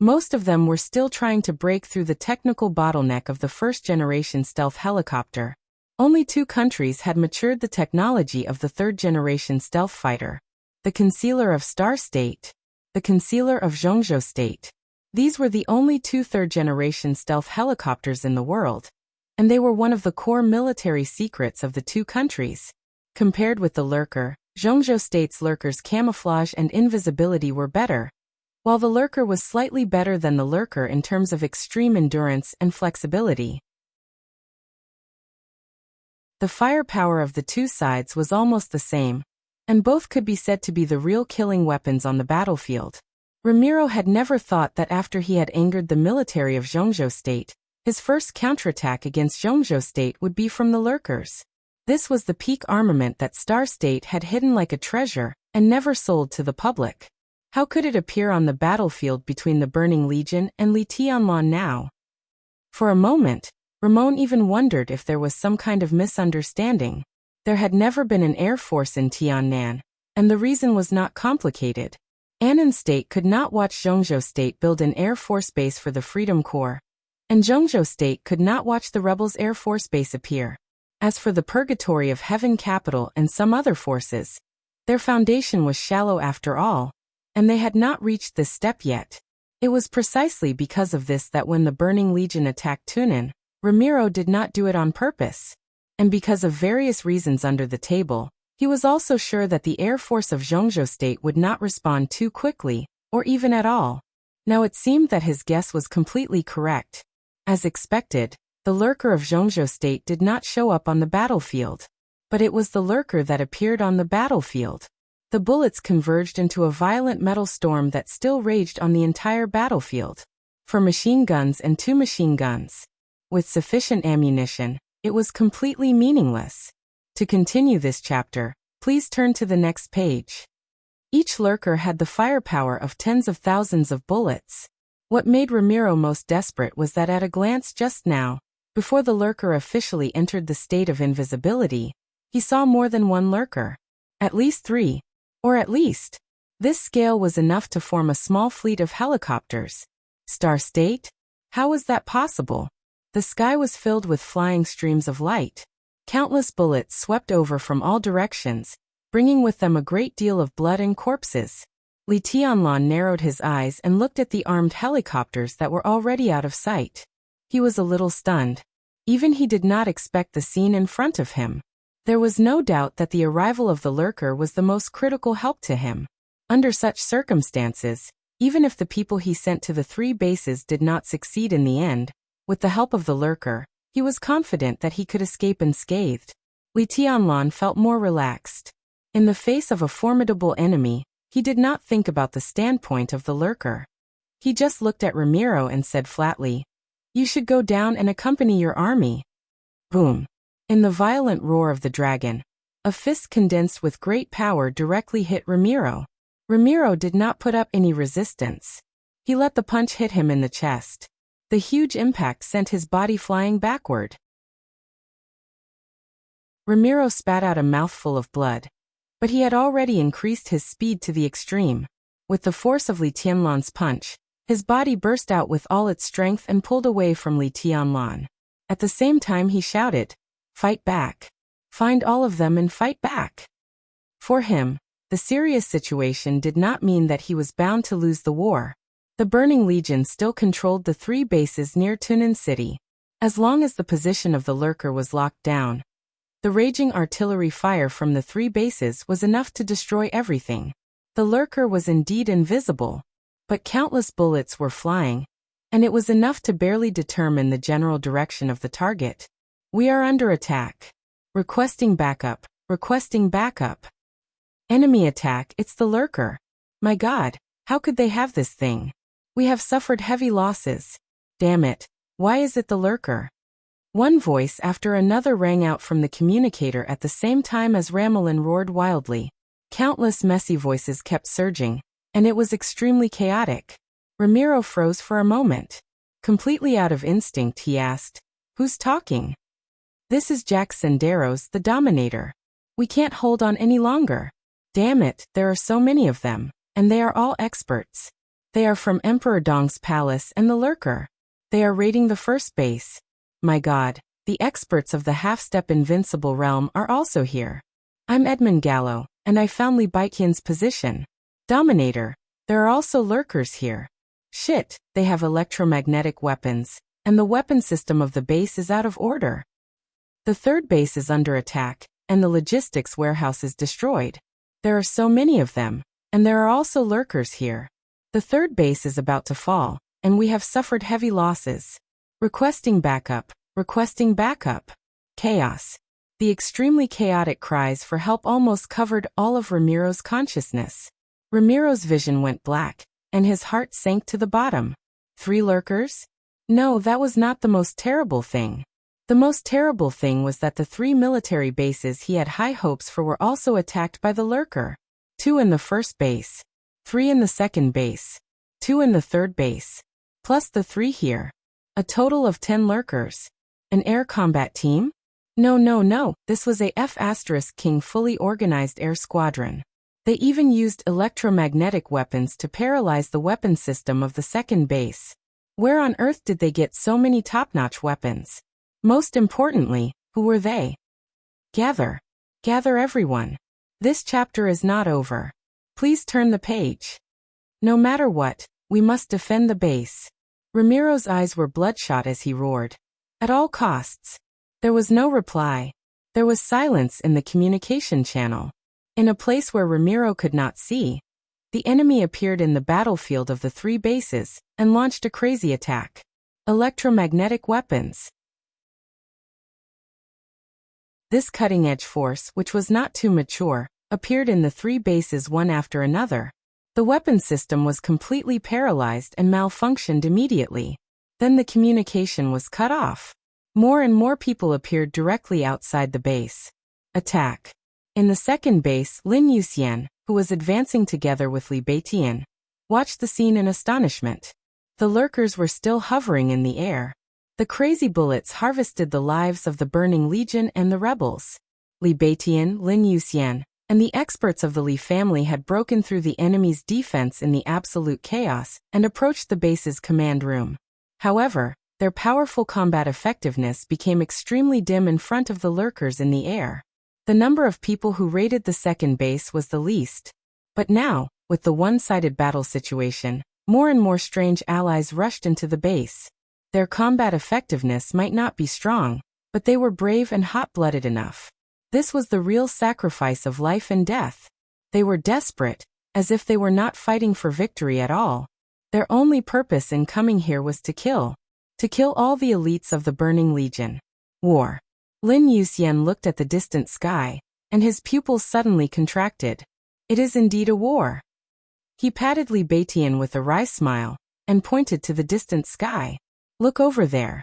most of them were still trying to break through the technical bottleneck of the first-generation stealth helicopter. Only 2 countries had matured the technology of the third-generation stealth fighter: the Concealer of Star State, the Concealer of Zhongzhou State. These were the only 2 third-generation stealth helicopters in the world, and they were one of the core military secrets of the 2 countries. Compared with the Lurker, Zhongzhou State's Lurker's camouflage and invisibility were better, while the Lurker was slightly better than the Lurker in terms of extreme endurance and flexibility. The firepower of the 2 sides was almost the same, and both could be said to be the real killing weapons on the battlefield. Ramiro had never thought that after he had angered the military of Zhongzhou State, his first counterattack against Zhongzhou State would be from the Lurkers. This was the peak armament that Star State had hidden like a treasure and never sold to the public. How could it appear on the battlefield between the Burning Legion and Li Tianlan now? For a moment, Ramon even wondered if there was some kind of misunderstanding. There had never been an air force in Tiannan, and the reason was not complicated. Annan State could not watch Zhongzhou State build an air force base for the Freedom Corps, and Zhongzhou State could not watch the rebels' air force base appear. As for the Purgatory of Heaven Capital and some other forces, their foundation was shallow after all, and they had not reached this step yet. It was precisely because of this that when the Burning Legion attacked Tunan, Ramiro did not do it on purpose. And because of various reasons under the table, he was also sure that the Air Force of Zhongzhou State would not respond too quickly, or even at all. Now it seemed that his guess was completely correct. As expected, the Lurker of Zhongzhou State did not show up on the battlefield. But it was the Lurker that appeared on the battlefield. The bullets converged into a violent metal storm that still raged on the entire battlefield. 4 machine guns and 2 machine guns. With sufficient ammunition, it was completely meaningless. To continue this chapter, please turn to the next page. Each Lurker had the firepower of tens of thousands of bullets. What made Ramiro most desperate was that at a glance just now, before the Lurker officially entered the state of invisibility, he saw more than 1 Lurker. At least 3. Or at least. This scale was enough to form a small fleet of helicopters. Star State? How was that possible? The sky was filled with flying streams of light. Countless bullets swept over from all directions, bringing with them a great deal of blood and corpses. Li Tianlan narrowed his eyes and looked at the armed helicopters that were already out of sight. He was a little stunned. Even he did not expect the scene in front of him. There was no doubt that the arrival of the Lurker was the most critical help to him. Under such circumstances, even if the people he sent to the 3 bases did not succeed in the end, with the help of the Lurker, he was confident that he could escape unscathed. Li Tianlan felt more relaxed. In the face of a formidable enemy, he did not think about the standpoint of the Lurker. He just looked at Ramiro and said flatly, "You should go down and accompany your army." Boom. In the violent roar of the dragon, a fist condensed with great power directly hit Ramiro. Ramiro did not put up any resistance. He let the punch hit him in the chest. The huge impact sent his body flying backward. Ramiro spat out a mouthful of blood. But he had already increased his speed to the extreme. With the force of Li Tianlan's punch, his body burst out with all its strength and pulled away from Li Tianlan. At the same time he shouted, "Fight back! Find all of them and fight back!" For him, the serious situation did not mean that he was bound to lose the war. The Burning Legion still controlled the 3 bases near Tunan City. As long as the position of the lurker was locked down, the raging artillery fire from the 3 bases was enough to destroy everything. The lurker was indeed invisible, but countless bullets were flying, and it was enough to barely determine the general direction of the target. "We are under attack. Requesting backup. Requesting backup. Enemy attack, it's the lurker. My God, how could they have this thing? We have suffered heavy losses. Damn it, why is it the lurker?" One voice after another rang out from the communicator at the same time as Ramelin roared wildly. Countless messy voices kept surging, and it was extremely chaotic. Ramiro froze for a moment. Completely out of instinct, he asked, "Who's talking?" "This is Jack Senderos, the Dominator. We can't hold on any longer. Damn it, there are so many of them, and they are all experts. They are from Emperor Dong's palace and the lurker. They are raiding the first base. My God, the experts of the half-step invincible realm are also here. I'm Edmund Gallo, and I found Li Baiqian's position. Dominator, there are also lurkers here. Shit, they have electromagnetic weapons, and the weapon system of the base is out of order. The 3rd base is under attack, and the logistics warehouse is destroyed. There are so many of them, and there are also lurkers here. The 3rd base is about to fall, and we have suffered heavy losses. Requesting backup. Requesting backup. Chaos. The extremely chaotic cries for help almost covered all of Ramiro's consciousness. Ramiro's vision went black, and his heart sank to the bottom. 3 lurkers? No, that was not the most terrible thing. The most terrible thing was that the 3 military bases he had high hopes for were also attacked by the lurker. 2 in the 1st base. 3 in the 2nd base. 2 in the 3rd base. Plus the 3 here. A total of 10 lurkers. An air combat team? No, this was a F*King fully organized air squadron. They even used electromagnetic weapons to paralyze the weapon system of the 2nd base. Where on earth did they get so many top-notch weapons? Most importantly, who were they? Gather. Gather everyone. This chapter is not over. Please turn the page. No matter what, we must defend the base. Ramiro's eyes were bloodshot as he roared. At all costs. There was no reply. There was silence in the communication channel. In a place where Ramiro could not see, the enemy appeared in the battlefield of the 3 bases and launched a crazy attack. Electromagnetic weapons. This cutting-edge force, which was not too mature, appeared in the 3 bases one after another. The weapon system was completely paralyzed and malfunctioned immediately. Then the communication was cut off. More and more people appeared directly outside the base. Attack. In the 2nd base, Lin Yuxian, who was advancing together with Li Baiqian, watched the scene in astonishment. The lurkers were still hovering in the air. The crazy bullets harvested the lives of the Burning Legion and the rebels. Li Baiqian, Lin Yuxian, and the experts of the Li family had broken through the enemy's defense in the absolute chaos and approached the base's command room. However, their powerful combat effectiveness became extremely dim in front of the lurkers in the air. The number of people who raided the 2nd base was the least. But now, with the one-sided battle situation, more and more strange allies rushed into the base. Their combat effectiveness might not be strong, but they were brave and hot-blooded enough. This was the real sacrifice of life and death. They were desperate, as if they were not fighting for victory at all. Their only purpose in coming here was to kill all the elites of the Burning Legion. War. Lin Yuxian looked at the distant sky, and his pupils suddenly contracted. It is indeed a war. He patted Li Baiqian with a wry smile, and pointed to the distant sky. Look over there.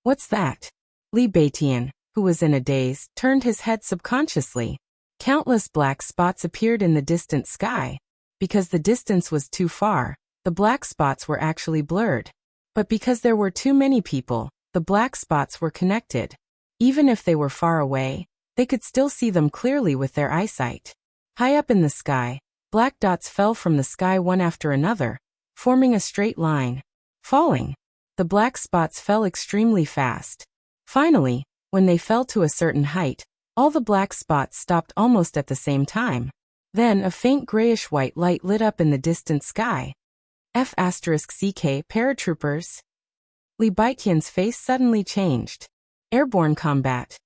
What's that? Li Baiqian, who was in a daze, turned his head subconsciously. Countless black spots appeared in the distant sky. Because the distance was too far, the black spots were actually blurred. But because there were too many people, the black spots were connected. Even if they were far away, they could still see them clearly with their eyesight. High up in the sky, black dots fell from the sky one after another, forming a straight line. Falling, the black spots fell extremely fast. Finally, when they fell to a certain height, all the black spots stopped almost at the same time. Then a faint grayish-white light lit up in the distant sky. F***CK paratroopers. Li Baitian's face suddenly changed. Airborne combat.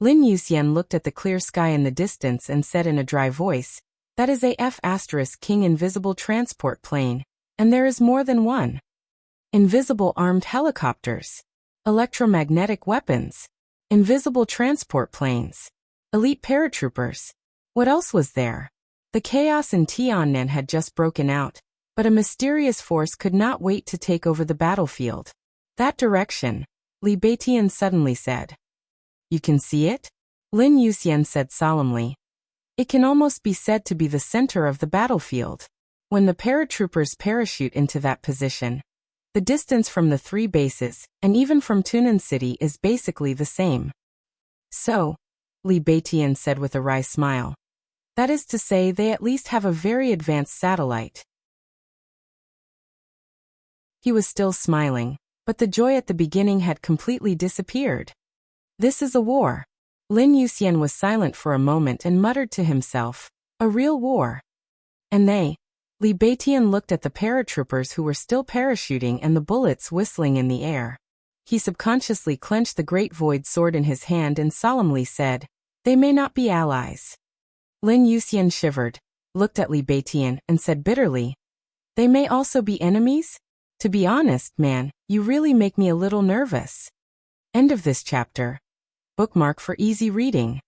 Lin Yuxian looked at the clear sky in the distance and said in a dry voice, "That is a F***King invisible transport plane, and there is more than one. Invisible armed helicopters. Electromagnetic weapons. Invisible transport planes. Elite paratroopers. What else was there?" The chaos in Tiannan had just broken out, but a mysterious force could not wait to take over the battlefield. "That direction," Li Baitian suddenly said. "You can see it?" Lin Yuxian said solemnly. "It can almost be said to be the center of the battlefield. When the paratroopers parachute into that position, the distance from the three bases, and even from Tunan City, is basically the same." "So," Li Baitian said with a wry smile, "that is to say they at least have a very advanced satellite." He was still smiling, but the joy at the beginning had completely disappeared. "This is a war." Lin Yuxian was silent for a moment and muttered to himself, "A real war." "And they?" Li Baitian looked at the paratroopers who were still parachuting and the bullets whistling in the air. He subconsciously clenched the great void sword in his hand and solemnly said, "They may not be allies." Lin Yuxian shivered, looked at Li Baitian, and said bitterly, "They may also be enemies? To be honest, man, you really make me a little nervous." End of this chapter. Bookmark for easy reading.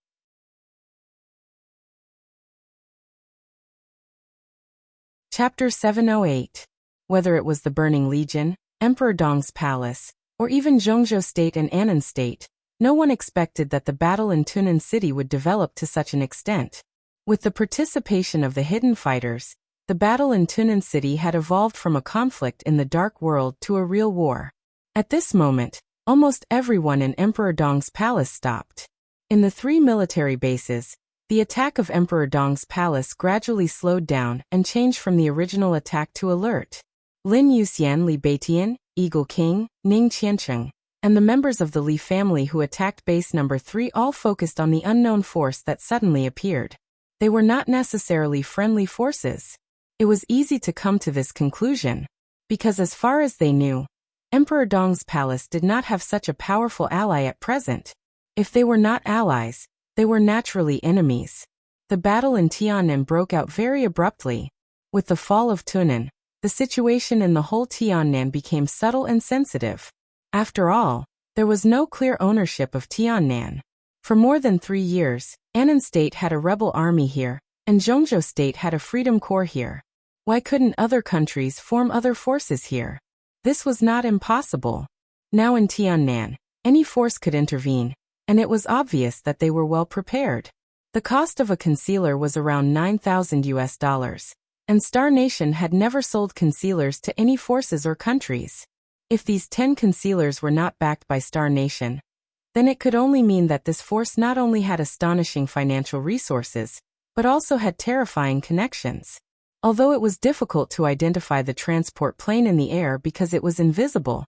Chapter 708. Whether it was the Burning Legion, Emperor Dong's palace, or even Zhongzhou State and Annan State, no one expected that the battle in Tunan City would develop to such an extent. With the participation of the hidden fighters, the battle in Tunan City had evolved from a conflict in the dark world to a real war. At this moment, almost everyone in Emperor Dong's palace stopped. In the three military bases, the attack of Emperor Dong's palace gradually slowed down and changed from the original attack to alert. Lin Yuxian, Li Baitian, Eagle King, Ning Qiancheng, and the members of the Li family who attacked base number 3 all focused on the unknown force that suddenly appeared. They were not necessarily friendly forces. It was easy to come to this conclusion, because as far as they knew, Emperor Dong's palace did not have such a powerful ally at present. If they were not allies, they were naturally enemies. The battle in Tiannan broke out very abruptly. With the fall of Tunan, the situation in the whole Tiannan became subtle and sensitive. After all, there was no clear ownership of Tiannan. For more than 3 years, Annan State had a rebel army here, and Zhongzhou State had a freedom corps here. Why couldn't other countries form other forces here? This was not impossible. Now in Tiannan, any force could intervene, and it was obvious that they were well prepared. The cost of a concealer was around $9,000, and Star Nation had never sold concealers to any forces or countries. If these 10 concealers were not backed by Star Nation, then it could only mean that this force not only had astonishing financial resources, but also had terrifying connections. Although it was difficult to identify the transport plane in the air because it was invisible,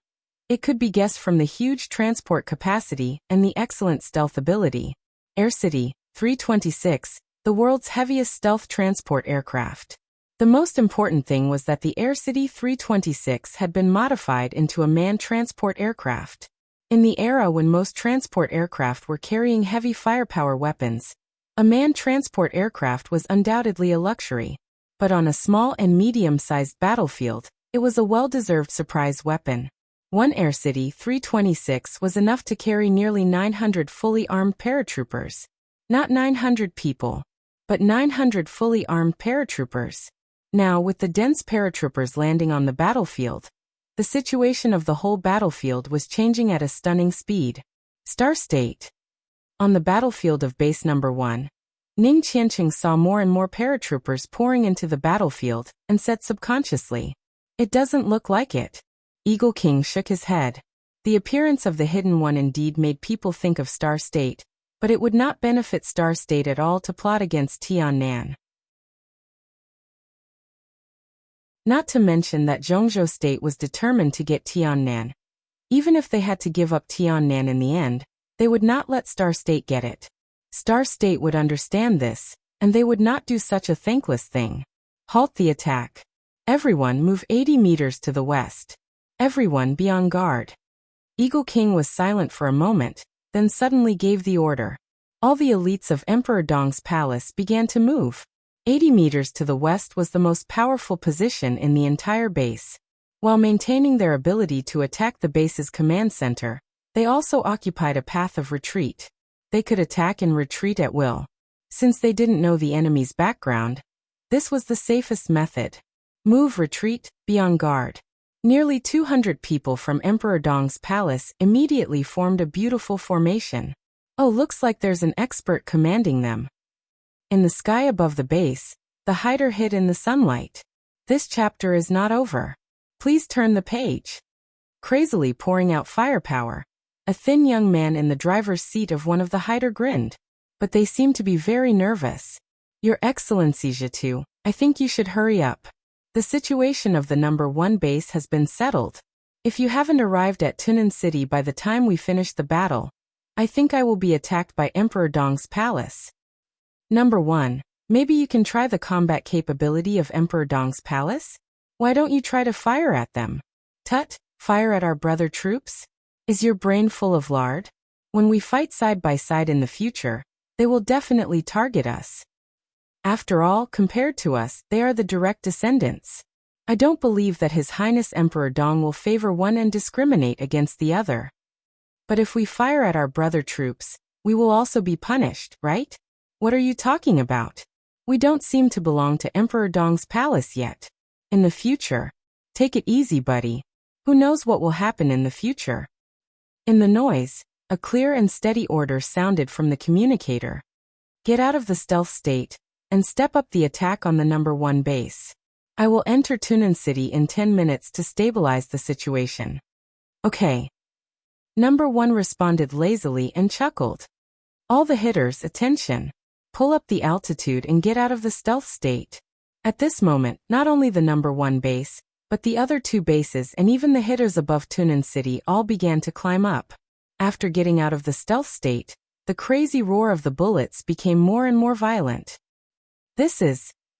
it could be guessed from the huge transport capacity and the excellent stealth ability. Air City 326, the world's heaviest stealth transport aircraft. The most important thing was that the Air City 326 had been modified into a manned transport aircraft. In the era when most transport aircraft were carrying heavy firepower weapons, a manned transport aircraft was undoubtedly a luxury. But on a small and medium-sized battlefield, it was a well-deserved surprise weapon. One Air City 326 was enough to carry nearly 900 fully armed paratroopers. Not 900 people, but 900 fully armed paratroopers. Now, with the dense paratroopers landing on the battlefield, the situation of the whole battlefield was changing at a stunning speed. Star State. On the battlefield of base number 1, Ning Qiancheng saw more and more paratroopers pouring into the battlefield and said subconsciously, "It doesn't look like it." Eagle King shook his head. The appearance of the Hidden One indeed made people think of Star State, But it would not benefit Star State at all to plot against Tiannan. Not to mention that Zhongzhou State was determined to get Tiannan. Even if they had to give up Tiannan in the end, they would not let Star State get it. Star State would understand this, and they would not do such a thankless thing. Halt the attack. Everyone move 80 meters to the west. Everyone be on guard. Eagle King was silent for a moment, then suddenly gave the order. All the elites of Emperor Dong's palace began to move. 80 meters to the west was the most powerful position in the entire base. While maintaining their ability to attack the base's command center, they also occupied a path of retreat. They could attack and retreat at will. Since they didn't know the enemy's background, this was the safest method. Move, retreat, be on guard. Nearly 200 people from Emperor Dong's palace immediately formed a beautiful formation. Oh, looks like there's an expert commanding them. In the sky above the base, the hider hid in the sunlight. This chapter is not over. Please turn the page. Crazily pouring out firepower, a thin young man in the driver's seat of one of the hider grinned. But they seemed to be very nervous. Your Excellency Jitu, I think you should hurry up. The situation of the number 1 base has been settled. If you haven't arrived at Tunan City by the time we finish the battle, I think I will be attacked by Emperor Dong's palace. Number 1, maybe you can try the combat capability of Emperor Dong's palace? Why don't you try to fire at them? Tut, fire at our brother troops? Is your brain full of lard? When we fight side by side in the future, they will definitely target us. After all, compared to us, they are the direct descendants. I don't believe that His Highness Emperor Dong will favor one and discriminate against the other. But if we fire at our brother troops, we will also be punished, right? What are you talking about? We don't seem to belong to Emperor Dong's palace yet. In the future, take it easy, buddy. Who knows what will happen in the future? In the noise, a clear and steady order sounded from the communicator. Get out of the stealth state, and step up the attack on the number 1 base. I will enter Tunan City in 10 minutes to stabilize the situation. Okay. Number 1 responded lazily and chuckled. All the hitters, attention. Pull up the altitude and get out of the stealth state. At this moment, not only the number 1 base, but the other 2 bases and even the hitters above Tunan City all began to climb up. After getting out of the stealth state, the crazy roar of the bullets became more and more violent.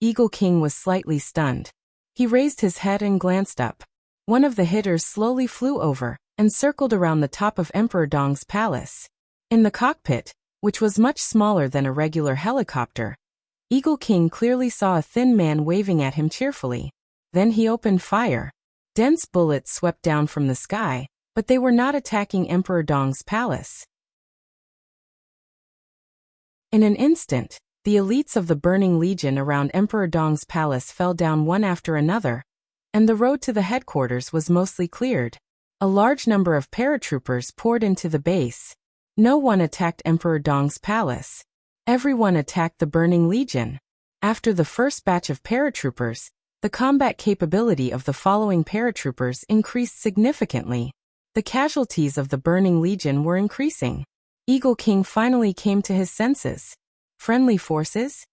Eagle King was slightly stunned. He raised his head and glanced up. One of the hitters slowly flew over and circled around the top of Emperor Dong's palace. In the cockpit, which was much smaller than a regular helicopter, Eagle King clearly saw a thin man waving at him cheerfully. Then he opened fire. Dense bullets swept down from the sky, but they were not attacking Emperor Dong's palace. In an instant, the elites of the Burning Legion around Emperor Dong's palace fell down one after another, and the road to the headquarters was mostly cleared. A large number of paratroopers poured into the base. No one attacked Emperor Dong's palace. Everyone attacked the Burning Legion. After the first batch of paratroopers, the combat capability of the following paratroopers increased significantly. The casualties of the Burning Legion were increasing. Eagle King finally came to his senses. Friendly forces?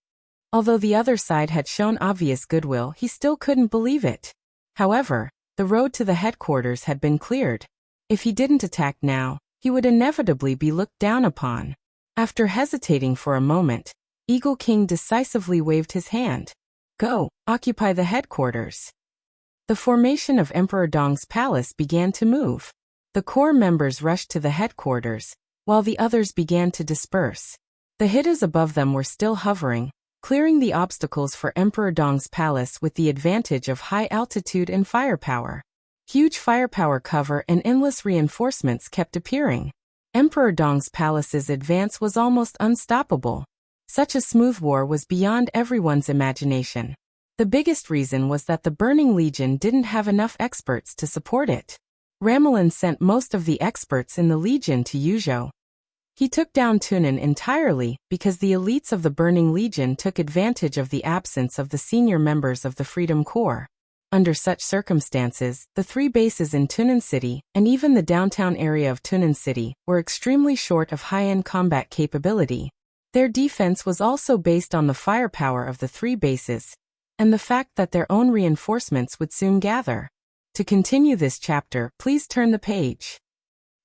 Although the other side had shown obvious goodwill, he still couldn't believe it. However, the road to the headquarters had been cleared. If he didn't attack now, he would inevitably be looked down upon. After hesitating for a moment, Eagle King decisively waved his hand. Go, occupy the headquarters. The formation of Emperor Dong's palace began to move. The core members rushed to the headquarters, while the others began to disperse. The hitters above them were still hovering, clearing the obstacles for Emperor Dong's palace with the advantage of high altitude and firepower. Huge firepower cover and endless reinforcements kept appearing. Emperor Dong's palace's advance was almost unstoppable. Such a smooth war was beyond everyone's imagination. The biggest reason was that the Burning Legion didn't have enough experts to support it. Ramelin sent most of the experts in the Legion to Yuzhou. He took down Tunan entirely because the elites of the Burning Legion took advantage of the absence of the senior members of the Freedom Corps. Under such circumstances, the three bases in Tunan City, and even the downtown area of Tunan City, were extremely short of high-end combat capability. Their defense was also based on the firepower of the three bases, and the fact that their own reinforcements would soon gather. To continue this chapter, please turn the page.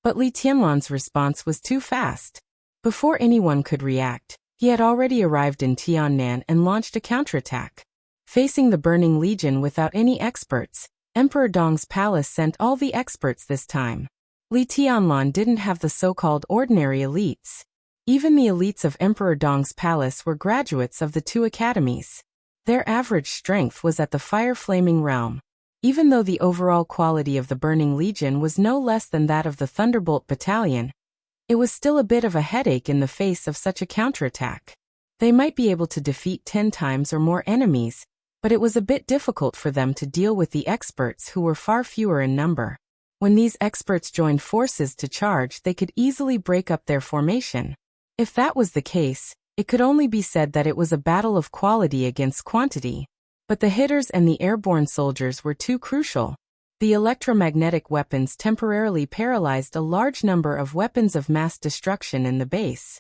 But Li Tianlan's response was too fast. Before anyone could react, he had already arrived in Tiannan and launched a counterattack. Facing the Burning Legion without any experts, Emperor Dong's palace sent all the experts this time. Li Tianlan didn't have the so-called ordinary elites. Even the elites of Emperor Dong's palace were graduates of the two academies. Their average strength was at the fire-flaming realm. Even though the overall quality of the Burning Legion was no less than that of the Thunderbolt Battalion, it was still a bit of a headache in the face of such a counterattack. They might be able to defeat 10 times or more enemies, but it was a bit difficult for them to deal with the experts who were far fewer in number. When these experts joined forces to charge, they could easily break up their formation. If that was the case, it could only be said that it was a battle of quality against quantity. But the hitters and the airborne soldiers were too crucial. The electromagnetic weapons temporarily paralyzed a large number of weapons of mass destruction in the base.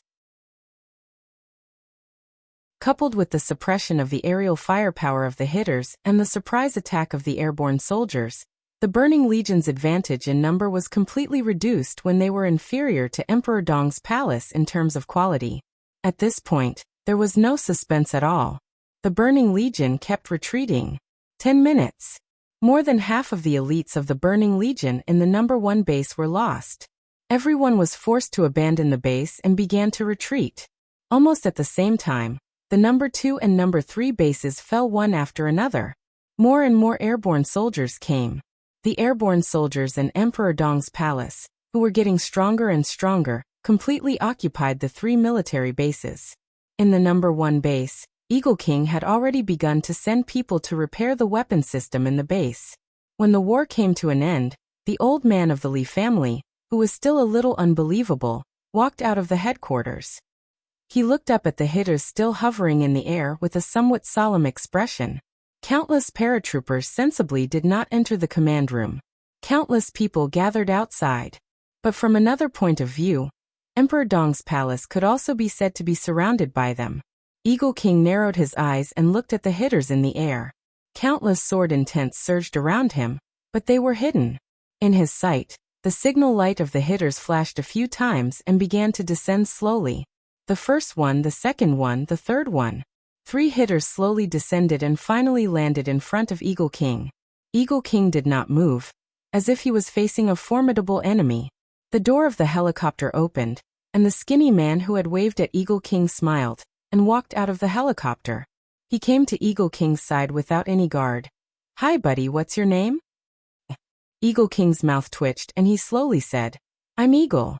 Coupled with the suppression of the aerial firepower of the hitters and the surprise attack of the airborne soldiers, the Burning Legion's advantage in number was completely reduced when they were inferior to Emperor Dong's palace in terms of quality. At this point, there was no suspense at all. The Burning Legion kept retreating. 10 minutes. More than half of the elites of the Burning Legion in the number 1 base were lost. Everyone was forced to abandon the base and began to retreat. Almost at the same time, the number 2 and number 3 bases fell one after another. More and more airborne soldiers came. The airborne soldiers in Emperor Dong's palace, who were getting stronger and stronger, completely occupied the 3 military bases. In the number 1 base, Eagle King had already begun to send people to repair the weapon system in the base. When the war came to an end, the old man of the Li family, who was still a little unbelievable, walked out of the headquarters. He looked up at the hitters still hovering in the air with a somewhat solemn expression. Countless paratroopers sensibly did not enter the command room. Countless people gathered outside. But from another point of view, Emperor Dong's palace could also be said to be surrounded by them. Eagle King narrowed his eyes and looked at the hitters in the air. Countless sword intents surged around him, but they were hidden. In his sight, the signal light of the hitters flashed a few times and began to descend slowly. The first one, the second one, the third one. 3 hitters slowly descended and finally landed in front of Eagle King. Eagle King did not move, as if he was facing a formidable enemy. The door of the helicopter opened, and the skinny man who had waved at Eagle King smiled and walked out of the helicopter. He came to Eagle King's side without any guard. "Hi buddy, what's your name?" Eagle King's mouth twitched and he slowly said, "I'm Eagle."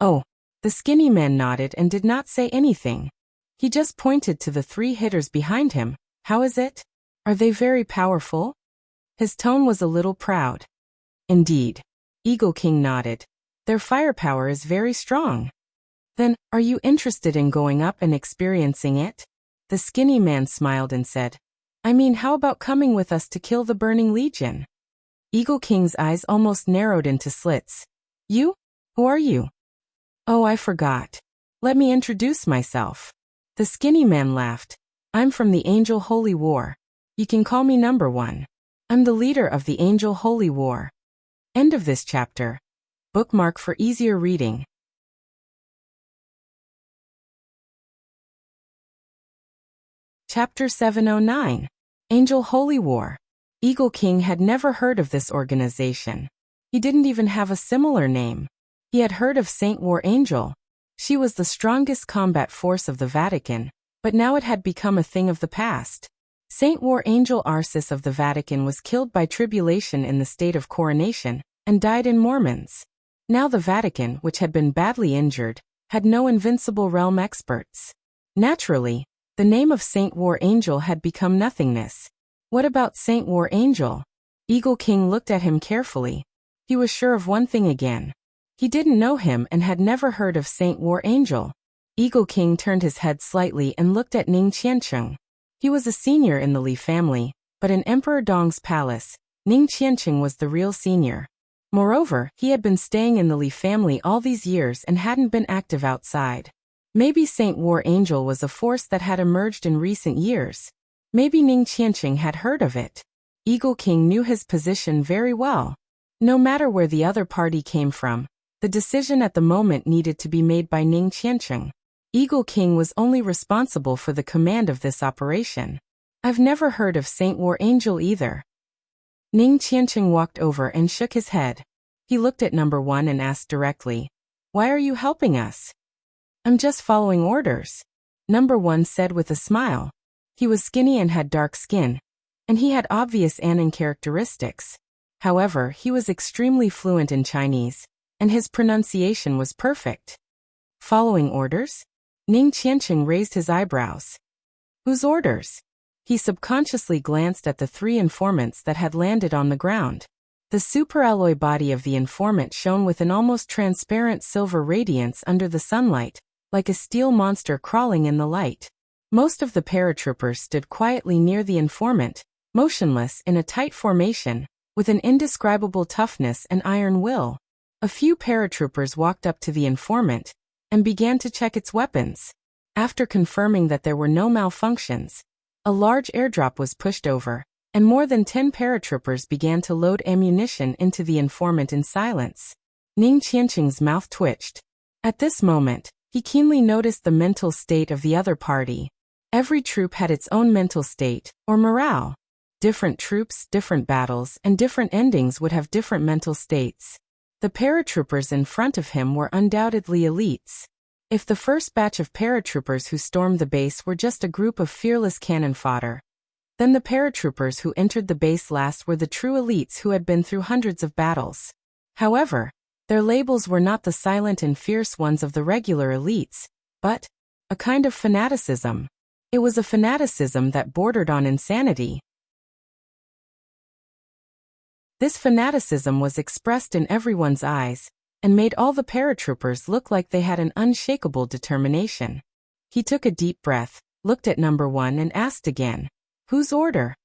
"Oh." The skinny man nodded and did not say anything. He just pointed to the 3 hitters behind him. "How is it? Are they very powerful?" His tone was a little proud. "Indeed." Eagle King nodded. "Their firepower is very strong." "Then, are you interested in going up and experiencing it?" The skinny man smiled and said, "I mean, how about coming with us to kill the Burning Legion?" Eagle King's eyes almost narrowed into slits. "You? Who are you?" "Oh, I forgot. Let me introduce myself." The skinny man laughed. "I'm from the Angel Holy War. You can call me number 1. I'm the leader of the Angel Holy War." End of this chapter. Bookmark for easier reading. Chapter 709. Angel Holy War. Eagle King had never heard of this organization. He didn't even have a similar name. He had heard of Saint War Angel. She was the strongest combat force of the Vatican, but now it had become a thing of the past. Saint War Angel Arcis of the Vatican was killed by tribulation in the state of coronation, and died in Mormons. Now the Vatican, which had been badly injured, had no invincible realm experts. Naturally, the name of Saint War Angel had become nothingness. What about Saint War Angel? Eagle King looked at him carefully. He was sure of one thing again. He didn't know him and had never heard of Saint War Angel. Eagle King turned his head slightly and looked at Ning Qiancheng. He was a senior in the Li family, But in Emperor Dong's palace, Ning Qianqing was the real senior. Moreover, he had been staying in the Li family all these years and hadn't been active outside. Maybe Saint War Angel was a force that had emerged in recent years. Maybe Ning Qianqing had heard of it. Eagle King knew his position very well. No matter where the other party came from, the decision at the moment needed to be made by Ning Qianqing. Eagle King was only responsible for the command of this operation. I've never heard of Saint War Angel either. Ning Qianqing walked over and shook his head. He looked at number 1 and asked directly, "Why are you helping us?" "I'm just following orders," number 1 said with a smile. He was skinny and had dark skin, and he had obvious Annan characteristics. However, he was extremely fluent in Chinese, and his pronunciation was perfect. "Following orders?" Ning Qianqing raised his eyebrows. "Whose orders?" He subconsciously glanced at the 3 informants that had landed on the ground. The superalloy body of the informant shone with an almost transparent silver radiance under the sunlight, like a steel monster crawling in the light. Most of the paratroopers stood quietly near the informant, motionless in a tight formation, with an indescribable toughness and iron will. A few paratroopers walked up to the informant and began to check its weapons. After confirming that there were no malfunctions, a large airdrop was pushed over, and more than 10 paratroopers began to load ammunition into the informant in silence. Ning Qianqing's mouth twitched. At this moment, he keenly noticed the mental state of the other party. Every troop had its own mental state, or morale. Different troops, different battles, and different endings would have different mental states. The paratroopers in front of him were undoubtedly elites. If the first batch of paratroopers who stormed the base were just a group of fearless cannon fodder, then the paratroopers who entered the base last were the true elites who had been through hundreds of battles. However, their labels were not the silent and fierce ones of the regular elites, but a kind of fanaticism. It was a fanaticism that bordered on insanity. This fanaticism was expressed in everyone's eyes, and made all the paratroopers look like they had an unshakable determination. He took a deep breath, looked at number 1 and asked again, "Whose order?"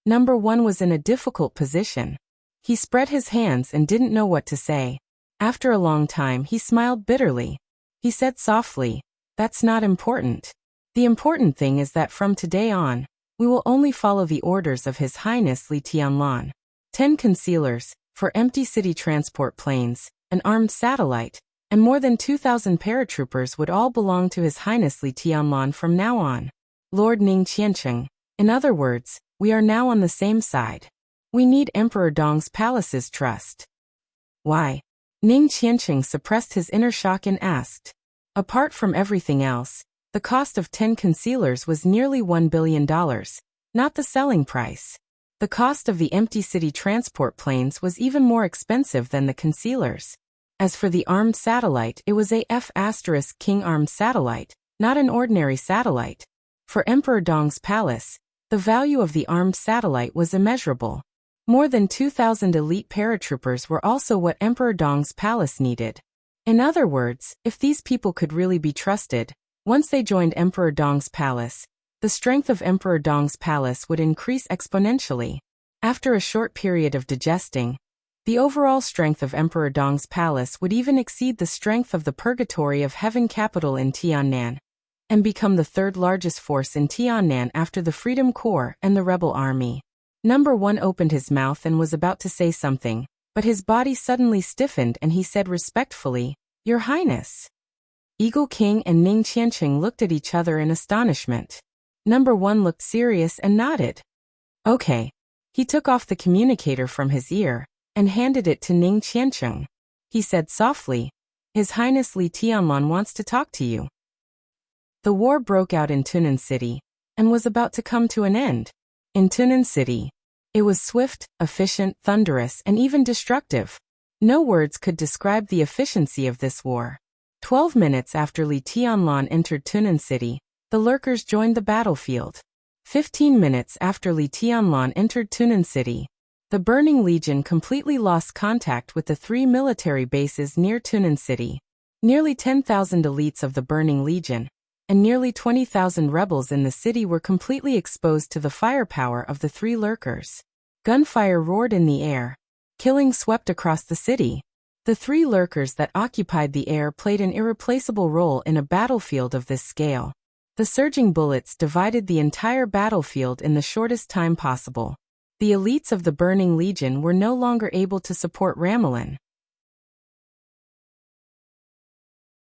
Number 1 was in a difficult position. He spread his hands and didn't know what to say. After a long time he smiled bitterly. He said softly, "That's not important. The important thing is that from today on, we will only follow the orders of His Highness Li Tianlan. 10 concealers, for empty city transport planes, an armed satellite, and more than 2,000 paratroopers would all belong to His Highness Li Tianlan from now on. Lord Ning Qianqing, in other words, we are now on the same side. We need Emperor Dong's palace's trust." "Why?" Ning Qianqing suppressed his inner shock and asked. Apart from everything else, the cost of 10 concealers was nearly $1 billion, not the selling price. The cost of the empty city transport planes was even more expensive than the concealers. As for the armed satellite, it was a F*King armed satellite, not an ordinary satellite. For Emperor Dong's palace, the value of the armed satellite was immeasurable. More than 2,000 elite paratroopers were also what Emperor Dong's palace needed. In other words, if these people could really be trusted, once they joined Emperor Dong's palace, the strength of Emperor Dong's palace would increase exponentially. After a short period of digesting, the overall strength of Emperor Dong's palace would even exceed the strength of the Purgatory of Heaven capital in Tiannan, and become the 3rd largest force in Tiannan after the Freedom Corps and the rebel army. Number 1 opened his mouth and was about to say something, but his body suddenly stiffened and he said respectfully, "Your Highness." Eagle King and Ning Qianqing looked at each other in astonishment. Number 1 looked serious and nodded. "Okay." He took off the communicator from his ear and handed it to Ning Qianqing. He said softly, "His Highness Li Tianlan wants to talk to you." The war broke out in Tunan City and was about to come to an end. In Tunan City, it was swift, efficient, thunderous, and even destructive. No words could describe the efficiency of this war. 12 minutes after Li Tianlan entered Tunan City, the lurkers joined the battlefield. 15 minutes after Li Tianlan entered Tunan City, the Burning Legion completely lost contact with the 3 military bases near Tunan City. Nearly 10,000 elites of the Burning Legion, and nearly 20,000 rebels in the city were completely exposed to the firepower of the three lurkers. Gunfire roared in the air. Killing swept across the city. The three lurkers that occupied the air played an irreplaceable role in a battlefield of this scale. The surging bullets divided the entire battlefield in the shortest time possible. The elites of the Burning Legion were no longer able to support Ramelin.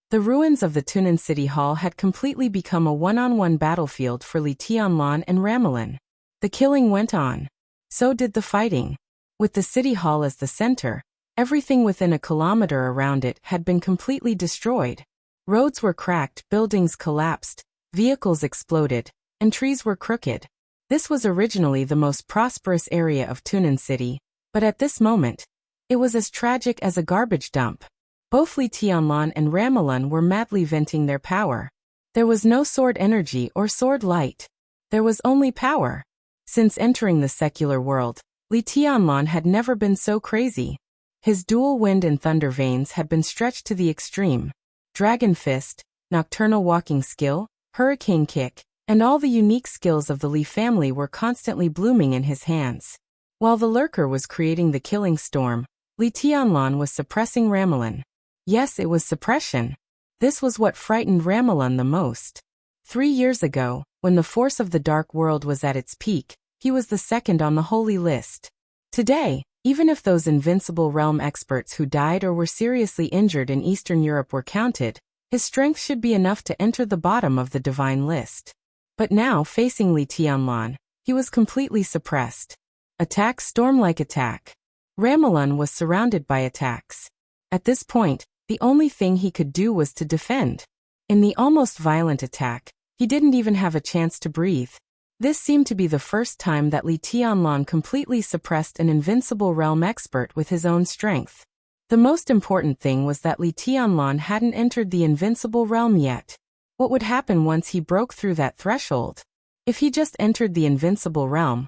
The ruins of the Tunan City Hall had completely become a one-on-one battlefield for Li Tianlan and Ramelin. The killing went on. So did the fighting. With the City Hall as the center, everything within a kilometer around it had been completely destroyed. Roads were cracked, buildings collapsed, vehicles exploded, and trees were crooked. This was originally the most prosperous area of Tunan City, but at this moment, it was as tragic as a garbage dump. Both Li Tianlan and Ramelin were madly venting their power. There was no sword energy or sword light. There was only power. Since entering the secular world, Li Tianlan had never been so crazy. His dual wind and thunder veins had been stretched to the extreme. Dragon Fist, Nocturnal Walking Skill, Hurricane Kick, and all the unique skills of the Li family were constantly blooming in his hands. While the lurker was creating the killing storm, Li Tianlan was suppressing Ramelin. Yes, it was suppression. This was what frightened Ramelin the most. 3 years ago, when the force of the Dark World was at its peak, he was the second on the holy list. Today, even if those invincible realm experts who died or were seriously injured in Eastern Europe were counted, his strength should be enough to enter the bottom of the divine list. But now, facing Li Tianlan, he was completely suppressed. Attack, storm-like attack. Ramelin was surrounded by attacks. At this point, the only thing he could do was to defend. In the almost violent attack, he didn't even have a chance to breathe. This seemed to be the first time that Li Tianlan completely suppressed an invincible realm expert with his own strength. The most important thing was that Li Tianlan hadn't entered the invincible realm yet. What would happen once he broke through that threshold? If he just entered the invincible realm,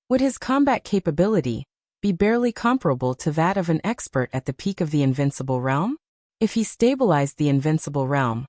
would his combat capability be barely comparable to that of an expert at the peak of the invincible realm? If he stabilized the invincible realm,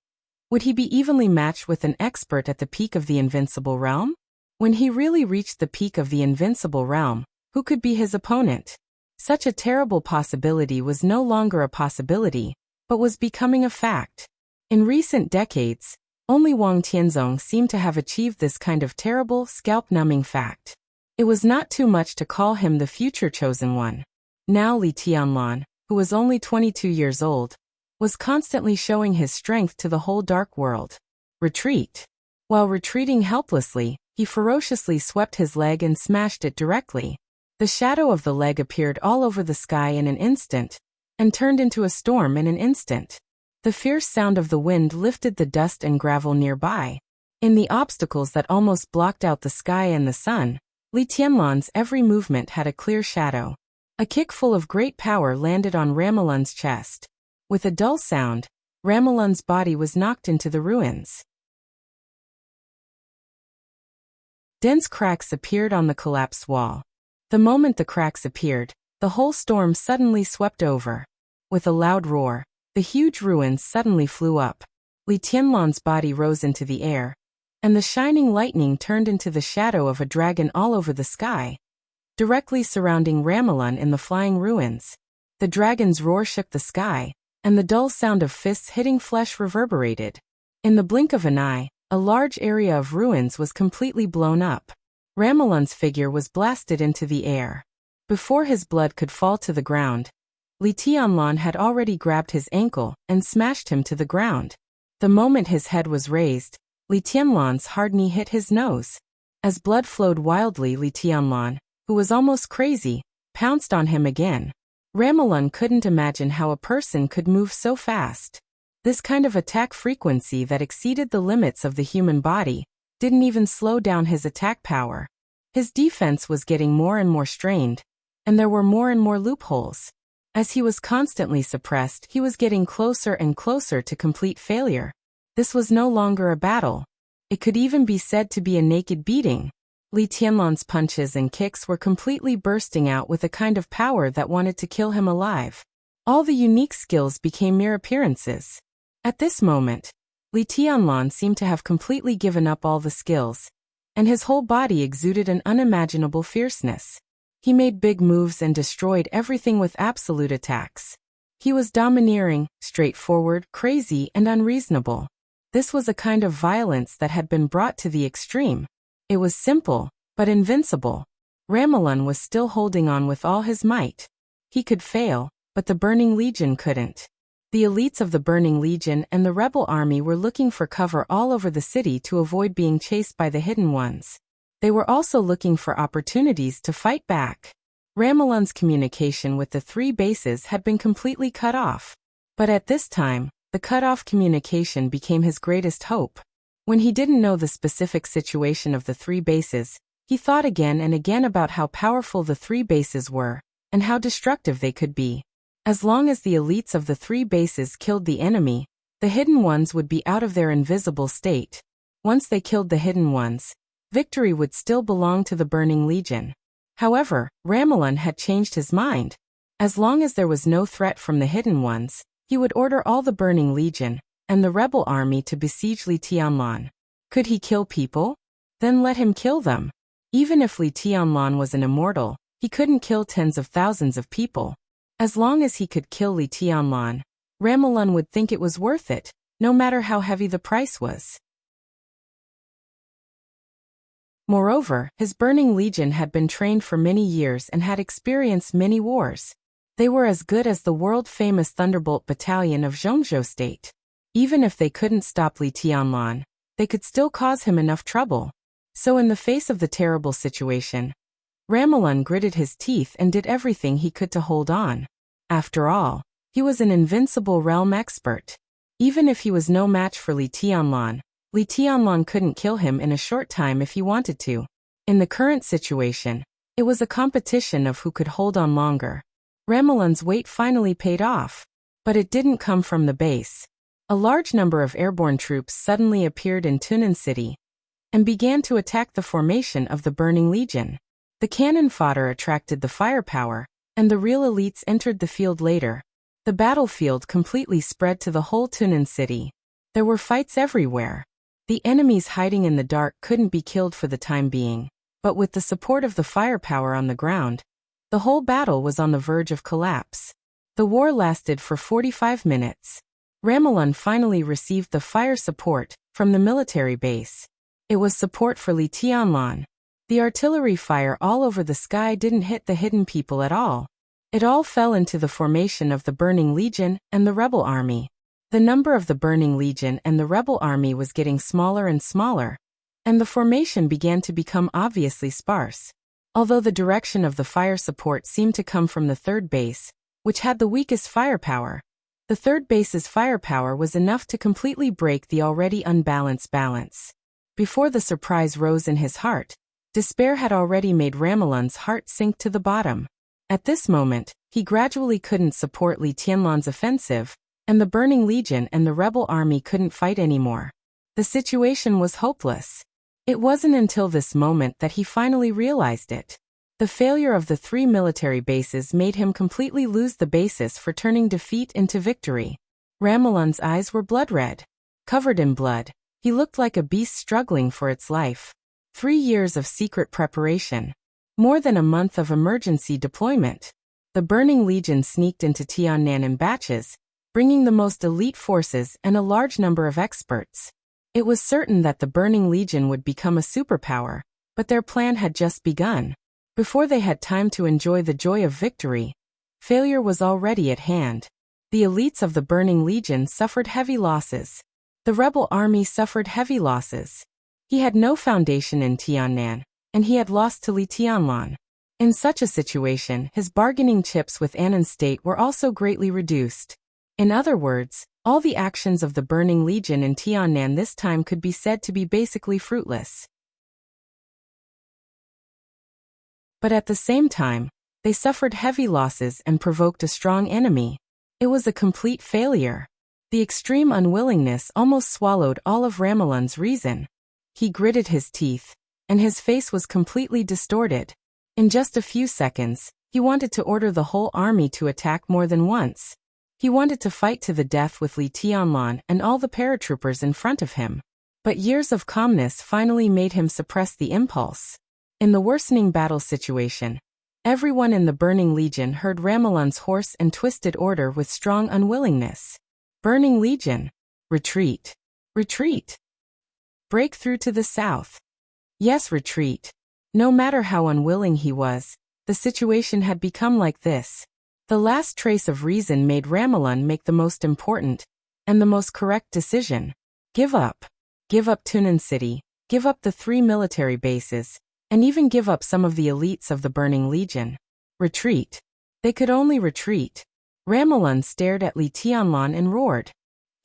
would he be evenly matched with an expert at the peak of the invincible realm? When he really reached the peak of the invincible realm, who could be his opponent? Such a terrible possibility was no longer a possibility, but was becoming a fact. In recent decades, only Wang Tianzong seemed to have achieved this kind of terrible, scalp-numbing fact. It was not too much to call him the future chosen one. Now Li Tianlan, who was only 22 years old, was constantly showing his strength to the whole dark world. Retreat. While retreating helplessly, he ferociously swept his leg and smashed it directly. The shadow of the leg appeared all over the sky in an instant, and turned into a storm in an instant. The fierce sound of the wind lifted the dust and gravel nearby. In the obstacles that almost blocked out the sky and the sun, Li Tianlan's every movement had a clear shadow. A kick full of great power landed on Ramelin's chest. With a dull sound, Ramelin's body was knocked into the ruins. Dense cracks appeared on the collapsed wall. The moment the cracks appeared, the whole storm suddenly swept over. With a loud roar, the huge ruins suddenly flew up. Li Tianlan's body rose into the air, and the shining lightning turned into the shadow of a dragon all over the sky, directly surrounding Ramelin in the flying ruins. The dragon's roar shook the sky, and the dull sound of fists hitting flesh reverberated. In the blink of an eye, a large area of ruins was completely blown up. Ramelin's figure was blasted into the air. Before his blood could fall to the ground, Li Tianlan had already grabbed his ankle and smashed him to the ground. The moment his head was raised, Li Tianlan's hard knee hit his nose. As blood flowed wildly, Li Tianlan, who was almost crazy, pounced on him again. Ramelin couldn't imagine how a person could move so fast. This kind of attack frequency that exceeded the limits of the human body didn't even slow down his attack power. His defense was getting more and more strained, and there were more and more loopholes. As he was constantly suppressed, he was getting closer and closer to complete failure. This was no longer a battle. It could even be said to be a naked beating. Li Tianlan's punches and kicks were completely bursting out with a kind of power that wanted to kill him alive. All the unique skills became mere appearances. At this moment, Li Tianlan seemed to have completely given up all the skills, and his whole body exuded an unimaginable fierceness. He made big moves and destroyed everything with absolute attacks. He was domineering, straightforward, crazy, and unreasonable. This was a kind of violence that had been brought to the extreme. It was simple, but invincible. Ramalan was still holding on with all his might. He could fail, but the Burning Legion couldn't. The elites of the Burning Legion and the rebel army were looking for cover all over the city to avoid being chased by the Hidden Ones. They were also looking for opportunities to fight back. Ramalan's communication with the three bases had been completely cut off. But at this time, the cut-off communication became his greatest hope. When he didn't know the specific situation of the three bases, he thought again and again about how powerful the three bases were, and how destructive they could be. As long as the elites of the three bases killed the enemy, the Hidden Ones would be out of their invisible state. Once they killed the Hidden Ones, victory would still belong to the Burning Legion. However, Ramalan had changed his mind. As long as there was no threat from the Hidden Ones, he would order all the Burning Legion and the rebel army to besiege Li Tianlan. Could he kill people? Then let him kill them. Even if Li Tianlan was an immortal, he couldn't kill tens of thousands of people. As long as he could kill Li Tianlan, Ramalan would think it was worth it, no matter how heavy the price was. Moreover, his Burning Legion had been trained for many years and had experienced many wars. They were as good as the world-famous Thunderbolt Battalion of Zhongzhou State. Even if they couldn't stop Li Tianlan, they could still cause him enough trouble. So in the face of the terrible situation, Ramalan gritted his teeth and did everything he could to hold on. After all, he was an invincible realm expert. Even if he was no match for Li Tianlan couldn't kill him in a short time if he wanted to. In the current situation, it was a competition of who could hold on longer. Ramalan's wait finally paid off. But it didn't come from the base. A large number of airborne troops suddenly appeared in Tunan City and began to attack the formation of the Burning Legion. The cannon fodder attracted the firepower, and the real elites entered the field later. The battlefield completely spread to the whole Tunan City. There were fights everywhere. The enemies hiding in the dark couldn't be killed for the time being, but with the support of the firepower on the ground, the whole battle was on the verge of collapse. The war lasted for 45 minutes. Ramalan finally received the fire support from the military base. It was support for Li Tianlan. The artillery fire all over the sky didn't hit the hidden people at all. It all fell into the formation of the Burning Legion and the rebel army. The number of the Burning Legion and the rebel army was getting smaller and smaller, and the formation began to become obviously sparse. Although the direction of the fire support seemed to come from the third base, which had the weakest firepower, the third base's firepower was enough to completely break the already unbalanced balance. Before the surprise rose in his heart, despair had already made Ramalan's heart sink to the bottom. At this moment, he gradually couldn't support Li Tianlan's offensive, and the Burning Legion and the rebel army couldn't fight anymore. The situation was hopeless. It wasn't until this moment that he finally realized it. The failure of the three military bases made him completely lose the basis for turning defeat into victory. Ramalan's eyes were blood-red. Covered in blood, he looked like a beast struggling for its life. 3 years of secret preparation. More than a month of emergency deployment. The Burning Legion sneaked into Tiannan in batches, bringing the most elite forces and a large number of experts. It was certain that the Burning Legion would become a superpower, but their plan had just begun. Before they had time to enjoy the joy of victory, failure was already at hand. The elites of the Burning Legion suffered heavy losses. The rebel army suffered heavy losses. He had no foundation in Tiannan, and he had lost to Li Tianlan. In such a situation, his bargaining chips with Annan State were also greatly reduced. In other words, all the actions of the Burning Legion in Tiannan this time could be said to be basically fruitless. But at the same time, they suffered heavy losses and provoked a strong enemy. It was a complete failure. The extreme unwillingness almost swallowed all of Ramalan's reason. He gritted his teeth, and his face was completely distorted. In just a few seconds, he wanted to order the whole army to attack more than once. He wanted to fight to the death with Li Tianlan and all the paratroopers in front of him. But years of calmness finally made him suppress the impulse. In the worsening battle situation, everyone in the Burning Legion heard Ramelan's hoarse and twisted order with strong unwillingness. Burning Legion. Retreat. Retreat. Break through to the south. Yes, retreat. No matter how unwilling he was, the situation had become like this. The last trace of reason made Ramelan make the most important, and the most correct decision. Give up. Give up Tunan City, give up the 3 military bases, and even give up some of the elites of the Burning Legion. Retreat. They could only retreat. Ramelan stared at Li Tianlan and roared.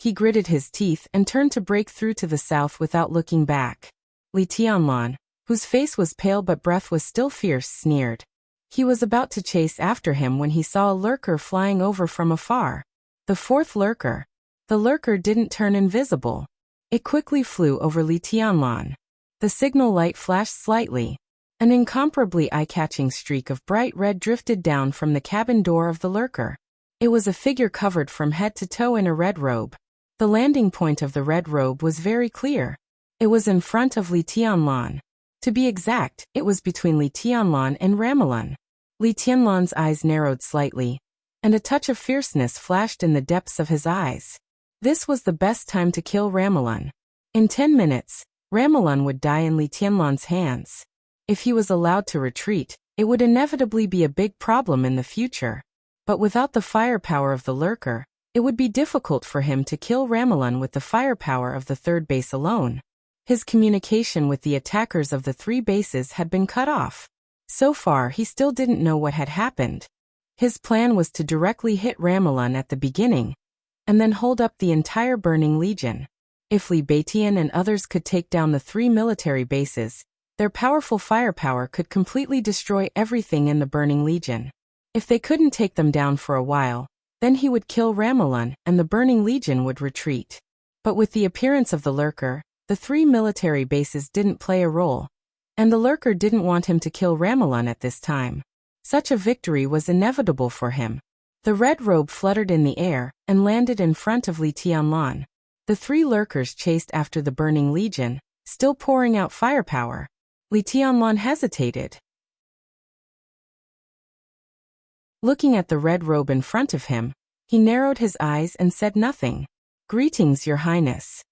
He gritted his teeth and turned to break through to the south without looking back. Li Tianlan, whose face was pale but breath was still fierce, sneered. He was about to chase after him when he saw a lurker flying over from afar. The 4th lurker. The lurker didn't turn invisible. It quickly flew over Li Tianlan. The signal light flashed slightly. An incomparably eye-catching streak of bright red drifted down from the cabin door of the lurker. It was a figure covered from head to toe in a red robe. The landing point of the red robe was very clear. It was in front of Li Tianlan. To be exact, it was between Li Tianlan and Ramelan. Li Tianlan's eyes narrowed slightly, and a touch of fierceness flashed in the depths of his eyes. This was the best time to kill Ramelan. In 10 minutes, Ramelan would die in Li Tianlan's hands. If he was allowed to retreat, it would inevitably be a big problem in the future. But without the firepower of the lurker, it would be difficult for him to kill Ramelan with the firepower of the 3rd base alone. His communication with the attackers of the 3 bases had been cut off. So far he still didn't know what had happened. His plan was to directly hit Ramelan at the beginning, and then hold up the entire Burning Legion. If Li Batian and others could take down the 3 military bases, their powerful firepower could completely destroy everything in the Burning Legion. If they couldn't take them down for a while, then he would kill Ramelan and the Burning Legion would retreat. But with the appearance of the lurker, the 3 military bases didn't play a role, and the lurker didn't want him to kill Ramelan at this time. Such a victory was inevitable for him. The red robe fluttered in the air and landed in front of Li Tianlan. The 3 lurkers chased after the Burning Legion, still pouring out firepower. Li Tianlan hesitated. Looking at the red robe in front of him, he narrowed his eyes and said nothing. Greetings, Your Highness.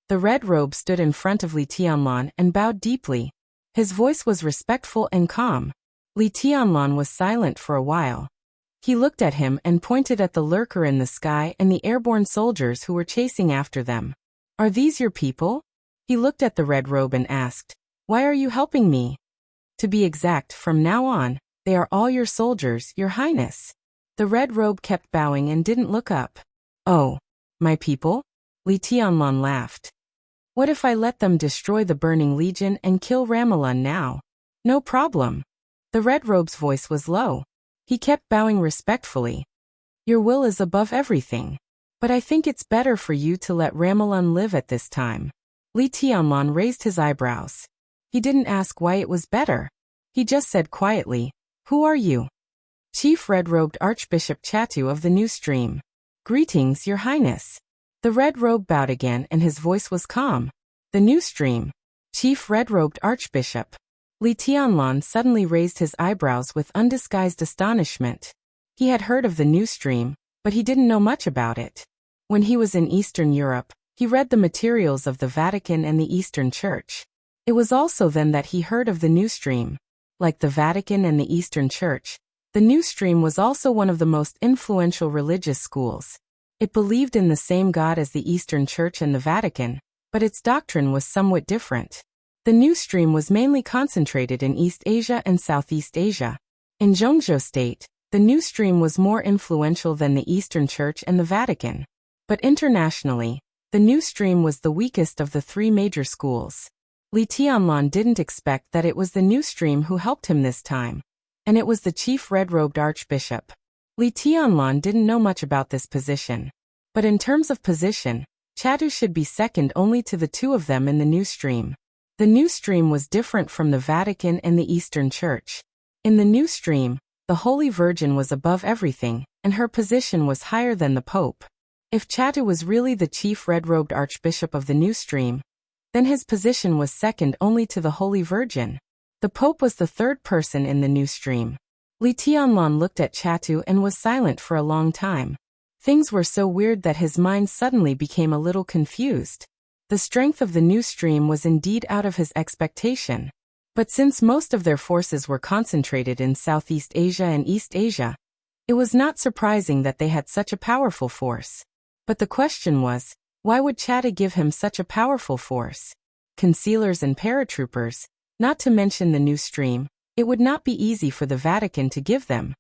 The red robe stood in front of Li Tianlan and bowed deeply. His voice was respectful and calm. Li Tianlan was silent for a while. He looked at him and pointed at the lurker in the sky and the airborne soldiers who were chasing after them. Are these your people? He looked at the red robe and asked, Why are you helping me? To be exact, from now on, they are all your soldiers, Your Highness. The red robe kept bowing and didn't look up. Oh, my people? Li Tianlan laughed. What if I let them destroy the Burning Legion and kill Ramelan now? No problem. The red robe's voice was low. He kept bowing respectfully. Your will is above everything. But I think it's better for you to let Ramelan live at this time. Li Tianlan raised his eyebrows. He didn't ask why it was better. He just said quietly, Who are you? Chief Red-Robed Archbishop Chatu of the New Stream. Greetings, Your Highness. The red robe bowed again and his voice was calm. The New Stream. Chief Red-Robed Archbishop. Li Tianlan suddenly raised his eyebrows with undisguised astonishment. He had heard of the New Stream, but he didn't know much about it. When he was in Eastern Europe, he read the materials of the Vatican and the Eastern Church. It was also then that he heard of the New Stream. Like the Vatican and the Eastern Church, the New Stream was also one of the most influential religious schools. It believed in the same God as the Eastern Church and the Vatican, but its doctrine was somewhat different. The New Stream was mainly concentrated in East Asia and Southeast Asia. In Zhongzhou State, the New Stream was more influential than the Eastern Church and the Vatican. But internationally, the New Stream was the weakest of the 3 major schools. Li Tianlan didn't expect that it was the New Stream who helped him this time. And it was the chief red-robed archbishop. Li Tianlan didn't know much about this position. But in terms of position, Chatu should be second only to the 2 of them in the New Stream. The New Stream was different from the Vatican and the Eastern Church. In the New Stream, The Holy Virgin was above everything, and her position was higher than the Pope. If Chatu was really the chief red-robed Archbishop of the new stream, then his position was second only to the Holy Virgin. The Pope was the third person in the new stream. Li Tianlan looked at Chatu and was silent for a long time. Things were so weird that his mind suddenly became a little confused. The strength of the new stream was indeed out of his expectation. But since most of their forces were concentrated in Southeast Asia and East Asia, it was not surprising that they had such a powerful force. But the question was, why would Chatu give him such a powerful force? Concealers and paratroopers, not to mention the new stream, it would not be easy for the Vatican to give them.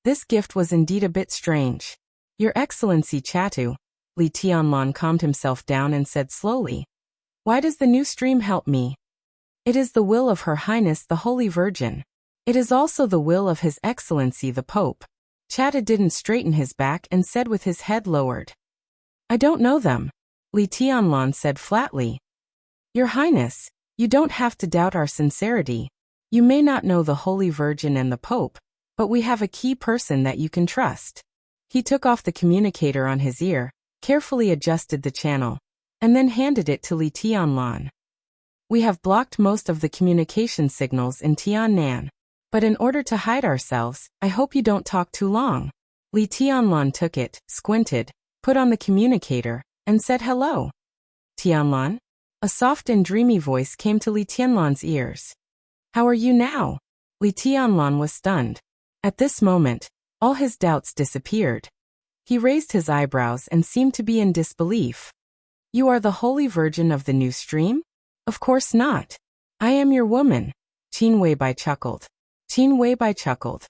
This gift was indeed a bit strange. Your Excellency Chatu, Li Tianlan calmed himself down and said slowly, why does the new stream help me? It is the will of Her Highness the Holy Virgin. It is also the will of His Excellency the Pope. Chatu didn't straighten his back and said with his head lowered. I don't know them, Li Tianlan said flatly. Your Highness, you don't have to doubt our sincerity. You may not know the Holy Virgin and the Pope, but we have a key person that you can trust. He took off the communicator on his ear, carefully adjusted the channel, and then handed it to Li Tianlan. We have blocked most of the communication signals in Tiannan, but in order to hide ourselves, I hope you don't talk too long. Li Tianlan took it, squinted, put on the communicator, and said hello. Tianlan? A soft and dreamy voice came to Li Tianlan's ears. How are you now? Li Tianlan was stunned. At this moment, all his doubts disappeared. He raised his eyebrows and seemed to be in disbelief. You are the Holy Virgin of the new stream? Of course not. I am your woman. Qin Weibai chuckled. Qin Weibai chuckled.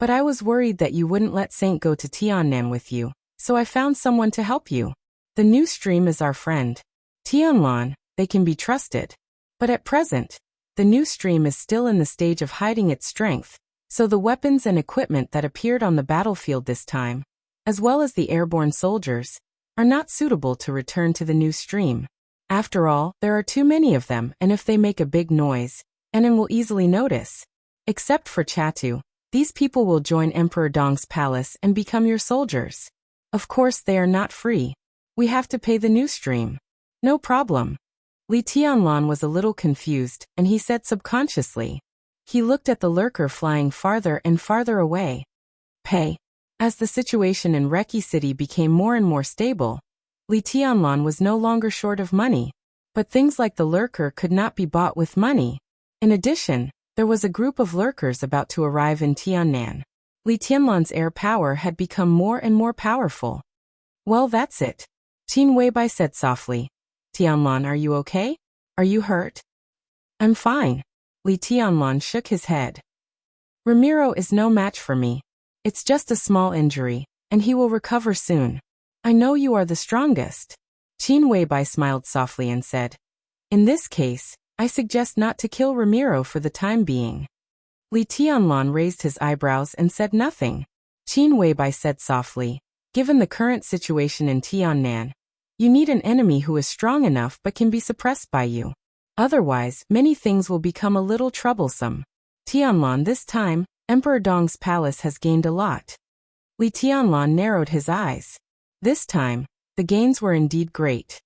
But I was worried that you wouldn't let Saint go to Tiannan with you, so I found someone to help you. The new stream is our friend. Tianlan, they can be trusted. But at present, the new stream is still in the stage of hiding its strength, so the weapons and equipment that appeared on the battlefield this time, as well as the airborne soldiers, are not suitable to return to the new stream. After all, there are too many of them, and if they make a big noise, Enin will easily notice. Except for Chatu, these people will join Emperor Dong's palace and become your soldiers. Of course they are not free. We have to pay the new stream. No problem. Li Tianlan was a little confused, and he said subconsciously. He looked at the lurker flying farther and farther away. Pay. As the situation in Reki City became more and more stable, Li Tianlan was no longer short of money. But things like the lurker could not be bought with money. In addition, there was a group of lurkers about to arrive in Tiannan. Li Tianlan's air power had become more and more powerful. Well, that's it. Qin Weibai said softly. Tianlan, are you okay? Are you hurt? I'm fine. Li Tianlan shook his head. Ramiro is no match for me. It's just a small injury, and he will recover soon. I know you are the strongest. Qin Weibai smiled softly and said, in this case, I suggest not to kill Ramiro for the time being. Li Tianlan raised his eyebrows and said nothing. Qin Weibai said softly, given the current situation in Tiannan, you need an enemy who is strong enough but can be suppressed by you. Otherwise, many things will become a little troublesome. Tianlan, this time, Emperor Dong's palace has gained a lot. Li Tianlan narrowed his eyes. This time, the gains were indeed great.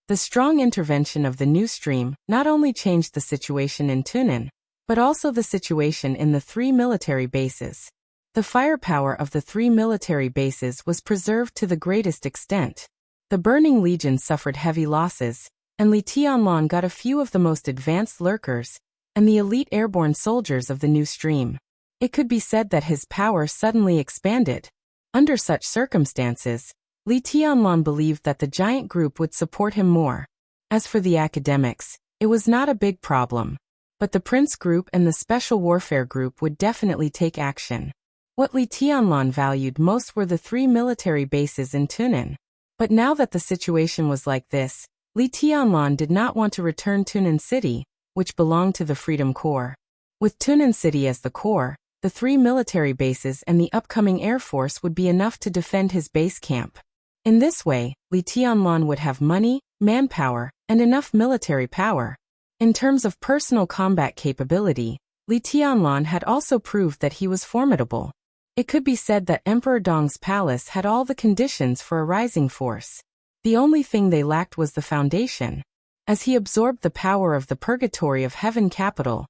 The strong intervention of the new stream not only changed the situation in Tunan, but also the situation in the 3 military bases. The firepower of the 3 military bases was preserved to the greatest extent. The Burning Legion suffered heavy losses, and Li Tianlan got a few of the most advanced lurkers and the elite airborne soldiers of the new stream. It could be said that his power suddenly expanded. Under such circumstances, Li Tianlan believed that the giant group would support him more. As for the academics, it was not a big problem. But the Prince Group and the Special Warfare Group would definitely take action. What Li Tianlan valued most were the 3 military bases in Tunan. But now that the situation was like this, Li Tianlan did not want to return Tunan City, which belonged to the Freedom Corps. With Tunan City as the core, the 3 military bases and the upcoming Air Force would be enough to defend his base camp. In this way, Li Tianlan would have money, manpower, and enough military power. In terms of personal combat capability, Li Tianlan had also proved that he was formidable. It could be said that Emperor Dong's palace had all the conditions for a rising force. The only thing they lacked was the foundation. As he absorbed the power of the purgatory of heaven capital,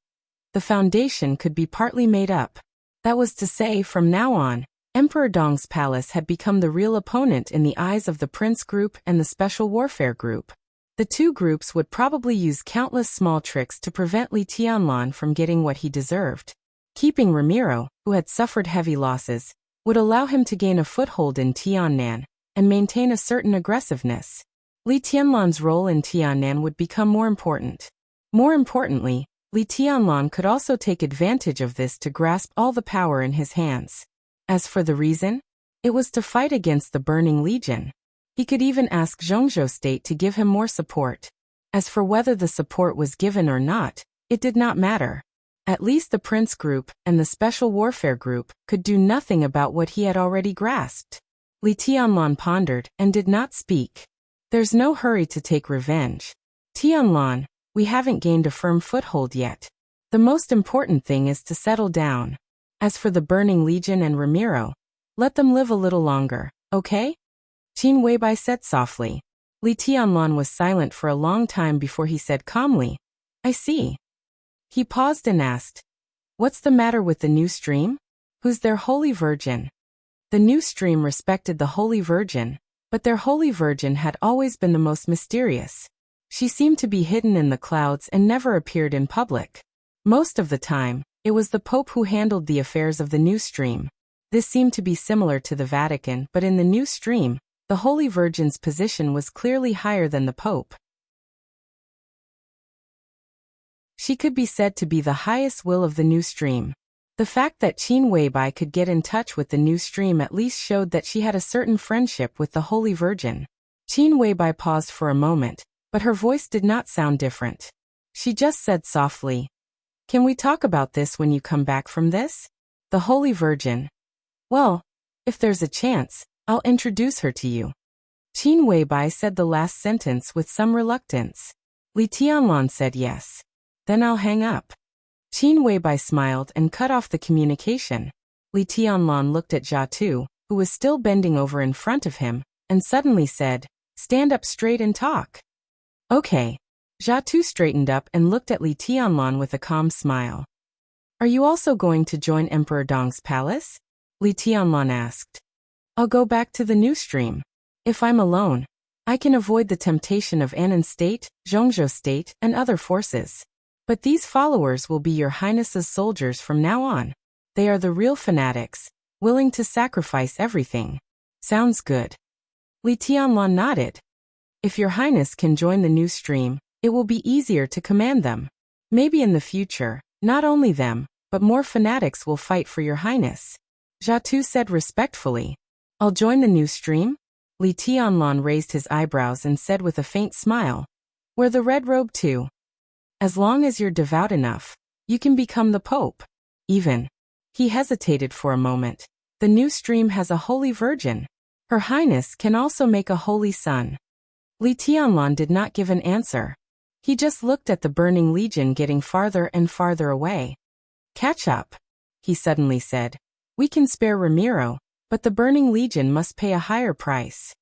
the foundation could be partly made up. That was to say, from now on, Emperor Dong's palace had become the real opponent in the eyes of the Prince Group and the Special Warfare Group. The two groups would probably use countless small tricks to prevent Li Tianlan from getting what he deserved. Keeping Ramiro, who had suffered heavy losses, would allow him to gain a foothold in Tiannan and maintain a certain aggressiveness. Li Tianlan's role in Tiannan would become more important. More importantly, Li Tianlan could also take advantage of this to grasp all the power in his hands. As for the reason, it was to fight against the Burning Legion. He could even ask Zhongzhou State to give him more support. As for whether the support was given or not, it did not matter. At least the Prince Group and the Special Warfare Group could do nothing about what he had already grasped. Li Tianlan pondered and did not speak. There's no hurry to take revenge. Tianlan, we haven't gained a firm foothold yet. The most important thing is to settle down. As for the Burning Legion and Ramiro, let them live a little longer, okay? Qin Weibai said softly. Li Tianlan was silent for a long time before he said calmly, I see. He paused and asked, what's the matter with the new stream? Who's their Holy Virgin? The new stream respected the Holy Virgin, but their Holy Virgin had always been the most mysterious. She seemed to be hidden in the clouds and never appeared in public. Most of the time, it was the Pope who handled the affairs of the new stream. This seemed to be similar to the Vatican, but in the new stream, the Holy Virgin's position was clearly higher than the Pope. She could be said to be the highest will of the new stream. The fact that Qin Weibai could get in touch with the new stream at least showed that she had a certain friendship with the Holy Virgin. Qin Weibai paused for a moment, but her voice did not sound different. She just said softly, can we talk about this when you come back from this? The Holy Virgin. Well, if there's a chance, I'll introduce her to you. Qin Weibai said the last sentence with some reluctance. Li Tianlan said yes. Then I'll hang up. Qin Weibai smiled and cut off the communication. Li Tianlan looked at Jia Tu, who was still bending over in front of him, and suddenly said, stand up straight and talk. Okay. Jia Tu straightened up and looked at Li Tianlan with a calm smile. Are you also going to join Emperor Dong's palace? Li Tianlan asked. I'll go back to the new stream. If I'm alone, I can avoid the temptation of Annan State, Zhongzhou State, and other forces. But these followers will be your Highness's soldiers from now on. They are the real fanatics, willing to sacrifice everything. Sounds good. Li Tianlan nodded. If your Highness can join the new stream, it will be easier to command them. Maybe in the future, not only them, but more fanatics will fight for your Highness. Jia Tu said respectfully. I'll join the new stream? Li Tianlan raised his eyebrows and said with a faint smile. Wear the red robe too. As long as you're devout enough, you can become the Pope. Even. He hesitated for a moment. The new stream has a Holy Virgin. Her Highness can also make a Holy Son. Li Tianlan did not give an answer. He just looked at the Burning Legion getting farther and farther away. Catch up, he suddenly said. We can spare Ramiro, but the Burning Legion must pay a higher price.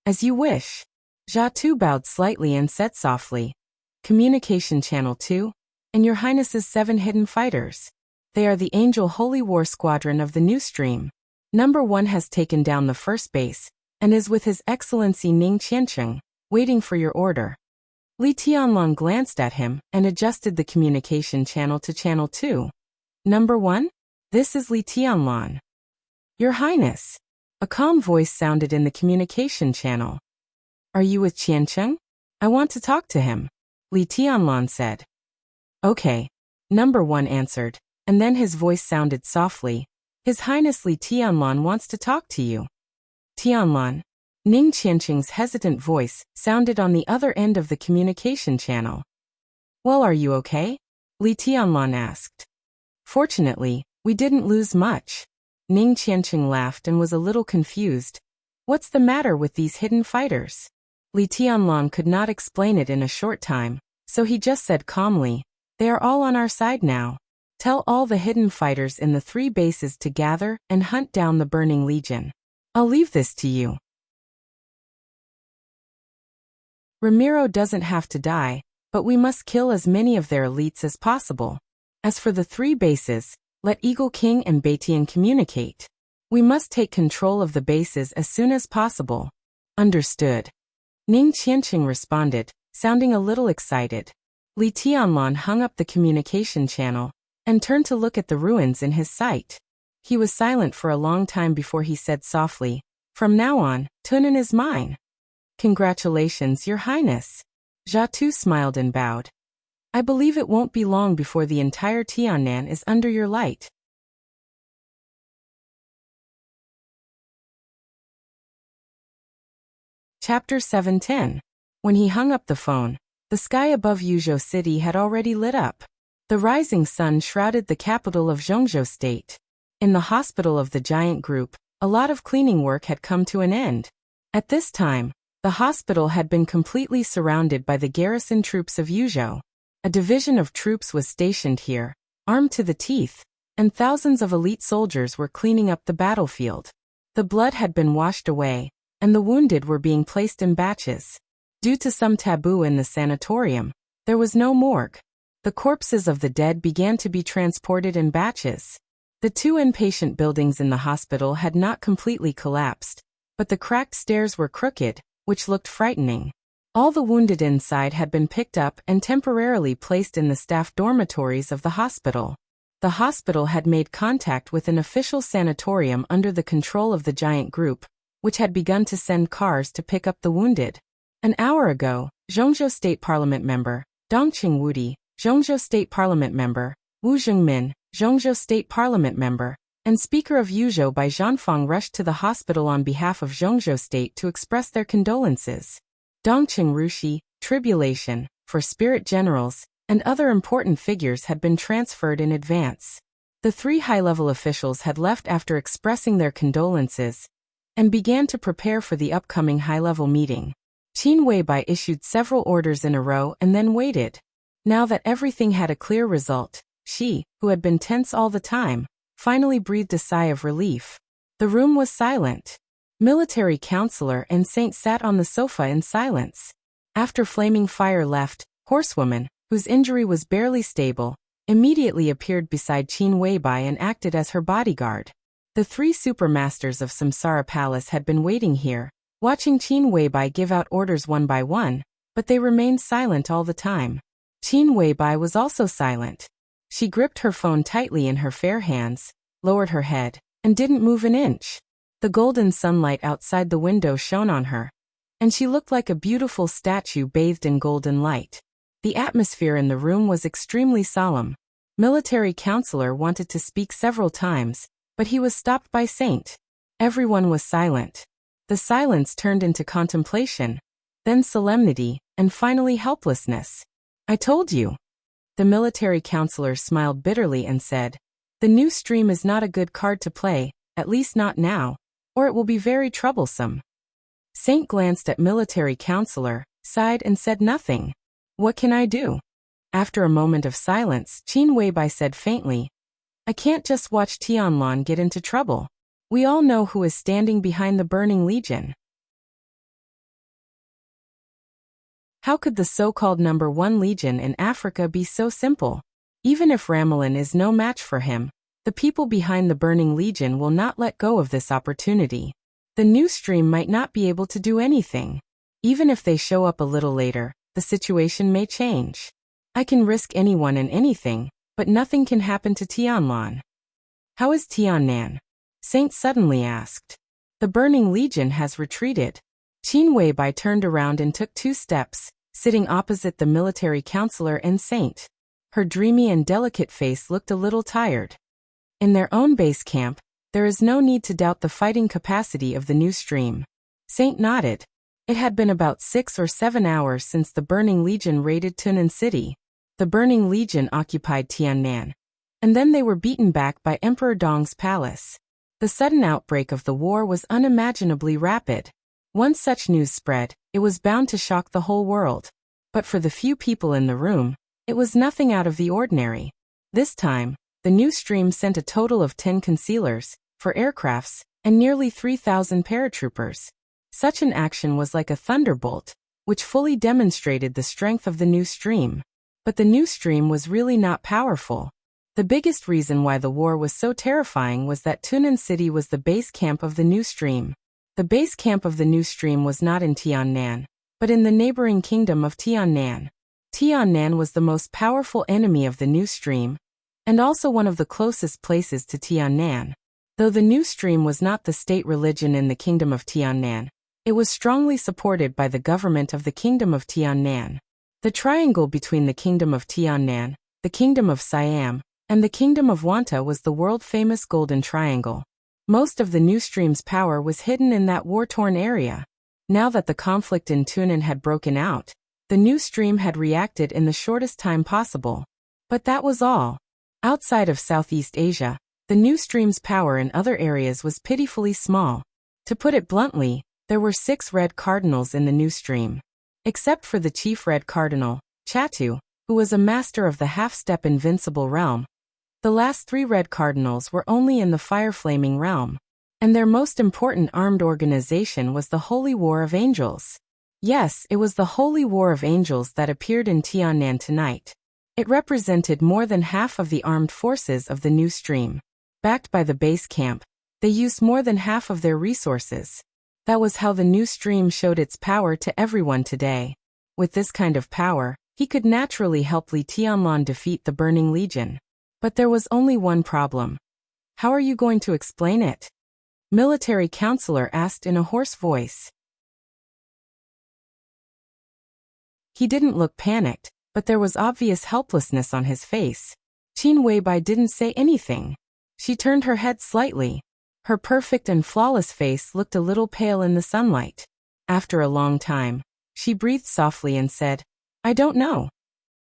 As you wish. Jia Tu bowed slightly and said softly. Communication Channel 2, and your Highness's 7 hidden fighters. They are the Angel Holy War Squadron of the new stream. Number 1 has taken down the first base, and is with His Excellency Ning Qiancheng, waiting for your order. Li Tianlan glanced at him and adjusted the communication channel to Channel 2. Number 1? This is Li Tianlan. Your Highness. A calm voice sounded in the communication channel. Are you with Qiancheng? I want to talk to him, Li Tianlan said. Okay. Number 1 answered, and then his voice sounded softly. His Highness Li Tianlan wants to talk to you. Tianlan. Ning Qiancheng's hesitant voice sounded on the other end of the communication channel. Well, are you okay? Li Tianlan asked. Fortunately, we didn't lose much. Ning Qiancheng laughed and was a little confused. What's the matter with these hidden fighters? Li Tianlan could not explain it in a short time, So he just said calmly, "They are all on our side now. Tell all the hidden fighters in the 3 bases to gather and hunt down the Burning Legion. I'll leave this to you. Ramiro doesn't have to die, but we must kill as many of their elites as possible. As for the 3 bases, let Eagle King and Batian communicate. We must take control of the bases as soon as possible." "Understood." Ning Qianqing responded, sounding a little excited. Li Tianlan hung up the communication channel and turned to look at the ruins in his sight. He was silent for a long time before he said softly, "From now on, Tunan is mine." "Congratulations, Your Highness." Jia Tu smiled and bowed. "I believe it won't be long before the entire Tiannan is under your light." Chapter 710. When he hung up the phone, the sky above Yuzhou City had already lit up. The rising sun shrouded the capital of Zhongzhou State. In the hospital of the giant group, a lot of cleaning work had come to an end. At this time, the hospital had been completely surrounded by the garrison troops of Yuzhou. A division of troops was stationed here, armed to the teeth, and thousands of elite soldiers were cleaning up the battlefield. The blood had been washed away, and the wounded were being placed in batches. Due to some taboo in the sanatorium, there was no morgue. The corpses of the dead began to be transported in batches. The 2 inpatient buildings in the hospital had not completely collapsed, but the cracked stairs were crooked, which looked frightening. All the wounded inside had been picked up and temporarily placed in the staff dormitories of the hospital. The hospital had made contact with an official sanatorium under the control of the giant group, which had begun to send cars to pick up the wounded. An hour ago, Zhongzhou State Parliament member, Dongqing Wudi, Zhongzhou State Parliament member, Wu Zhengmin, Zhongzhou State Parliament member, and Speaker of Yuzhou Bai Zhanfang rushed to the hospital on behalf of Zhongzhou State to express their condolences. Dongqing Rushi, Tribulation, for spirit generals, and other important figures had been transferred in advance. The 3 high-level officials had left after expressing their condolences and began to prepare for the upcoming high-level meeting. Qin Weibai issued several orders in a row and then waited. Now that everything had a clear result, she, who had been tense all the time, finally breathed a sigh of relief. The room was silent. Military counselor and Saint sat on the sofa in silence. After Flaming Fire left, Horsewoman, whose injury was barely stable, immediately appeared beside Qin Weibai and acted as her bodyguard. The 3 supermasters of Samsara Palace had been waiting here, watching Qin Weibai give out orders one by one, but they remained silent all the time. Qin Weibai was also silent. She gripped her phone tightly in her fair hands, lowered her head, and didn't move an inch. The golden sunlight outside the window shone on her, and she looked like a beautiful statue bathed in golden light. The atmosphere in the room was extremely solemn. Military counselor wanted to speak several times, but he was stopped by Saint. Everyone was silent. The silence turned into contemplation, then solemnity, and finally helplessness. "I told you." The military counselor smiled bitterly and said, "The new stream is not a good card to play, at least not now, or it will be very troublesome." Saint glanced at military counselor, sighed and said nothing. "What can I do?" After a moment of silence, Qin Weibai said faintly, "I can't just watch Tianlan get into trouble. We all know who is standing behind the Burning Legion. How could the so-called number 1 legion in Africa be so simple? Even if Ramelin is no match for him, the people behind the Burning Legion will not let go of this opportunity. The new stream might not be able to do anything. Even if they show up a little later, the situation may change. I can risk anyone and anything, but nothing can happen to Tianlan." "How is Tiannan?" Saint suddenly asked. "The Burning Legion has retreated." Qin Weibai turned around and took 2 steps, sitting opposite the military counselor and Saint. Her dreamy and delicate face looked a little tired. In their own base camp, there is no need to doubt the fighting capacity of the new stream. Saint nodded. It had been about 6 or 7 hours since the Burning Legion raided Tunan City. The Burning Legion occupied Tiannan, and then they were beaten back by Emperor Dong's palace. The sudden outbreak of the war was unimaginably rapid. Once such news spread, it was bound to shock the whole world. But for the few people in the room, it was nothing out of the ordinary. This time, the new stream sent a total of 10 concealers, 4 aircrafts, and nearly 3,000 paratroopers. Such an action was like a thunderbolt, which fully demonstrated the strength of the new stream. But the new stream was really not powerful. The biggest reason why the war was so terrifying was that Tunan City was the base camp of the new stream. The base camp of the new stream was not in Tiannan, but in the neighboring kingdom of Tiannan. Tiannan was the most powerful enemy of the new stream, and also one of the closest places to Tiannan. Though the new stream was not the state religion in the kingdom of Tiannan, it was strongly supported by the government of the kingdom of Tiannan. The triangle between the kingdom of Tiannan, the kingdom of Siam, and the kingdom of Wanta was the world-famous Golden Triangle. Most of the new stream's power was hidden in that war-torn area. Now that the conflict in Tunan had broken out, the new stream had reacted in the shortest time possible. But that was all. Outside of Southeast Asia, the new stream's power in other areas was pitifully small. To put it bluntly, there were 6 red cardinals in the new stream. Except for the chief red cardinal, Chatu, who was a master of the half-step invincible realm. The last 3 red cardinals were only in the fire-flaming realm. And their most important armed organization was the Holy War of Angels. Yes, it was the Holy War of Angels that appeared in Tiannan tonight. It represented more than half of the armed forces of the new stream. Backed by the base camp, they used more than half of their resources. That was how the new stream showed its power to everyone today. With this kind of power, he could naturally help Li Tianlan defeat the Burning Legion. But there was only one problem. How are you going to explain it? Military counselor asked in a hoarse voice. He didn't look panicked, but there was obvious helplessness on his face. Qin Weibai didn't say anything. She turned her head slightly. Her perfect and flawless face looked a little pale in the sunlight. After a long time, she breathed softly and said, "I don't know."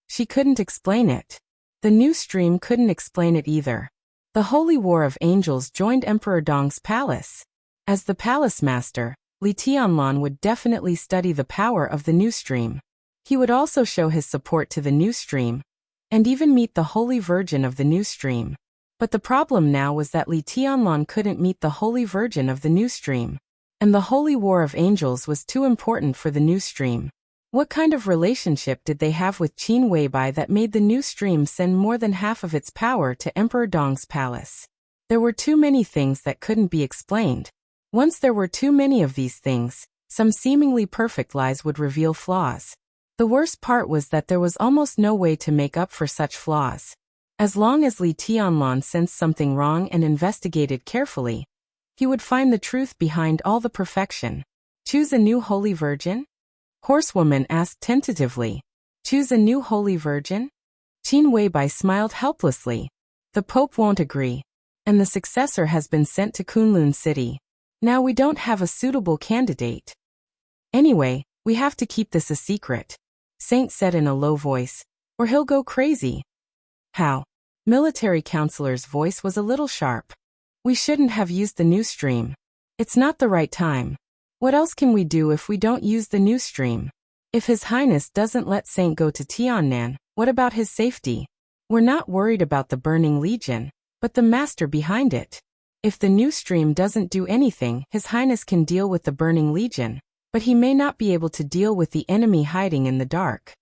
She couldn't explain it. The new stream couldn't explain it either. The Holy War of Angels joined Emperor Dong's palace. As the palace master, Li Tianlan would definitely study the power of the new stream. He would also show his support to the new stream, and even meet the Holy Virgin of the new stream. But the problem now was that Li Tianlan couldn't meet the Holy Virgin of the new stream, and the Holy War of Angels was too important for the new stream. What kind of relationship did they have with Qin Weibai that made the new stream send more than half of its power to Emperor Dong's palace? There were too many things that couldn't be explained. Once there were too many of these things, some seemingly perfect lies would reveal flaws. The worst part was that there was almost no way to make up for such flaws. As long as Li Tianlan sensed something wrong and investigated carefully, he would find the truth behind all the perfection. Choose a new Holy Virgin? Horsewoman asked tentatively. Choose a new Holy Virgin? Qin Weibai smiled helplessly. The Pope won't agree. And the successor has been sent to Kunlun City. Now we don't have a suitable candidate. Anyway, we have to keep this a secret, Saint said in a low voice, or he'll go crazy. How? Military counselor's voice was a little sharp. We shouldn't have used the new stream. It's not the right time. What else can we do if we don't use the new stream? If His Highness doesn't let Saint go to Tiannan, what about his safety? We're not worried about the Burning Legion, but the master behind it. If the new stream doesn't do anything, His Highness can deal with the Burning Legion, but he may not be able to deal with the enemy hiding in the dark.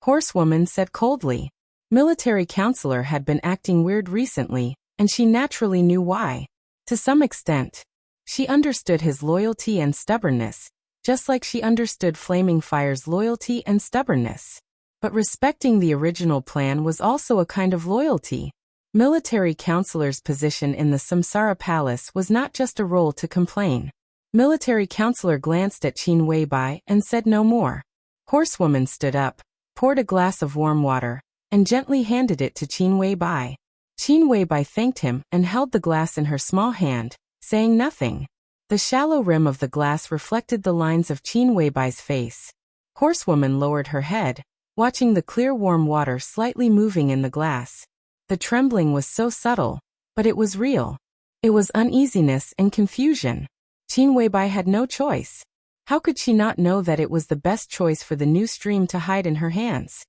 Horsewoman said coldly. Military counselor had been acting weird recently, and she naturally knew why. To some extent, she understood his loyalty and stubbornness, just like she understood Flaming Fire's loyalty and stubbornness. But respecting the original plan was also a kind of loyalty. Military counselor's position in the Samsara Palace was not just a role to complain. Military counselor glanced at Qin Weibai and said no more. Horsewoman stood up, poured a glass of warm water, and gently handed it to Qin Weibai. Qin Weibai thanked him and held the glass in her small hand, saying nothing. The shallow rim of the glass reflected the lines of Qin Weibai's face. Horsewoman lowered her head, watching the clear warm water slightly moving in the glass. The trembling was so subtle, but it was real. It was uneasiness and confusion. Qin Weibai had no choice. How could she not know that it was the best choice for the new stream to hide in her hands?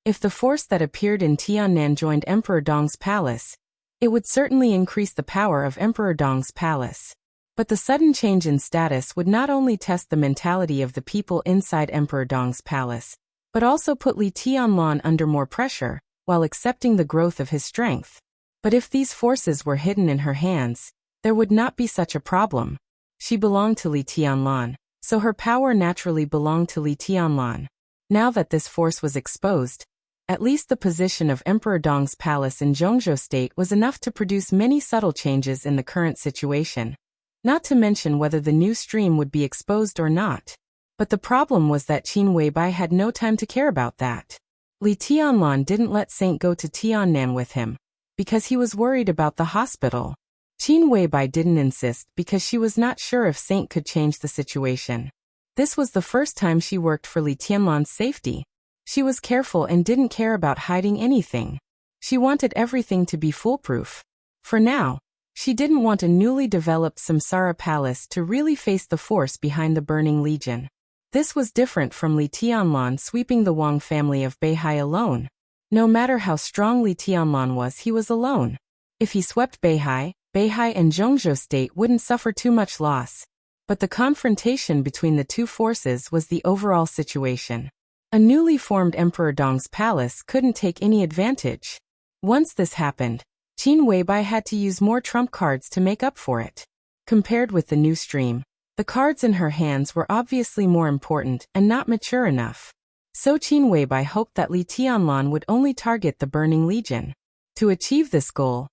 If the force that appeared in Tiannan joined Emperor Dong's palace, it would certainly increase the power of Emperor Dong's palace. But the sudden change in status would not only test the mentality of the people inside Emperor Dong's palace, but also put Li Tianlan under more pressure, while accepting the growth of his strength. But if these forces were hidden in her hands, there would not be such a problem. She belonged to Li Tianlan, so her power naturally belonged to Li Tianlan. Now that this force was exposed, at least the position of Emperor Dong's palace in Zhongzhou state was enough to produce many subtle changes in the current situation. Not to mention whether the new stream would be exposed or not. But the problem was that Qin Weibai had no time to care about that. Li Tianlan didn't let Saint go to Tiannan with him, because he was worried about the hospital. Qin Weibai didn't insist because she was not sure if Saint could change the situation. This was the first time she worked for Li Tianlan's safety. She was careful and didn't care about hiding anything. She wanted everything to be foolproof. For now, she didn't want a newly developed Samsara palace to really face the force behind the Burning Legion. This was different from Li Tianlan sweeping the Wang family of Beihai alone. No matter how strong Li Tianlan was, he was alone. If he swept Beihai and Zhongzhou state wouldn't suffer too much loss. But the confrontation between the two forces was the overall situation. A newly formed Emperor Dong's palace couldn't take any advantage. Once this happened, Qin Weibai had to use more trump cards to make up for it. Compared with the new stream, the cards in her hands were obviously more important and not mature enough. So Qin Weibai hoped that Li Tianlan would only target the Burning Legion. To achieve this goal,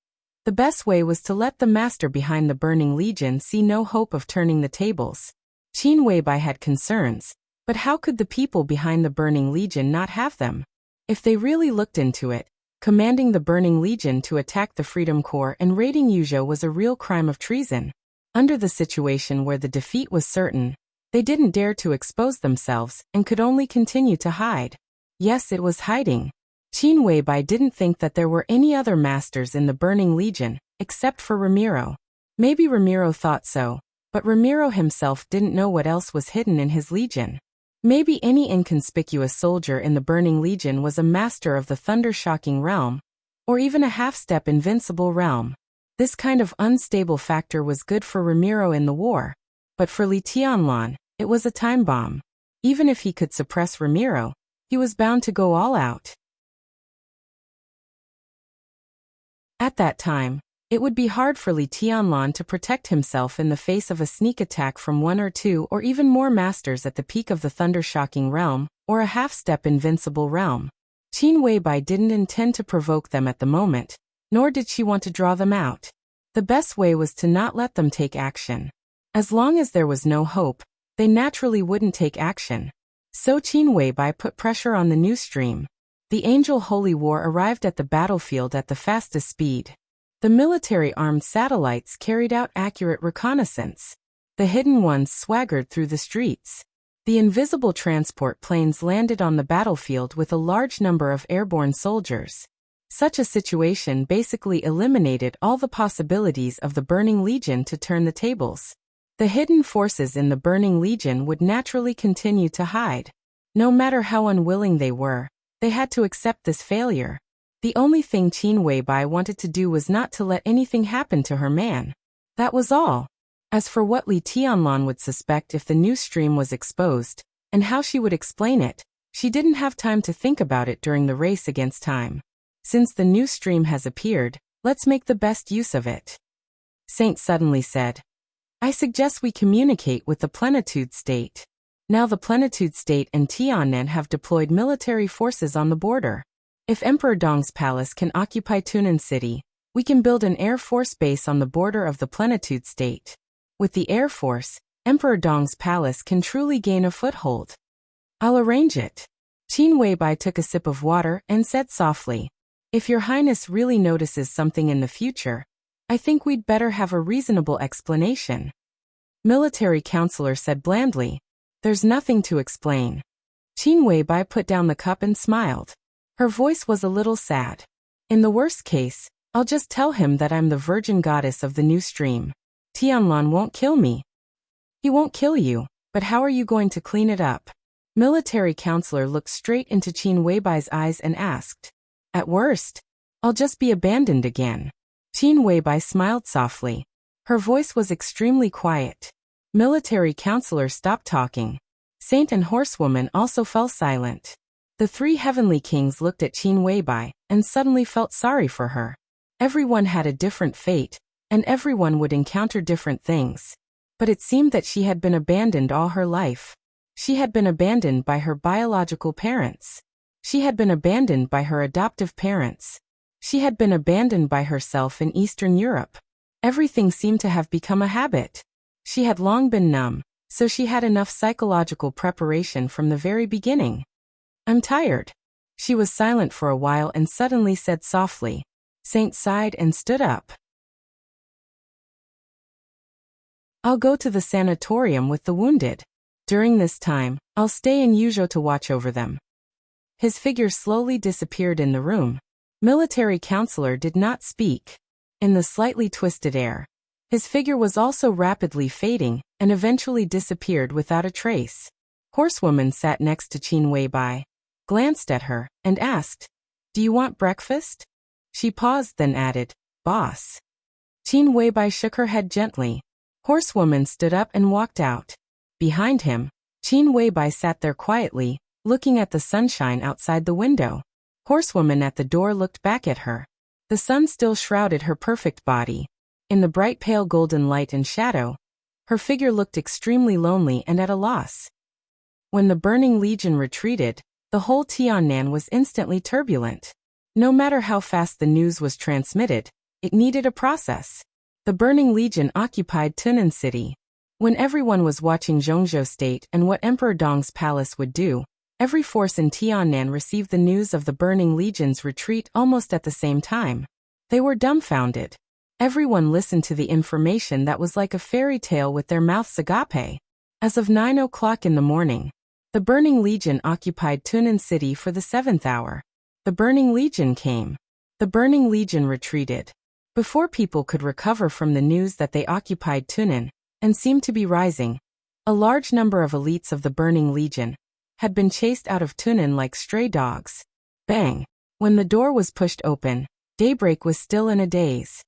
the best way was to let the master behind the Burning Legion see no hope of turning the tables. Qin Weibai had concerns, but how could the people behind the Burning Legion not have them? If they really looked into it, commanding the Burning Legion to attack the Freedom Corps and raiding Yuzhou was a real crime of treason. Under the situation where the defeat was certain, they didn't dare to expose themselves and could only continue to hide. Yes, it was hiding. Qin Weibai didn't think that there were any other masters in the Burning Legion, except for Ramiro. Maybe Ramiro thought so, but Ramiro himself didn't know what else was hidden in his legion. Maybe any inconspicuous soldier in the Burning Legion was a master of the thunder-shocking realm, or even a half-step invincible realm. This kind of unstable factor was good for Ramiro in the war, but for Li Tianlan, it was a time bomb. Even if he could suppress Ramiro, he was bound to go all out. At that time, it would be hard for Li Tianlan to protect himself in the face of a sneak attack from one or two or even more masters at the peak of the thunder-shocking realm, or a half-step invincible realm. Qin Weibai didn't intend to provoke them at the moment, nor did she want to draw them out. The best way was to not let them take action. As long as there was no hope, they naturally wouldn't take action. So Qin Weibai put pressure on the new stream. The Angel Holy War arrived at the battlefield at the fastest speed. The military-armed satellites carried out accurate reconnaissance. The hidden ones swaggered through the streets. The invisible transport planes landed on the battlefield with a large number of airborne soldiers. Such a situation basically eliminated all the possibilities of the Burning Legion to turn the tables. The hidden forces in the Burning Legion would naturally continue to hide. No matter how unwilling they were, they had to accept this failure. The only thing Qin Weibai wanted to do was not to let anything happen to her man. That was all. As for what Li Tianlan would suspect if the new stream was exposed, and how she would explain it, she didn't have time to think about it during the race against time. Since the new stream has appeared, let's make the best use of it. Saint suddenly said, I suggest we communicate with the Plenitude State. Now the Plenitude State and Tiannan have deployed military forces on the border. If Emperor Dong's palace can occupy Tunan City, we can build an Air Force base on the border of the Plenitude State. With the Air Force, Emperor Dong's palace can truly gain a foothold. I'll arrange it. Qin Weibai took a sip of water and said softly, If Your Highness really notices something in the future, I think we'd better have a reasonable explanation. Military Counselor said blandly, There's nothing to explain. Qin Weibai put down the cup and smiled. Her voice was a little sad. In the worst case, I'll just tell him that I'm the virgin goddess of the new stream. Tianlan won't kill me. He won't kill you, but how are you going to clean it up? Military counselor looked straight into Qin Weibai's eyes and asked. At worst, I'll just be abandoned again. Qin Weibai smiled softly. Her voice was extremely quiet. Military counselor stopped talking. Saint and horsewoman also fell silent. The three heavenly kings looked at Qin Weibai and suddenly felt sorry for her. Everyone had a different fate, and everyone would encounter different things. But it seemed that she had been abandoned all her life. She had been abandoned by her biological parents. She had been abandoned by her adoptive parents. She had been abandoned by herself in Eastern Europe. Everything seemed to have become a habit. She had long been numb, so she had enough psychological preparation from the very beginning. I'm tired. She was silent for a while and suddenly said softly. Saint sighed and stood up. I'll go to the sanatorium with the wounded. During this time, I'll stay in Yuzhou to watch over them. His figure slowly disappeared in the room. Military counselor did not speak. In the slightly twisted air, his figure was also rapidly fading and eventually disappeared without a trace. Horsewoman sat next to Qin Weibai, glanced at her, and asked, Do you want breakfast? She paused then added, Boss. Qin Weibai shook her head gently. Horsewoman stood up and walked out. Behind him, Qin Weibai sat there quietly, looking at the sunshine outside the window. Horsewoman at the door looked back at her. The sun still shrouded her perfect body. In the bright pale golden light and shadow, her figure looked extremely lonely and at a loss. When the Burning Legion retreated, the whole Tiannan was instantly turbulent. No matter how fast the news was transmitted, it needed a process. The Burning Legion occupied Tunan City. When everyone was watching Zhongzhou State and what Emperor Dong's palace would do, every force in Tiannan received the news of the Burning Legion's retreat almost at the same time. They were dumbfounded. Everyone listened to the information that was like a fairy tale with their mouths agape. As of 9 o'clock in the morning, the Burning Legion occupied Tunan City for the 7th hour. The Burning Legion came. The Burning Legion retreated. Before people could recover from the news that they occupied Tunan, and seemed to be rising, a large number of elites of the Burning Legion had been chased out of Tunan like stray dogs. Bang! When the door was pushed open, Daybreak was still in a daze.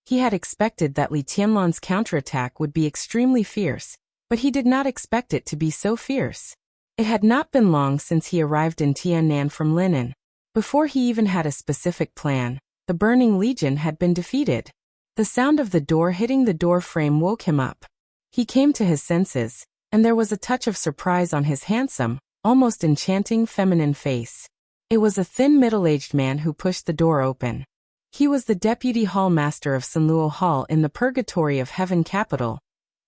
He had expected that Li Tianlan's counterattack would be extremely fierce, but he did not expect it to be so fierce. It had not been long since he arrived in Tiannan from Linen. Before he even had a specific plan, the Burning Legion had been defeated. The sound of the door hitting the door frame woke him up. He came to his senses, and there was a touch of surprise on his handsome, almost enchanting feminine face. It was a thin middle-aged man who pushed the door open. He was the deputy hall master of Sanluo Hall in the Purgatory of Heaven capital,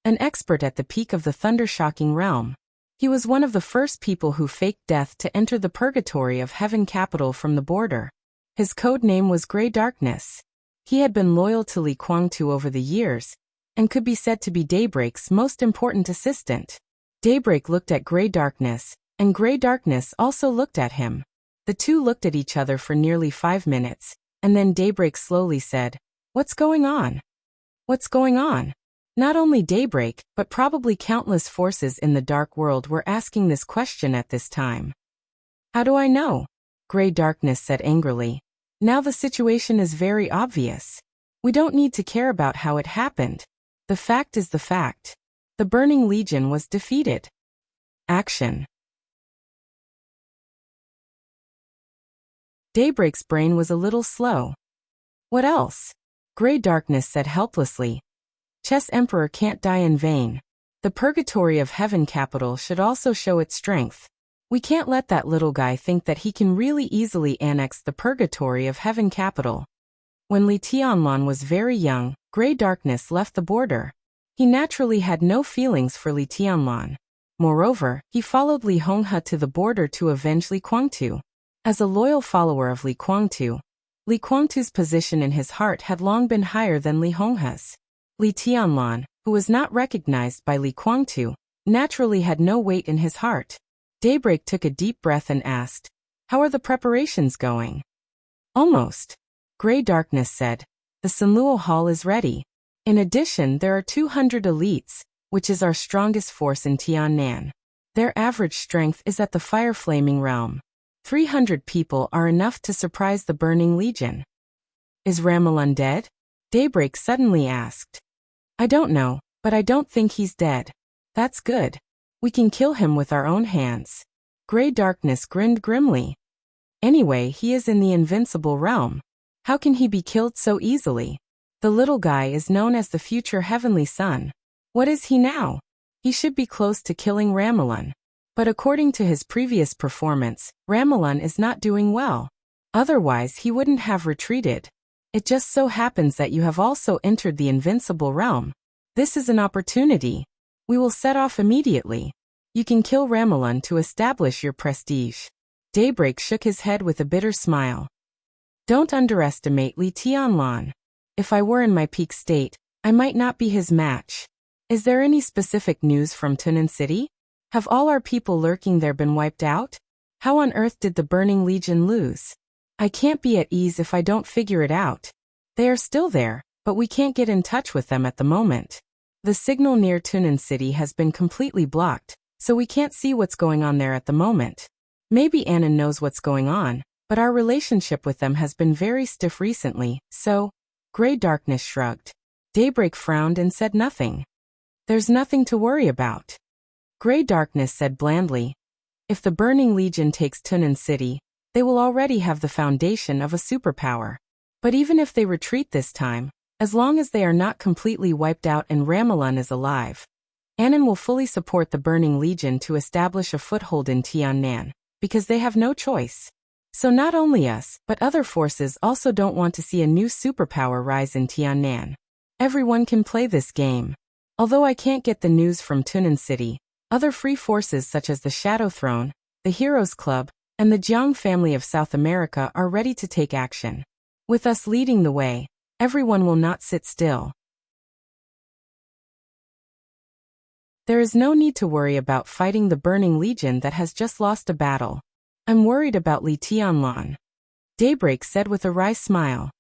an expert at the peak of the thunder-shocking realm. He was one of the first people who faked death to enter the Purgatory of Heaven capital from the border. His code name was Grey Darkness. He had been loyal to Li Guangtu over the years, and could be said to be Daybreak's most important assistant. Daybreak looked at Grey Darkness, and Grey Darkness also looked at him. The two looked at each other for nearly 5 minutes, and then Daybreak slowly said, What's going on? What's going on? Not only Daybreak, but probably countless forces in the dark world were asking this question at this time. How do I know? Grey Darkness said angrily. Now the situation is very obvious. We don't need to care about how it happened. The fact is the fact. The Burning Legion was defeated. Action. Daybreak's brain was a little slow. What else? Grey Darkness said helplessly. Chess Emperor can't die in vain. The Purgatory of Heaven capital should also show its strength. We can't let that little guy think that he can really easily annex the Purgatory of Heaven capital. When Li Tianlan was very young, Grey Darkness left the border. He naturally had no feelings for Li Tianlan. Moreover, he followed Li Honghe to the border to avenge Li Guangtu. As a loyal follower of Li Guangtu's position in his heart had long been higher than Li Honghe's. Li Tianlan, who was not recognized by Li Guangtu, naturally had no weight in his heart. Daybreak took a deep breath and asked, How are the preparations going? Almost. Grey Darkness said, The Sanluo Hall is ready. In addition, there are 200 elites, which is our strongest force in Tiannan. Their average strength is at the fire-flaming realm. 300 people are enough to surprise the Burning Legion. Is Ramalan dead? Daybreak suddenly asked. I don't know, but I don't think he's dead. That's good. We can kill him with our own hands. Grey Darkness grinned grimly. Anyway, he is in the invincible realm. How can he be killed so easily? The little guy is known as the future heavenly son. What is he now? He should be close to killing Ramalan. But according to his previous performance, Ramalan is not doing well. Otherwise, he wouldn't have retreated. It just so happens that you have also entered the invincible realm. This is an opportunity. We will set off immediately. You can kill Ramalan to establish your prestige. Daybreak shook his head with a bitter smile. Don't underestimate Li Tianlan. If I were in my peak state, I might not be his match. Is there any specific news from Tunan City? Have all our people lurking there been wiped out? How on earth did the Burning Legion lose? I can't be at ease if I don't figure it out. They are still there, but we can't get in touch with them at the moment. The signal near Tunan City has been completely blocked, so we can't see what's going on there at the moment. Maybe Annan knows what's going on, but our relationship with them has been very stiff recently, so... Grey Darkness shrugged. Daybreak frowned and said nothing. There's nothing to worry about. Grey Darkness said blandly. If the Burning Legion takes Tunan City, they will already have the foundation of a superpower. But even if they retreat this time, as long as they are not completely wiped out and Ramalan is alive, Annan will fully support the Burning Legion to establish a foothold in Tiannan, because they have no choice. So not only us, but other forces also don't want to see a new superpower rise in Tiannan. Everyone can play this game. Although I can't get the news from Tunan City, other free forces such as the Shadow Throne, the Heroes Club, and the Jiang family of South America are ready to take action. With us leading the way, everyone will not sit still. There is no need to worry about fighting the Burning Legion that has just lost a battle. I'm worried about Li Tianlan. Daybreak said with a wry smile.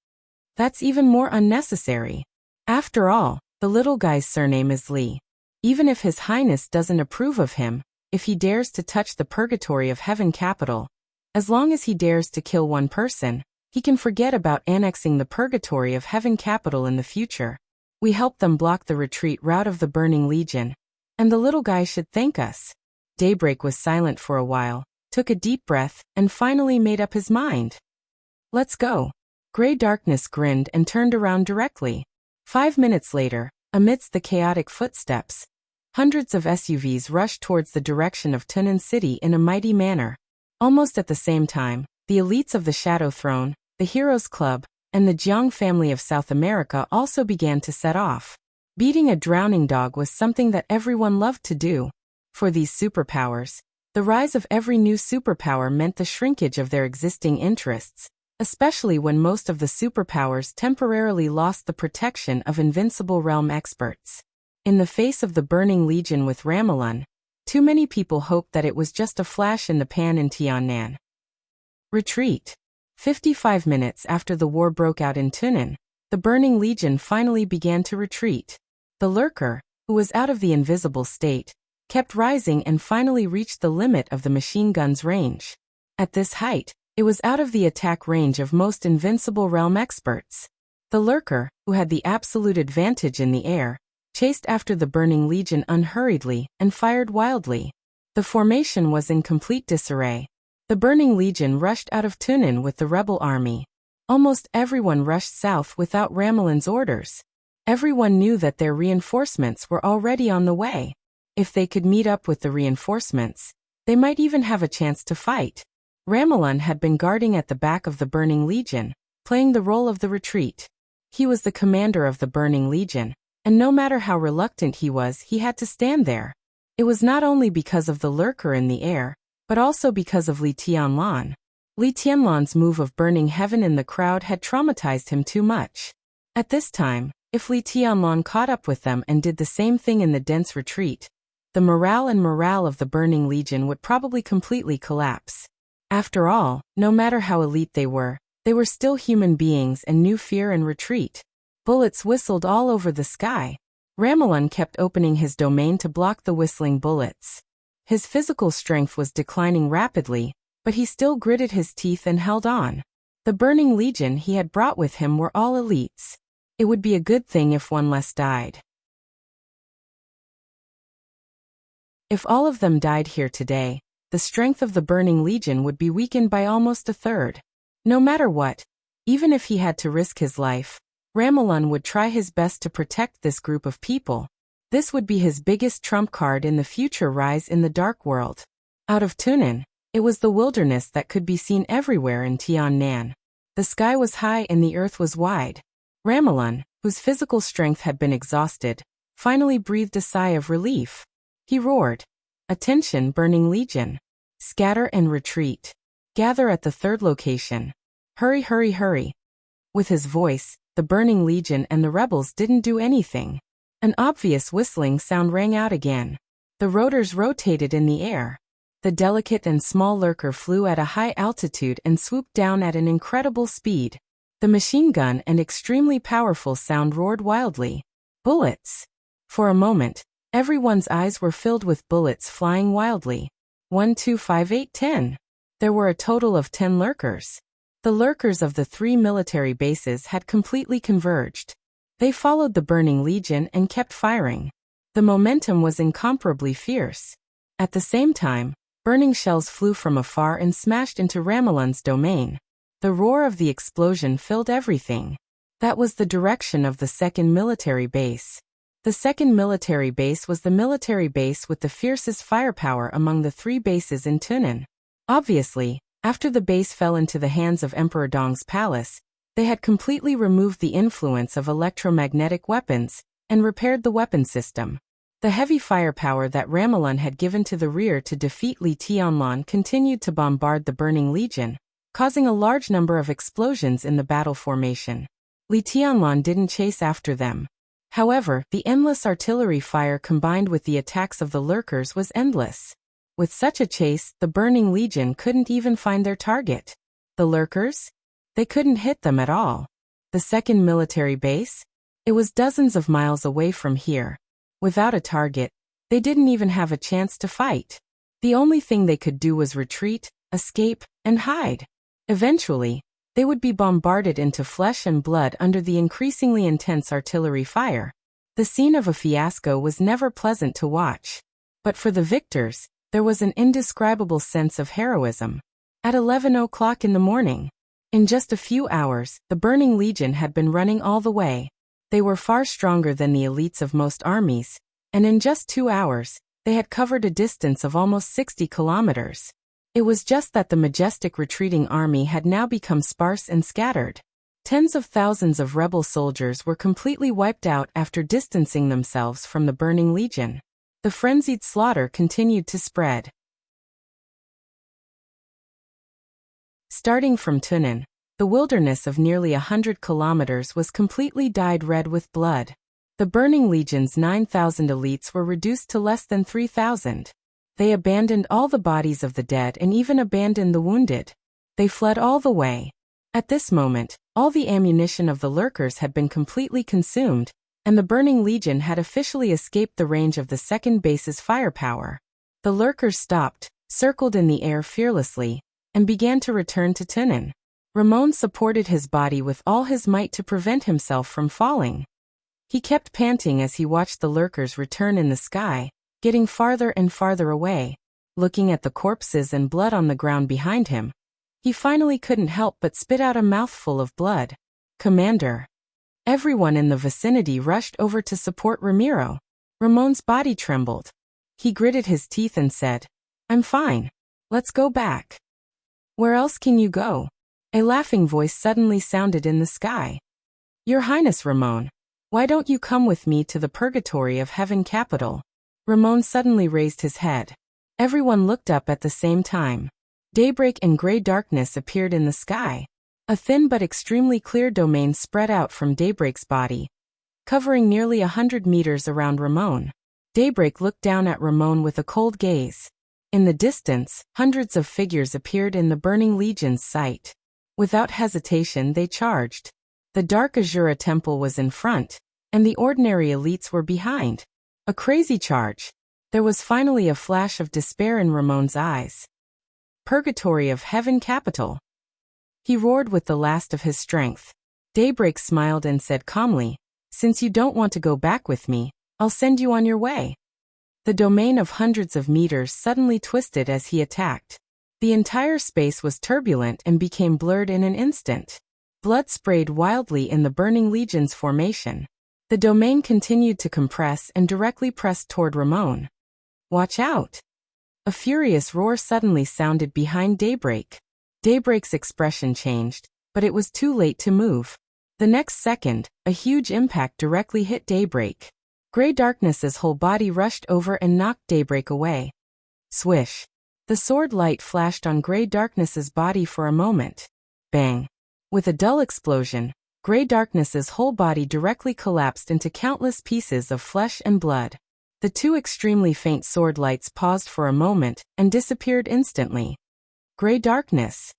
That's even more unnecessary. After all, the little guy's surname is Li. Even if His Highness doesn't approve of him, if he dares to touch the purgatory of Heaven Capital, as long as he dares to kill one person, he can forget about annexing the purgatory of Heaven Capital in the future. We helped them block the retreat route of the Burning Legion, and the little guy should thank us. Daybreak was silent for a while, took a deep breath, and finally made up his mind. Let's go. Grey Darkness grinned and turned around directly. 5 minutes later, amidst the chaotic footsteps, hundreds of SUVs rushed towards the direction of Tunan City in a mighty manner. Almost at the same time, the elites of the Shadow Throne, the Heroes Club, and the Jiang family of South America also began to set off. Beating a drowning dog was something that everyone loved to do. For these superpowers, the rise of every new superpower meant the shrinkage of their existing interests, especially when most of the superpowers temporarily lost the protection of invincible realm experts. In the face of the Burning Legion with Ramalan, too many people hoped that it was just a flash in the pan in Tiannan. Retreat. 55 minutes after the war broke out in Tunan, the Burning Legion finally began to retreat. The lurker, who was out of the invisible state, kept rising and finally reached the limit of the machine gun's range. At this height, it was out of the attack range of most invincible realm experts. The lurker, who had the absolute advantage in the air, chased after the Burning Legion unhurriedly and fired wildly. The formation was in complete disarray. The Burning Legion rushed out of Tunan with the rebel army. Almost everyone rushed south without Ramalan's orders. Everyone knew that their reinforcements were already on the way. If they could meet up with the reinforcements, they might even have a chance to fight. Ramalan had been guarding at the back of the Burning Legion, playing the role of the retreat. He was the commander of the Burning Legion, and no matter how reluctant he was, he had to stand there. It was not only because of the lurker in the air, but also because of Li Tianlan. Li Tianlan's move of burning heaven in the crowd had traumatized him too much. At this time, if Li Tianlan caught up with them and did the same thing in the dense retreat, the morale of the Burning Legion would probably completely collapse. After all, no matter how elite they were still human beings and knew fear and retreat. Bullets whistled all over the sky. Ramelon kept opening his domain to block the whistling bullets. His physical strength was declining rapidly, but he still gritted his teeth and held on. The Burning Legion he had brought with him were all elites. It would be a good thing if one less died. If all of them died here today, the strength of the Burning Legion would be weakened by almost a third. No matter what, even if he had to risk his life, Ramelon would try his best to protect this group of people. This would be his biggest trump card in the future rise in the Dark World. Out of Tunin, it was the wilderness that could be seen everywhere in Tiannan. The sky was high and the earth was wide. Ramelon, whose physical strength had been exhausted, finally breathed a sigh of relief. He roared, "Attention, Burning Legion! Scatter and retreat. Gather at the third location. Hurry, hurry, hurry." With his voice, the Burning Legion and the rebels didn't do anything. An obvious whistling sound rang out again. The rotors rotated in the air. The delicate and small lurker flew at a high altitude and swooped down at an incredible speed. The machine gun and extremely powerful sound roared wildly. Bullets! For a moment, everyone's eyes were filled with bullets flying wildly. 1, 2, 5, 8, 10. There were a total of 10 lurkers. The lurkers of the 3 military bases had completely converged. They followed the Burning Legion and kept firing. The momentum was incomparably fierce. At the same time, burning shells flew from afar and smashed into Ramelon's domain. The roar of the explosion filled everything. That was the direction of the second military base. The second military base was the military base with the fiercest firepower among the 3 bases in Tunin. Obviously, after the base fell into the hands of Emperor Dong's palace, they had completely removed the influence of electromagnetic weapons and repaired the weapon system. The heavy firepower that Ramelon had given to the rear to defeat Li Tianlan continued to bombard the Burning Legion, causing a large number of explosions in the battle formation. Li Tianlan didn't chase after them. However, the endless artillery fire combined with the attacks of the lurkers was endless. With such a chase, the Burning Legion couldn't even find their target. The lurkers? They couldn't hit them at all. The second military base? It was dozens of miles away from here. Without a target, they didn't even have a chance to fight. The only thing they could do was retreat, escape, and hide. Eventually, they would be bombarded into flesh and blood under the increasingly intense artillery fire. The scene of a fiasco was never pleasant to watch. But for the victors, there was an indescribable sense of heroism. At 11 o'clock in the morning, in just a few hours, the Burning Legion had been running all the way. They were far stronger than the elites of most armies, and in just 2 hours, they had covered a distance of almost 60 kilometers. It was just that the majestic retreating army had now become sparse and scattered. Tens of thousands of rebel soldiers were completely wiped out after distancing themselves from the Burning Legion. The frenzied slaughter continued to spread. Starting from Tunin, the wilderness of nearly 100 kilometers was completely dyed red with blood. The Burning Legion's 9,000 elites were reduced to less than 3,000. They abandoned all the bodies of the dead and even abandoned the wounded. They fled all the way. At this moment, all the ammunition of the lurkers had been completely consumed, and the Burning Legion had officially escaped the range of the second base's firepower. The lurkers stopped, circled in the air fearlessly, and began to return to Tunin. Ramon supported his body with all his might to prevent himself from falling. He kept panting as he watched the lurkers return in the sky, getting farther and farther away. Looking at the corpses and blood on the ground behind him, he finally couldn't help but spit out a mouthful of blood. "Commander!" Everyone in the vicinity rushed over to support Ramiro. Ramon's body trembled. He gritted his teeth and said, "I'm fine. Let's go back." "Where else can you go?" A laughing voice suddenly sounded in the sky. "Your Highness Ramon, why don't you come with me to the purgatory of Heaven Capital?" Ramon suddenly raised his head. Everyone looked up at the same time. Daybreak and gray darkness appeared in the sky. A thin but extremely clear domain spread out from Daybreak's body, covering nearly 100 meters around Ramon. Daybreak looked down at Ramon with a cold gaze. In the distance, hundreds of figures appeared in the Burning Legion's sight. Without hesitation they charged. The Dark Azura Temple was in front, and the ordinary elites were behind. A crazy charge. There was finally a flash of despair in Ramon's eyes. Purgatory of Heaven Capital. He roared with the last of his strength. Daybreak smiled and said calmly, "Since you don't want to go back with me, I'll send you on your way." The domain of hundreds of meters suddenly twisted as he attacked. The entire space was turbulent and became blurred in an instant. Blood sprayed wildly in the Burning Legion's formation. The domain continued to compress and directly pressed toward Ramon. "Watch out!" A furious roar suddenly sounded behind Daybreak. Daybreak's expression changed, but it was too late to move. The next second, a huge impact directly hit Daybreak. Gray Darkness's whole body rushed over and knocked Daybreak away. Swish! The sword light flashed on Gray Darkness's body for a moment. Bang! With a dull explosion, Gray Darkness's whole body directly collapsed into countless pieces of flesh and blood. The two extremely faint sword lights paused for a moment and disappeared instantly. Gray Darkness.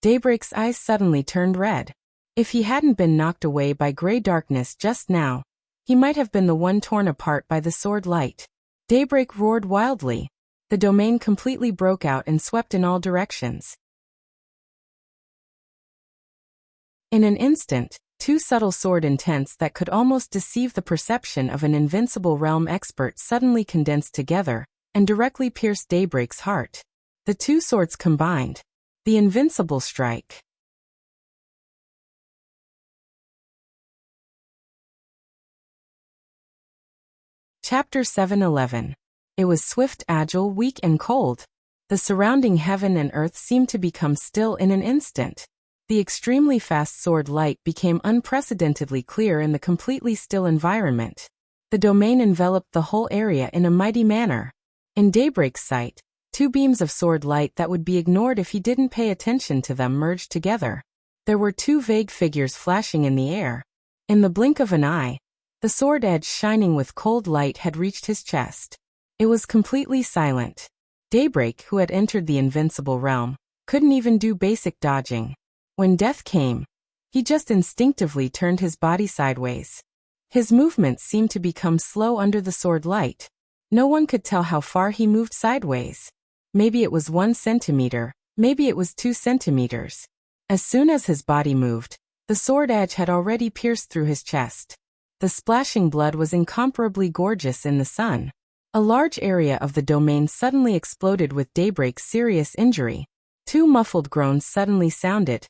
Daybreak's eyes suddenly turned red. If he hadn't been knocked away by Gray Darkness just now, he might have been the one torn apart by the sword light. Daybreak roared wildly. The domain completely broke out and swept in all directions. In an instant, two subtle sword intents that could almost deceive the perception of an invincible realm expert suddenly condensed together and directly pierced Daybreak's heart. The two swords combined. The invincible strike. Chapter 7:11. It was swift, agile, weak, and cold. The surrounding heaven and earth seemed to become still in an instant. The extremely fast sword light became unprecedentedly clear in the completely still environment. The domain enveloped the whole area in a mighty manner. In Daybreak's sight, two beams of sword light that would be ignored if he didn't pay attention to them merged together. There were two vague figures flashing in the air. In the blink of an eye, the sword edge shining with cold light had reached his chest. It was completely silent. Daybreak, who had entered the invincible realm, couldn't even do basic dodging. When death came, he just instinctively turned his body sideways. His movements seemed to become slow under the sword light. No one could tell how far he moved sideways. Maybe it was 1 centimeter, maybe it was 2 centimeters. As soon as his body moved, the sword edge had already pierced through his chest. The splashing blood was incomparably gorgeous in the sun. A large area of the domain suddenly exploded with Daybreak's serious injury. Two muffled groans suddenly sounded,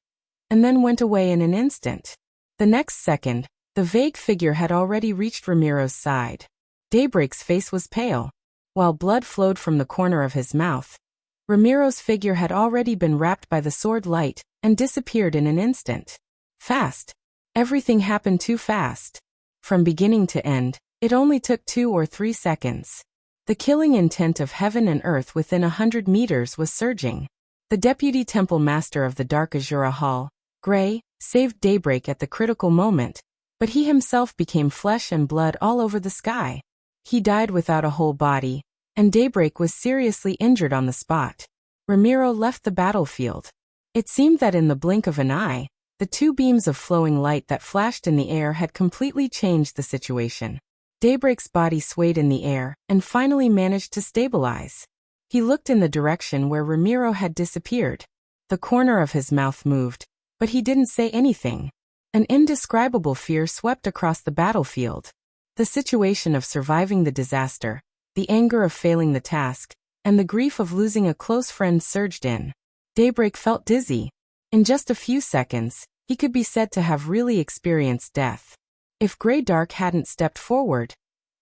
and then went away in an instant. The next second, the vague figure had already reached Ramiro's side. Daybreak's face was pale. While blood flowed from the corner of his mouth, Ramiro's figure had already been wrapped by the sword light and disappeared in an instant. Fast. Everything happened too fast. From beginning to end, it only took 2 or 3 seconds. The killing intent of heaven and earth within 100 meters was surging. The deputy temple master of the Dark Azura Hall, Gray, saved Daybreak at the critical moment, but he himself became flesh and blood all over the sky. He died without a whole body, and Daybreak was seriously injured on the spot. Ramiro left the battlefield. It seemed that in the blink of an eye, the two beams of flowing light that flashed in the air had completely changed the situation. Daybreak's body swayed in the air and finally managed to stabilize. He looked in the direction where Ramiro had disappeared. The corner of his mouth moved, but he didn't say anything. An indescribable fear swept across the battlefield. The situation of surviving the disaster, the anger of failing the task, and the grief of losing a close friend surged in. Daybreak felt dizzy. In just a few seconds, he could be said to have really experienced death. If Grey Dark hadn't stepped forward,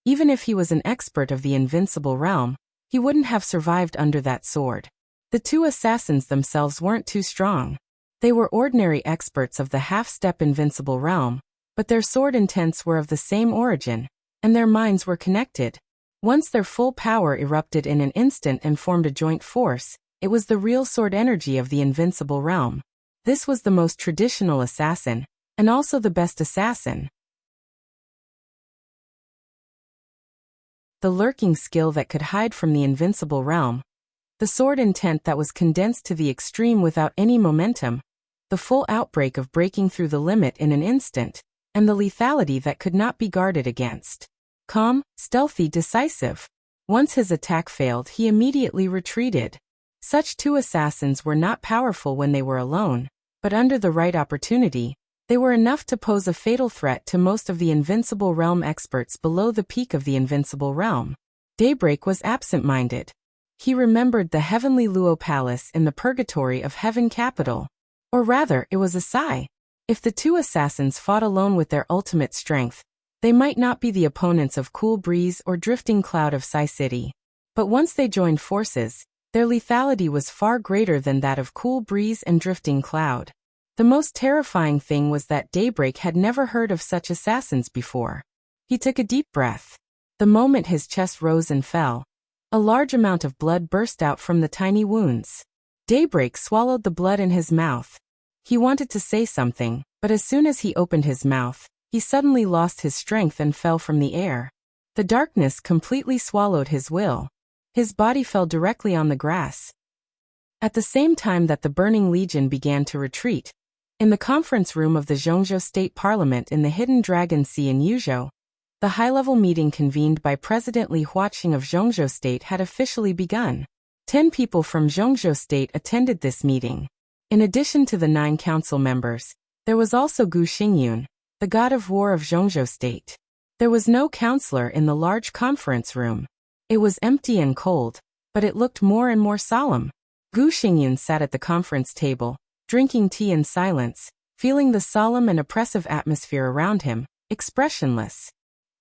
even if he was an expert of the invincible realm, he wouldn't have survived under that sword. The two assassins themselves weren't too strong. They were ordinary experts of the half-step invincible realm, but their sword intents were of the same origin, and their minds were connected. Once their full power erupted in an instant and formed a joint force, it was the real sword energy of the invincible realm. This was the most traditional assassin, and also the best assassin. The lurking skill that could hide from the invincible realm. The sword intent that was condensed to the extreme without any momentum. the full outbreak of breaking through the limit in an instant, and the lethality that could not be guarded against. Calm, stealthy, decisive. Once his attack failed, he immediately retreated. Such two assassins were not powerful when they were alone, but under the right opportunity, they were enough to pose a fatal threat to most of the Invincible Realm experts below the peak of the Invincible Realm. Daybreak was absent-minded. He remembered the heavenly Luo Palace in the purgatory of Heaven Capital. Or rather, it was a sigh. If the two assassins fought alone with their ultimate strength, they might not be the opponents of Cool Breeze or Drifting Cloud of Psy City. But once they joined forces, their lethality was far greater than that of Cool Breeze and Drifting Cloud. The most terrifying thing was that Daybreak had never heard of such assassins before. He took a deep breath. The moment his chest rose and fell, a large amount of blood burst out from the tiny wounds. Daybreak swallowed the blood in his mouth. He wanted to say something, but as soon as he opened his mouth, he suddenly lost his strength and fell from the air. The darkness completely swallowed his will. His body fell directly on the grass. At the same time that the Burning Legion began to retreat, in the conference room of the Zhongzhou State Parliament in the Hidden Dragon Sea in Yuzhou, the high-level meeting convened by President Li Huaqing of Zhongzhou State had officially begun. 10 people from Zhongzhou State attended this meeting. In addition to the 9 council members, there was also Gu Xingyun, the god of war of Zhongzhou State. There was no counselor in the large conference room. It was empty and cold, but it looked more and more solemn. Gu Xingyun sat at the conference table, drinking tea in silence, feeling the solemn and oppressive atmosphere around him, expressionless.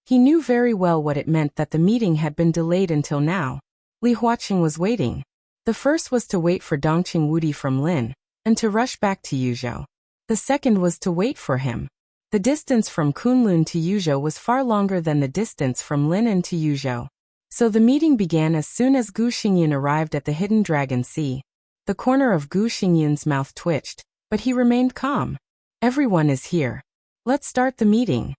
He knew very well what it meant that the meeting had been delayed until now. Li Huaqing was waiting. The first was to wait for Dongqing Wudi from Lin, and to rush back to Yuzhou. The second was to wait for him. The distance from Kunlun to Yuzhou was far longer than the distance from Lin to Yuzhou. So the meeting began as soon as Gu Xingyun arrived at the Hidden Dragon Sea. The corner of Gu Xingyun's mouth twitched, but he remained calm. Everyone is here. Let's start the meeting.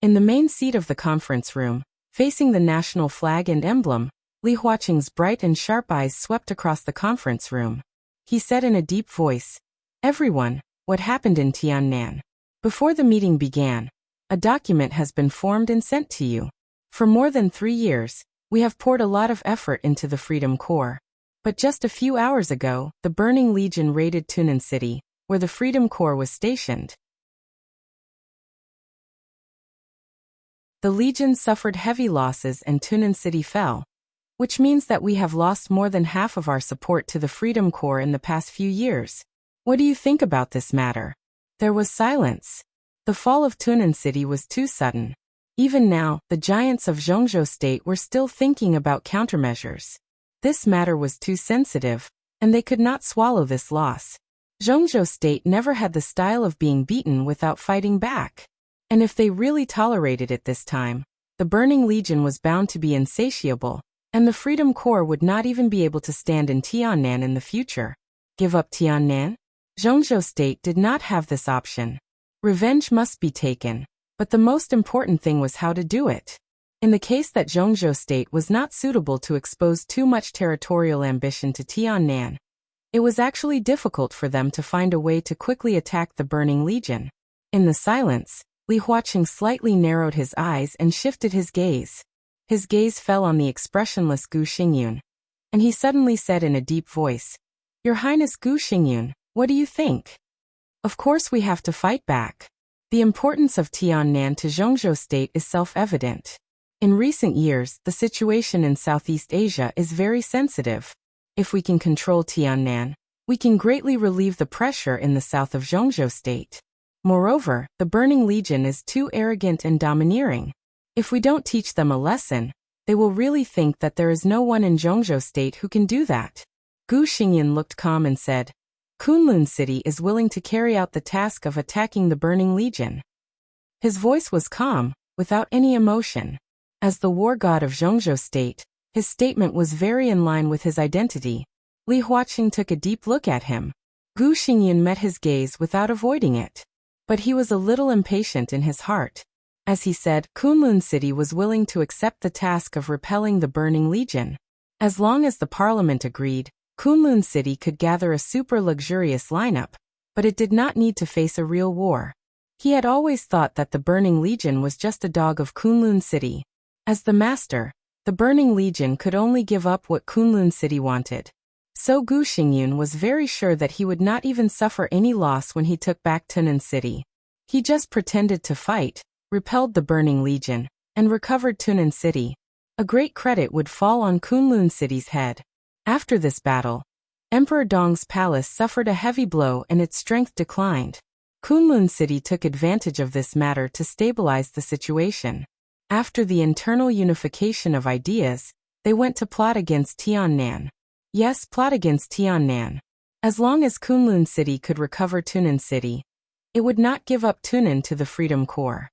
In the main seat of the conference room, facing the national flag and emblem, Li Huaqing's bright and sharp eyes swept across the conference room. He said in a deep voice, "Everyone, what happened in Tiannan? Before the meeting began, a document has been formed and sent to you. For more than 3 years, we have poured a lot of effort into the Freedom Corps. But just a few hours ago, the Burning Legion raided Tunan City, where the Freedom Corps was stationed. The Legion suffered heavy losses and Tunan City fell, which means that we have lost more than half of our support to the Freedom Corps in the past few years. What do you think about this matter?" There was silence. The fall of Tunan City was too sudden. Even now, the giants of Zhongzhou State were still thinking about countermeasures. This matter was too sensitive, and they could not swallow this loss. Zhongzhou State never had the style of being beaten without fighting back. And if they really tolerated it this time, the Burning Legion was bound to be insatiable, and the Freedom Corps would not even be able to stand in Tiannan in the future. Give up Tiannan? Zhongzhou State did not have this option. Revenge must be taken, but the most important thing was how to do it. In the case that Zhongzhou State was not suitable to expose too much territorial ambition to Tiannan, it was actually difficult for them to find a way to quickly attack the Burning Legion. In the silence, Li Huaqing slightly narrowed his eyes and shifted his gaze. His gaze fell on the expressionless Gu Xingyun, and he suddenly said in a deep voice, "Your Highness Gu Xingyun, what do you think? Of course we have to fight back. The importance of Tiannan to Zhongzhou State is self-evident. In recent years, the situation in Southeast Asia is very sensitive. If we can control Tiannan, we can greatly relieve the pressure in the south of Zhongzhou State. Moreover, the Burning Legion is too arrogant and domineering. If we don't teach them a lesson, they will really think that there is no one in Zhongzhou State who can do that." Gu Xingyun looked calm and said, "Kunlun City is willing to carry out the task of attacking the Burning Legion." His voice was calm, without any emotion. As the war god of Zhongzhou State, his statement was very in line with his identity. Li Huaqing took a deep look at him. Gu Xingyun met his gaze without avoiding it. But he was a little impatient in his heart. As he said, Kunlun City was willing to accept the task of repelling the Burning Legion. As long as the parliament agreed, Kunlun City could gather a super luxurious lineup, but it did not need to face a real war. He had always thought that the Burning Legion was just a dog of Kunlun City. As the master, the Burning Legion could only give up what Kunlun City wanted. So Gu Xingyun was very sure that he would not even suffer any loss when he took back Tunnan City. He just pretended to fight, repelled the Burning Legion, and recovered Tunnan City. A great credit would fall on Kunlun City's head. After this battle, Emperor Dong's palace suffered a heavy blow and its strength declined. Kunlun City took advantage of this matter to stabilize the situation. After the internal unification of ideas, they went to plot against Tiannan. Yes, plot against Tiannan. As long as Kunlun City could recover Tunnan City, it would not give up Tunnan to the Freedom Corps.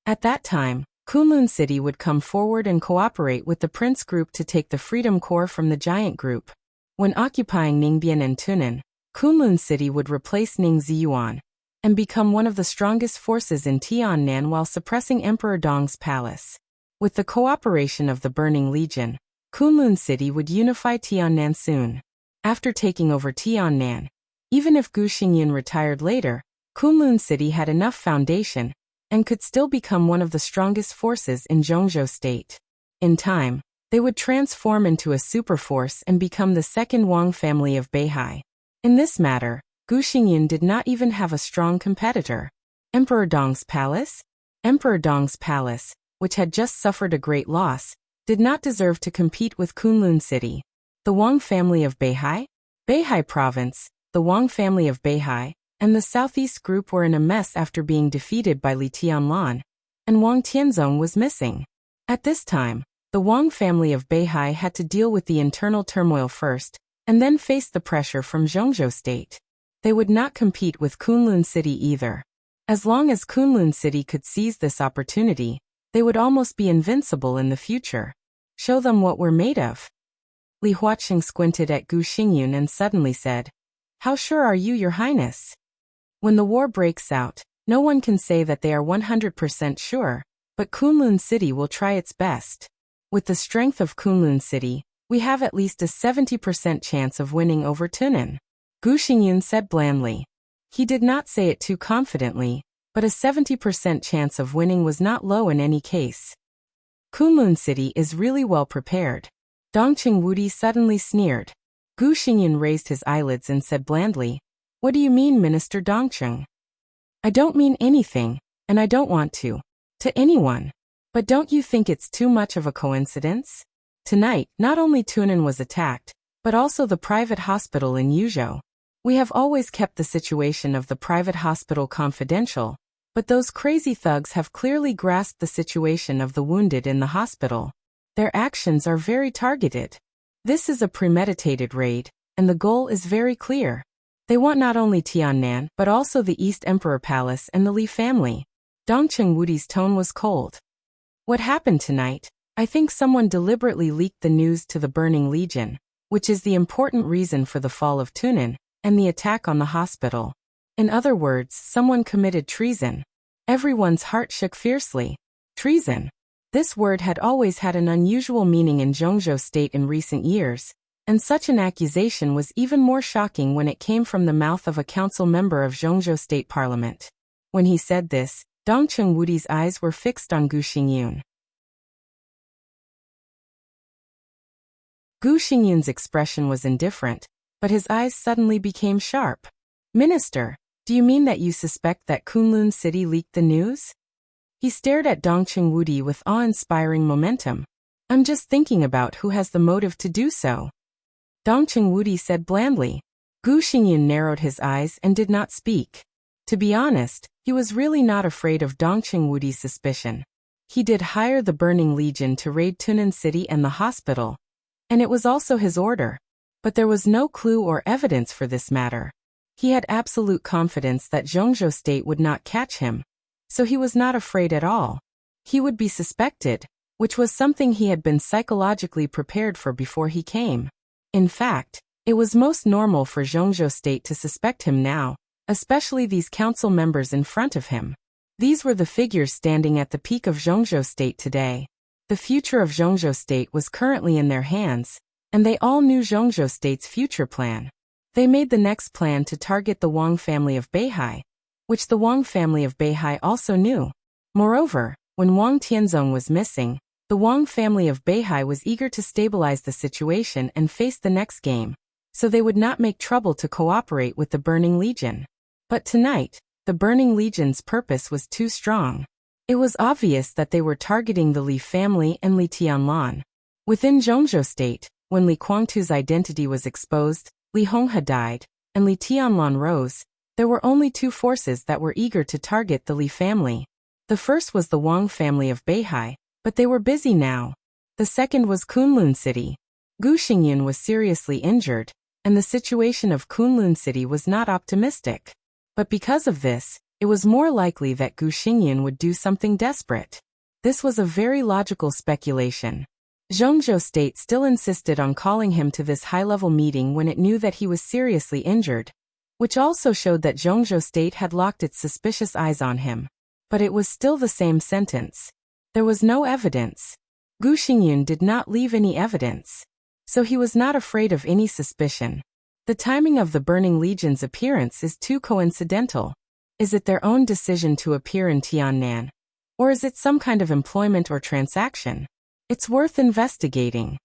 At that time, Kunlun City would come forward and cooperate with the Prince Group to take the Freedom Corps from the Giant Group. When occupying Ningbian and Tunnan, Kunlun City would replace Ningziyuan and become one of the strongest forces in Tiannan while suppressing Emperor Dong's palace. With the cooperation of the Burning Legion, Kunlun City would unify Tiannan soon. After taking over Tiannan, even if Gu Xingyun retired later, Kunlun City had enough foundation and could still become one of the strongest forces in Zhongzhou State. In time, they would transform into a superforce and become the second Wang family of Beihai. In this matter, Gu Xingyun did not even have a strong competitor. Emperor Dong's palace? Emperor Dong's palace, which had just suffered a great loss, did not deserve to compete with Kunlun City. The Wang family of Beihai? Beihai province, the Wang family of Beihai, and the Southeast Group were in a mess after being defeated by Li Tianlan, and Wang Tianzong was missing. At this time, the Wang family of Beihai had to deal with the internal turmoil first, and then face the pressure from Zhongzhou State. They would not compete with Kunlun City either. As long as Kunlun City could seize this opportunity, they would almost be invincible in the future. Show them what we're made of. Li Huaqing squinted at Gu Xingyun and suddenly said, "How sure are you, Your Highness?" When the war breaks out, no one can say that they are 100% sure, but Kunlun City will try its best. With the strength of Kunlun City, we have at least a 70% chance of winning over Tunnan. Gu Xingyun said blandly. He did not say it too confidently, but a 70% chance of winning was not low in any case. Kunlun City is really well prepared. Dongqing Wudi suddenly sneered. Gu Xingyun raised his eyelids and said blandly, "What do you mean, Minister Dongqing?" "I don't mean anything, and I don't want to anyone. But don't you think it's too much of a coincidence? Tonight, not only Tunnan was attacked, but also the private hospital in Yuzhou. We have always kept the situation of the private hospital confidential, but those crazy thugs have clearly grasped the situation of the wounded in the hospital. Their actions are very targeted. This is a premeditated raid, and the goal is very clear. They want not only Tiannan, but also the East Emperor Palace and the Li family." Dongqing Wudi's tone was cold. "What happened tonight? I think someone deliberately leaked the news to the Burning Legion, which is the important reason for the fall of Tunnan and the attack on the hospital. In other words, someone committed treason." Everyone's heart shook fiercely. Treason. This word had always had an unusual meaning in Zhongzhou State in recent years, and such an accusation was even more shocking when it came from the mouth of a council member of Zhongzhou State Parliament. When he said this, Dongqing Wudi's eyes were fixed on Gu Xingyun. Gu Xingyun's expression was indifferent, but his eyes suddenly became sharp. "Minister, do you mean that you suspect that Kunlun City leaked the news?" He stared at Dongqing Wudi with awe-inspiring momentum. "I'm just thinking about who has the motive to do so." Dongqing Wudi said blandly. Gu Xingyun narrowed his eyes and did not speak. To be honest, he was really not afraid of Dongqing Wudi's suspicion. He did hire the Burning Legion to raid Tunnan City and the hospital, and it was also his order. But there was no clue or evidence for this matter. He had absolute confidence that Zhongzhou State would not catch him, so he was not afraid at all. He would be suspected, which was something he had been psychologically prepared for before he came. In fact, it was most normal for Zhongzhou State to suspect him now, especially these council members in front of him. These were the figures standing at the peak of Zhongzhou State today. The future of Zhongzhou State was currently in their hands, and they all knew Zhongzhou State's future plan. They made the next plan to target the Wang family of Beihai, which the Wang family of Beihai also knew. Moreover, when Wang Tianzong was missing, the Wang family of Beihai was eager to stabilize the situation and face the next game, so they would not make trouble to cooperate with the Burning Legion. But tonight, the Burning Legion's purpose was too strong. It was obvious that they were targeting the Li family and Li Tianlan. Within Zhongzhou State, when Li Guangtu's identity was exposed, Li Honghe died, and Li Tianlan rose, there were only two forces that were eager to target the Li family. The first was the Wang family of Beihai, but they were busy now. The second was Kunlun City. Gu Xingyun was seriously injured, and the situation of Kunlun City was not optimistic. But because of this, it was more likely that Gu Xingyun would do something desperate. This was a very logical speculation. Zhongzhou State still insisted on calling him to this high-level meeting when it knew that he was seriously injured, which also showed that Zhongzhou State had locked its suspicious eyes on him. But it was still the same sentence. There was no evidence. Gu Xingyun did not leave any evidence, so he was not afraid of any suspicion. The timing of the Burning Legion's appearance is too coincidental. Is it their own decision to appear in Tiannan? Or is it some kind of employment or transaction? It's worth investigating.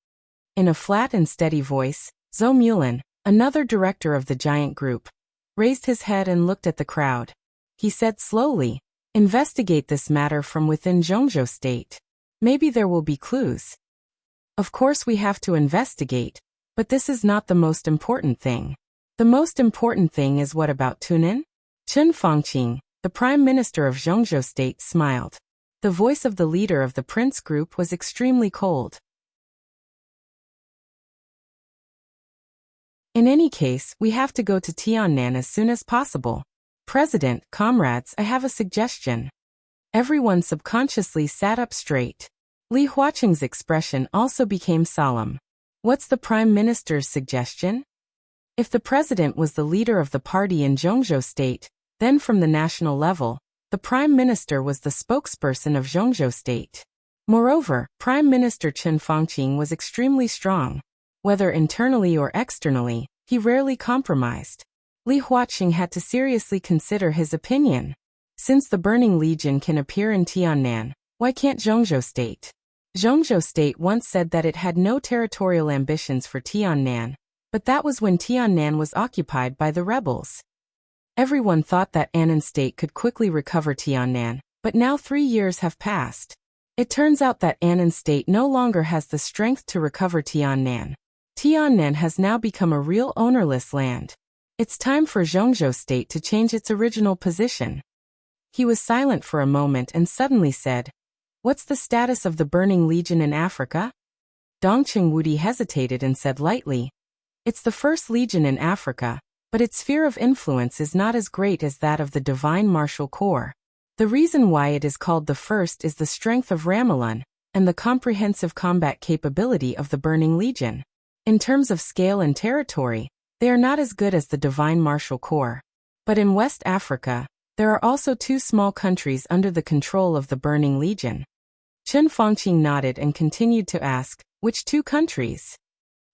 In a flat and steady voice, Zhou Mulin, another director of the giant group, raised his head and looked at the crowd. He said slowly, "Investigate this matter from within Zhongzhou State. Maybe there will be clues." Of course we have to investigate, but this is not the most important thing. The most important thing is what about Tunin? Chen Fangqing, the Prime Minister of Zhongzhou State, smiled. The voice of the leader of the Prince Group was extremely cold. In any case, we have to go to Tiannan as soon as possible. President, comrades, I have a suggestion. Everyone subconsciously sat up straight. Li Huaqing's expression also became solemn. What's the Prime Minister's suggestion? If the president was the leader of the party in Zhongzhou State, then from the national level, the Prime Minister was the spokesperson of Zhongzhou State. Moreover, Prime Minister Chen Fangqing was extremely strong. Whether internally or externally, he rarely compromised. Li Huaqing had to seriously consider his opinion. Since the Burning Legion can appear in Tiannan, why can't Zhongzhou State? Zhongzhou State once said that it had no territorial ambitions for Tiannan, but that was when Tiannan was occupied by the rebels. Everyone thought that Annan State could quickly recover Tiannan, but now 3 years have passed. It turns out that Annan State no longer has the strength to recover Tiannan. Tiannan has now become a real ownerless land. It's time for Zhongzhou State to change its original position. He was silent for a moment and suddenly said, "What's the status of the Burning Legion in Africa?" Dongqing Wudi hesitated and said lightly, "It's the first legion in Africa, but its sphere of influence is not as great as that of the Divine Martial Corps. The reason why it is called the first is the strength of Ramalan and the comprehensive combat capability of the Burning Legion. In terms of scale and territory, they are not as good as the Divine Martial Corps. But in West Africa, there are also 2 small countries under the control of the Burning Legion." Chen Fangqing nodded and continued to ask, "Which 2 countries?"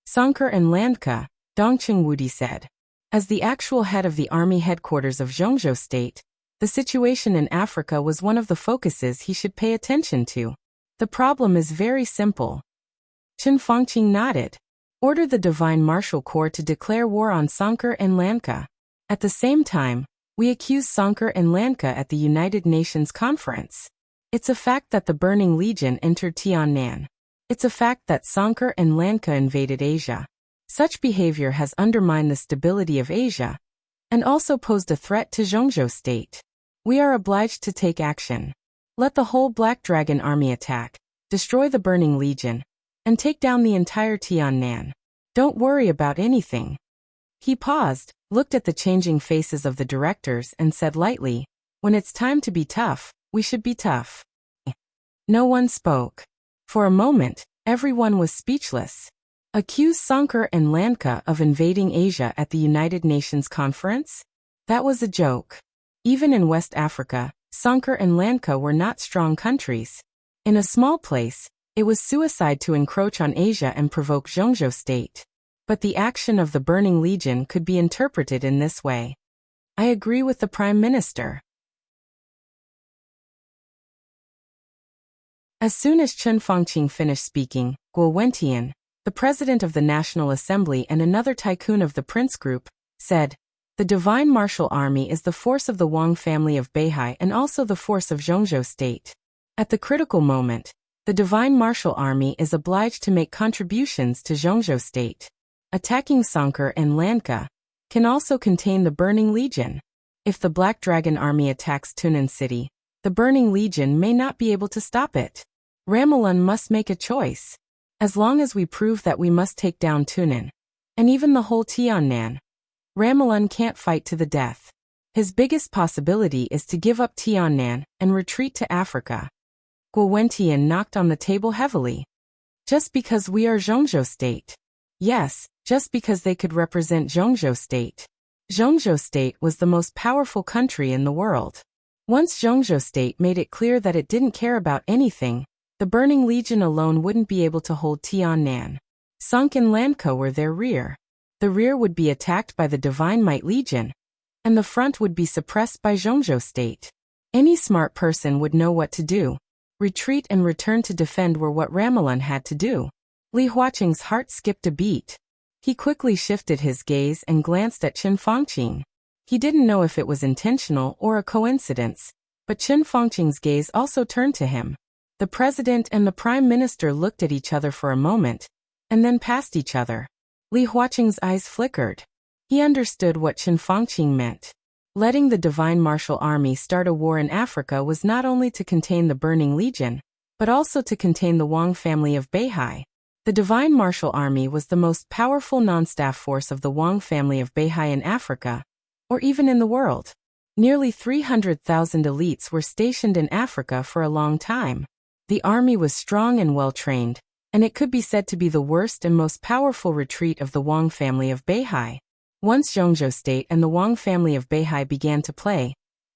"Sankar and Landka," Dongqing Wudi said. As the actual head of the army headquarters of Zhongzhou State, the situation in Africa was one of the focuses he should pay attention to. The problem is very simple. Chen Fangqing nodded. "Order the Divine Martial Corps to declare war on Sankar and Landka. At the same time, we accuse Sankar and Landka at the United Nations Conference. It's a fact that the Burning Legion entered Tiannan. It's a fact that Sankar and Landka invaded Asia. Such behavior has undermined the stability of Asia, and also posed a threat to Zhongzhou State. We are obliged to take action. Let the whole Black Dragon army attack, destroy the Burning Legion, and take down the entire Tiannan. Don't worry about anything." He paused, looked at the changing faces of the directors and said lightly, "When it's time to be tough, we should be tough." No one spoke. For a moment, everyone was speechless. Accuse Sankar and Landka of invading Asia at the United Nations Conference? That was a joke. Even in West Africa, Sankar and Landka were not strong countries. In a small place, It was suicide to encroach on Asia and provoke Zhongzhou state. But the action of the Burning Legion could be interpreted in this way. I agree with the Prime Minister. As soon as Chen Fangqing finished speaking, Guo Wentian, the president of the National Assembly and another tycoon of the Prince Group, said, "The Divine Martial Army is the force of the Wang family of Beihai and also the force of Zhongzhou state. At the critical moment, the Divine Martial Army is obliged to make contributions to Zhongzhou state. Attacking Sankar and Lanka can also contain the Burning Legion. If the Black Dragon Army attacks Tunan City, the Burning Legion may not be able to stop it. Ramalan must make a choice. As long as we prove that we must take down Tunan, and even the whole Tiannan, Ramalan can't fight to the death. His biggest possibility is to give up Tiannan and retreat to Africa." Guo Wentian knocked on the table heavily. "Just because we are Zhongzhou state." Yes, just because they could represent Zhongzhou state. Zhongzhou state was the most powerful country in the world. Once Zhongzhou state made it clear that it didn't care about anything, the Burning Legion alone wouldn't be able to hold Tiannan. Sunk and Lanka were their rear. The rear would be attacked by the Divine Might Legion, and the front would be suppressed by Zhongzhou state. Any smart person would know what to do. Retreat and return to defend were what Ramalan had to do. Li Huaqing's heart skipped a beat. He quickly shifted his gaze and glanced at Chen Fangqing. He didn't know if it was intentional or a coincidence, but Chen Fangqing's gaze also turned to him. The president and the prime minister looked at each other for a moment, and then past each other. Li Huaqing's eyes flickered. He understood what Chen Fangqing meant. Letting the Divine Martial Army start a war in Africa was not only to contain the Burning Legion, but also to contain the Wang family of Beihai. The Divine Martial Army was the most powerful non-staff force of the Wang family of Beihai in Africa, or even in the world. Nearly 300,000 elites were stationed in Africa for a long time. The army was strong and well-trained, and it could be said to be the worst and most powerful retreat of the Wang family of Beihai. Once Zhongzhou state and the Wang family of Beihai began to play,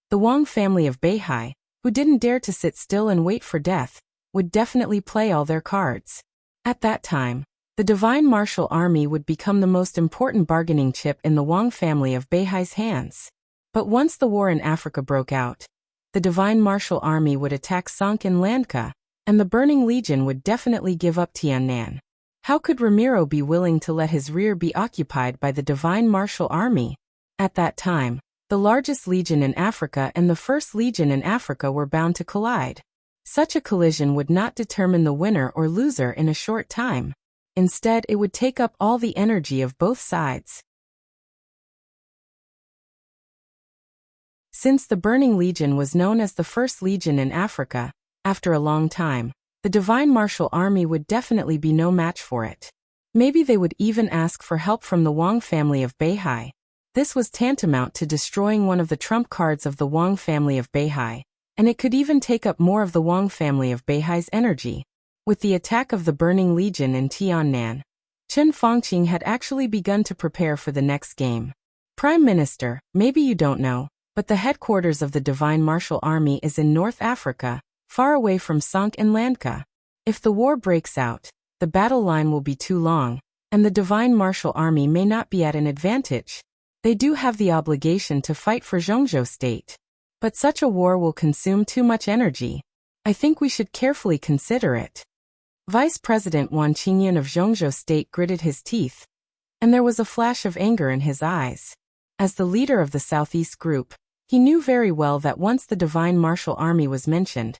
the Wang family of Beihai, who didn't dare to sit still and wait for death, would definitely play all their cards. At that time, the Divine Martial Army would become the most important bargaining chip in the Wang family of Beihai's hands. But once the war in Africa broke out, the Divine Martial Army would attack Sank and Lanka, and the Burning Legion would definitely give up Tiannan. How could Ramiro be willing to let his rear be occupied by the Divine Martial Army? At that time, the largest legion in Africa and the first legion in Africa were bound to collide. Such a collision would not determine the winner or loser in a short time. Instead, it would take up all the energy of both sides. Since the Burning Legion was known as the first legion in Africa, after a long time, the Divine Martial Army would definitely be no match for it. Maybe they would even ask for help from the Wang family of Beihai. This was tantamount to destroying one of the trump cards of the Wang family of Beihai, and it could even take up more of the Wang family of Beihai's energy. With the attack of the Burning Legion in Tiannan, Chen Fangqing had actually begun to prepare for the next game. Prime Minister, maybe you don't know, but the headquarters of the Divine Martial Army is in North Africa, far away from Sank and Lanka. If the war breaks out, the battle line will be too long, and the Divine Martial Army may not be at an advantage. They do have the obligation to fight for Zhongzhou state. But such a war will consume too much energy. I think we should carefully consider it. Vice President Wan Qingyun of Zhongzhou state gritted his teeth, and there was a flash of anger in his eyes. As the leader of the Southeast Group, he knew very well that once the Divine Martial Army was mentioned,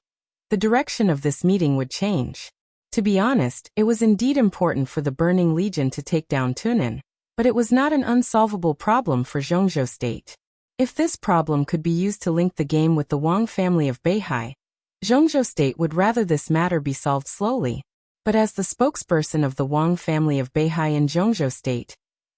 the direction of this meeting would change. To be honest, it was indeed important for the Burning Legion to take down Tunan, but it was not an unsolvable problem for Zhongzhou state. If this problem could be used to link the game with the Wang family of Beihai, Zhongzhou state would rather this matter be solved slowly. But as the spokesperson of the Wang family of Beihai in Zhongzhou state,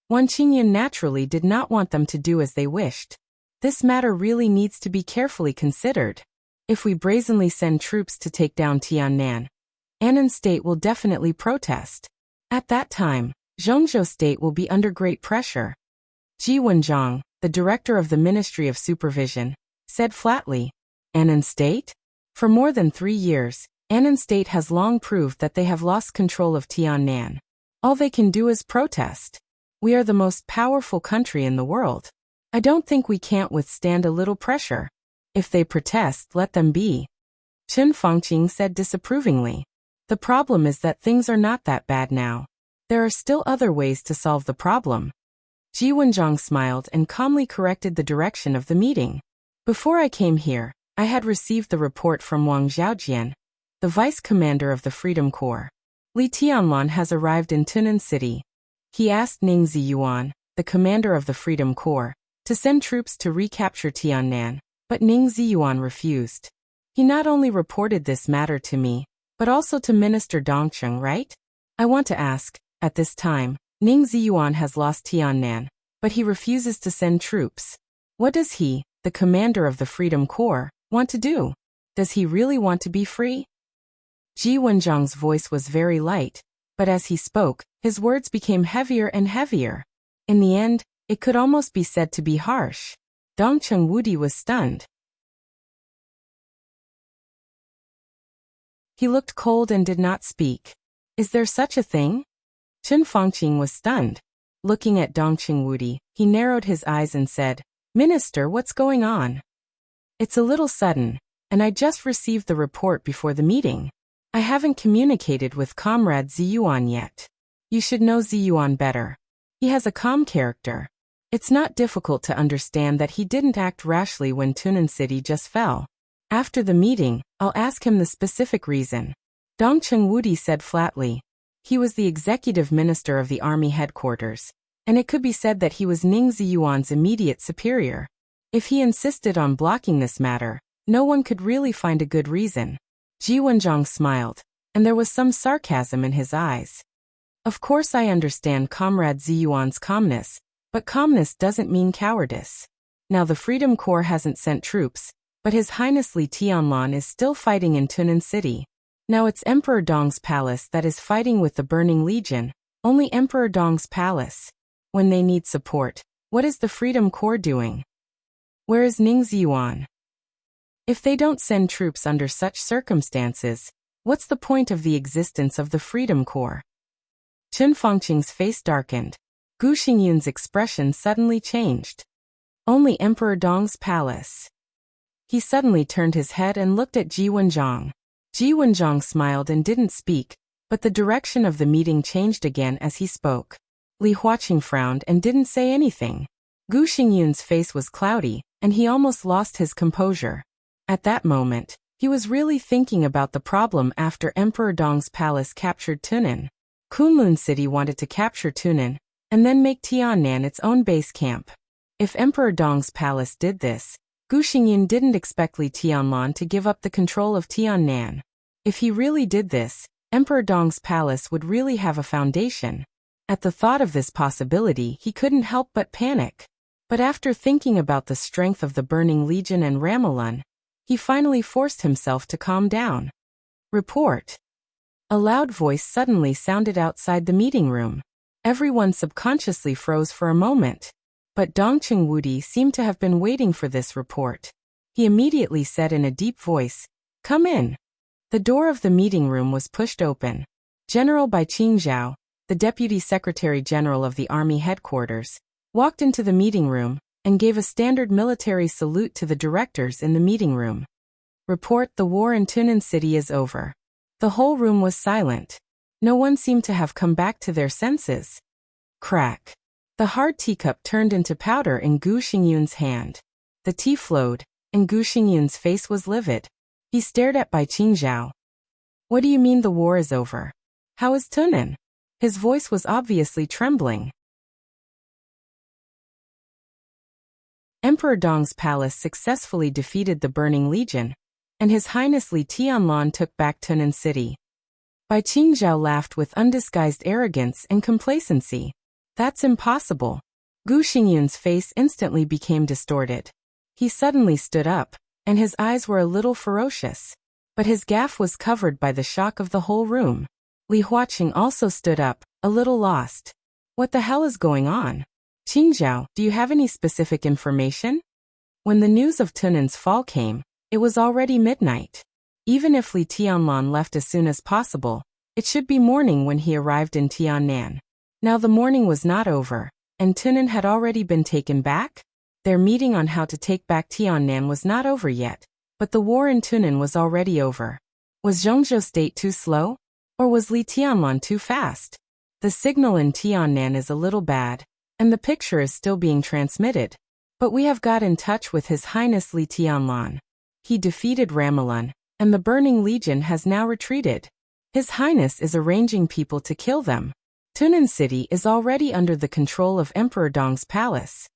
Wan Qingyun naturally did not want them to do as they wished. This matter really needs to be carefully considered. If we brazenly send troops to take down Tiannan, Annan state will definitely protest. At that time, Zhongzhou state will be under great pressure. Ji Wenzhang, the director of the Ministry of Supervision, said flatly, Annan state? For more than 3 years, Annan State has long proved that they have lost control of Tiannan. All they can do is protest. We are the most powerful country in the world. I don't think we can't withstand a little pressure. If they protest, let them be. Chen Fangqing said disapprovingly. The problem is that things are not that bad now. There are still other ways to solve the problem. Ji Wenjiang smiled and calmly corrected the direction of the meeting. Before I came here, I had received the report from Wang Xiaojian, the vice commander of the Freedom Corps. Li Tianlan has arrived in Tunan City. He asked Ning Ziyuan, the commander of the Freedom Corps, to send troops to recapture Tiannan, but Ning Ziyuan refused. He not only reported this matter to me, but also to Minister Dongcheng, right? I want to ask, at this time, Ning Ziyuan has lost Tiannan, but he refuses to send troops. What does he, the commander of the Freedom Corps, want to do? Does he really want to be free? Ji Wenjiang's voice was very light, but as he spoke, his words became heavier and heavier. In the end, it could almost be said to be harsh. Dongcheng Wudi was stunned. He looked cold and did not speak. Is there such a thing? Chen Fangqing was stunned. Looking at Dongcheng Wudi, he narrowed his eyes and said, Minister, what's going on? It's a little sudden, and I just received the report before the meeting. I haven't communicated with Comrade Ziyuan yet. You should know Ziyuan better. He has a calm character. It's not difficult to understand that he didn't act rashly when Tunan City just fell. After the meeting, I'll ask him the specific reason. Dongcheng Wudi said flatly. He was the executive minister of the army headquarters, and it could be said that he was Ning Ziyuan's immediate superior. If he insisted on blocking this matter, no one could really find a good reason. Ji Wenjiang smiled, and there was some sarcasm in his eyes. Of course I understand Comrade Ziyuan's calmness, but calmness doesn't mean cowardice. Now the Freedom Corps hasn't sent troops, but His Highness Li Tianlan is still fighting in Tunan City. Now it's Emperor Dong's palace that is fighting with the Burning Legion, only Emperor Dong's palace. When they need support, what is the Freedom Corps doing? Where is Ning Ziyuan? If they don't send troops under such circumstances, what's the point of the existence of the Freedom Corps? Chen Fangqing's face darkened. Gu Xingyun's expression suddenly changed. Only Emperor Dong's palace. He suddenly turned his head and looked at Ji Wenjiang. Ji Wenjiang smiled and didn't speak, but the direction of the meeting changed again as he spoke. Li Huaqing frowned and didn't say anything. Gu Xingyun's face was cloudy, and he almost lost his composure. At that moment, he was really thinking about the problem after Emperor Dong's palace captured Tunan. Kunlun City wanted to capture Tunan, and then make Tiannan its own base camp. If Emperor Dong's palace did this, Gu Xingyun didn't expect Li Tianlan to give up the control of Tiannan. If he really did this, Emperor Dong's palace would really have a foundation. At the thought of this possibility, he couldn't help but panic. But after thinking about the strength of the Burning Legion and Ramalan, he finally forced himself to calm down. Report. A loud voice suddenly sounded outside the meeting room. Everyone subconsciously froze for a moment. But Dongcheng Wudi seemed to have been waiting for this report. He immediately said in a deep voice, "Come in." The door of the meeting room was pushed open. General Bai Qingzhao, the Deputy Secretary General of the Army Headquarters, walked into the meeting room and gave a standard military salute to the directors in the meeting room. Report: the war in Tunan City is over. The whole room was silent. No one seemed to have come back to their senses. Crack. The hard teacup turned into powder in Gu Xingyun's hand. The tea flowed, and Gu Xingyun's face was livid. He stared at Bai Qingzhao. What do you mean the war is over? How is Tunan? His voice was obviously trembling. Emperor Dong's palace successfully defeated the Burning Legion, and His Highness Li Tianlan took back Tunan City. Bai Qingzhao laughed with undisguised arrogance and complacency. That's impossible. Gu Xingyun's face instantly became distorted. He suddenly stood up, and his eyes were a little ferocious. But his gaffe was covered by the shock of the whole room. Li Huaqing also stood up, a little lost. What the hell is going on? Qingzhao, do you have any specific information? When the news of Tunan's fall came, it was already midnight. Even if Li Tianlan left as soon as possible, it should be morning when he arrived in Tiannan. Now the morning was not over, and Tunan had already been taken back? Their meeting on how to take back Tiannan was not over yet, but the war in Tunan was already over. Was Zhongzhou State too slow? Or was Li Tianlan too fast? The signal in Tiannan is a little bad, and the picture is still being transmitted. But we have got in touch with His Highness Li Tianlan. He defeated Ramalan, and the Burning Legion has now retreated. His Highness is arranging people to kill them. Tunan City is already under the control of Emperor Dong's palace.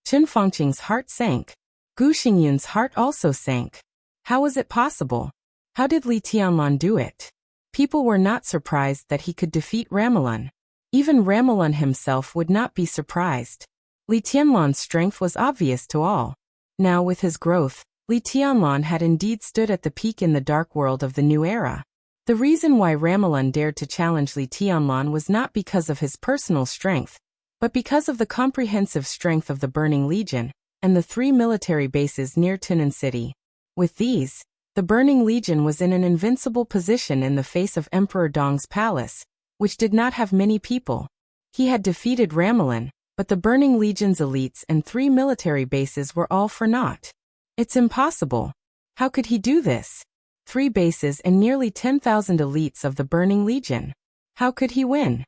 Chen Fangqing's heart sank. Gu Xingyun's heart also sank. How was it possible? How did Li Tianlan do it? People were not surprised that he could defeat Ramalan. Even Ramalan himself would not be surprised. Li Tianlan's strength was obvious to all. Now with his growth, Li Tianlan had indeed stood at the peak in the dark world of the new era. The reason why Ramalan dared to challenge Li Tianlan was not because of his personal strength, but because of the comprehensive strength of the Burning Legion and the 3 military bases near Tunan City. With these, the Burning Legion was in an invincible position in the face of Emperor Dong's palace, which did not have many people. He had defeated Ramalan, but the Burning Legion's elites and 3 military bases were all for naught. It's impossible. How could he do this? 3 bases and nearly 10,000 elites of the Burning Legion. How could he win?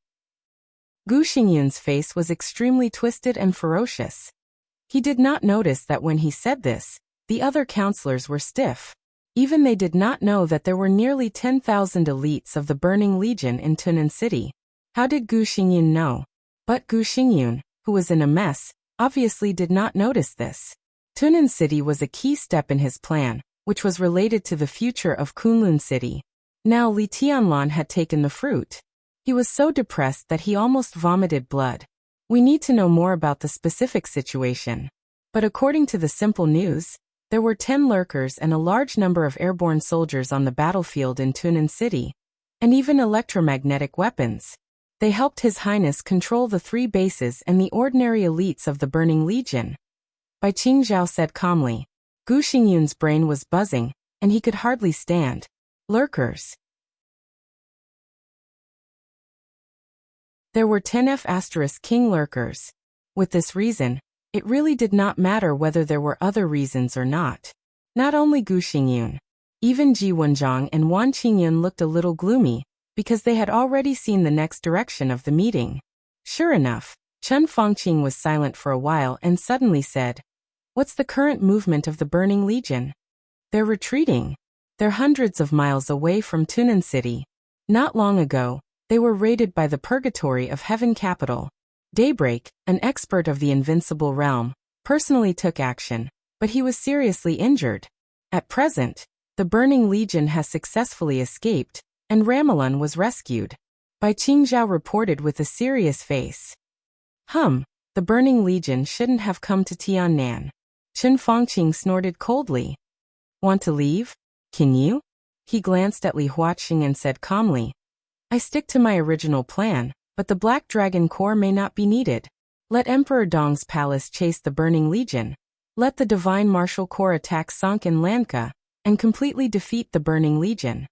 Gu Xingyun's face was extremely twisted and ferocious. He did not notice that when he said this, the other counselors were stiff. Even they did not know that there were nearly 10,000 elites of the Burning Legion in Tunan City. How did Gu Xingyun know? But Gu Xingyun, who was in a mess, obviously did not notice this. Tunan City was a key step in his plan, which was related to the future of Kunlun City. Now Li Tianlan had taken the fruit. He was so depressed that he almost vomited blood. We need to know more about the specific situation. But according to the simple news, there were 10 lurkers and a large number of airborne soldiers on the battlefield in Tunan City, and even electromagnetic weapons. They helped His Highness control the 3 bases and the ordinary elites of the Burning Legion. Bai Qingzhao said calmly. Gu Xingyun's brain was buzzing, and he could hardly stand. Lurkers. There were 10 F*King lurkers. With this reason, it really did not matter whether there were other reasons or not. Not only Gu Xingyun. Even Ji Wenjiang and Wan Qingyun looked a little gloomy, because they had already seen the next direction of the meeting. Sure enough, Chen Fangqing was silent for a while and suddenly said, "What's the current movement of the Burning Legion?" "They're retreating. They're hundreds of miles away from Tunan City. Not long ago, they were raided by the Purgatory of Heaven Capital. Daybreak, an expert of the Invincible Realm, personally took action, but he was seriously injured. At present, the Burning Legion has successfully escaped, and Ramalan was rescued." Bai Qingzhao reported with a serious face. The Burning Legion shouldn't have come to Tiannan. Chen Fangqing snorted coldly. "Want to leave? Can you?" He glanced at Li Huaqing and said calmly, "I stick to my original plan, but the Black Dragon Corps may not be needed. Let Emperor Dong's palace chase the Burning Legion. Let the Divine Martial Corps attack Sank and Lanka, and completely defeat the Burning Legion.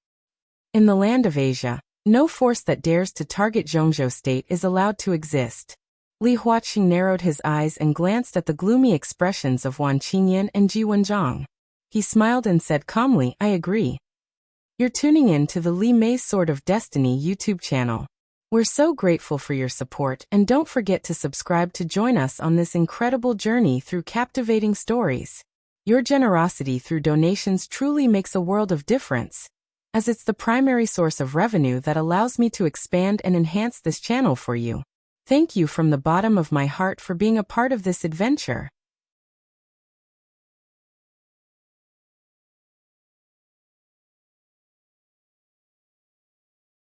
In the land of Asia, no force that dares to target Zhongzhou State is allowed to exist." Li Huaqing narrowed his eyes and glanced at the gloomy expressions of Wan Qingyun and Ji Wenjiang. He smiled and said calmly, "I agree." You're tuning in to the Li Mei's Sword of Destiny YouTube channel. We're so grateful for your support, and don't forget to subscribe to join us on this incredible journey through captivating stories. Your generosity through donations truly makes a world of difference, as it's the primary source of revenue that allows me to expand and enhance this channel for you. Thank you from the bottom of my heart for being a part of this adventure.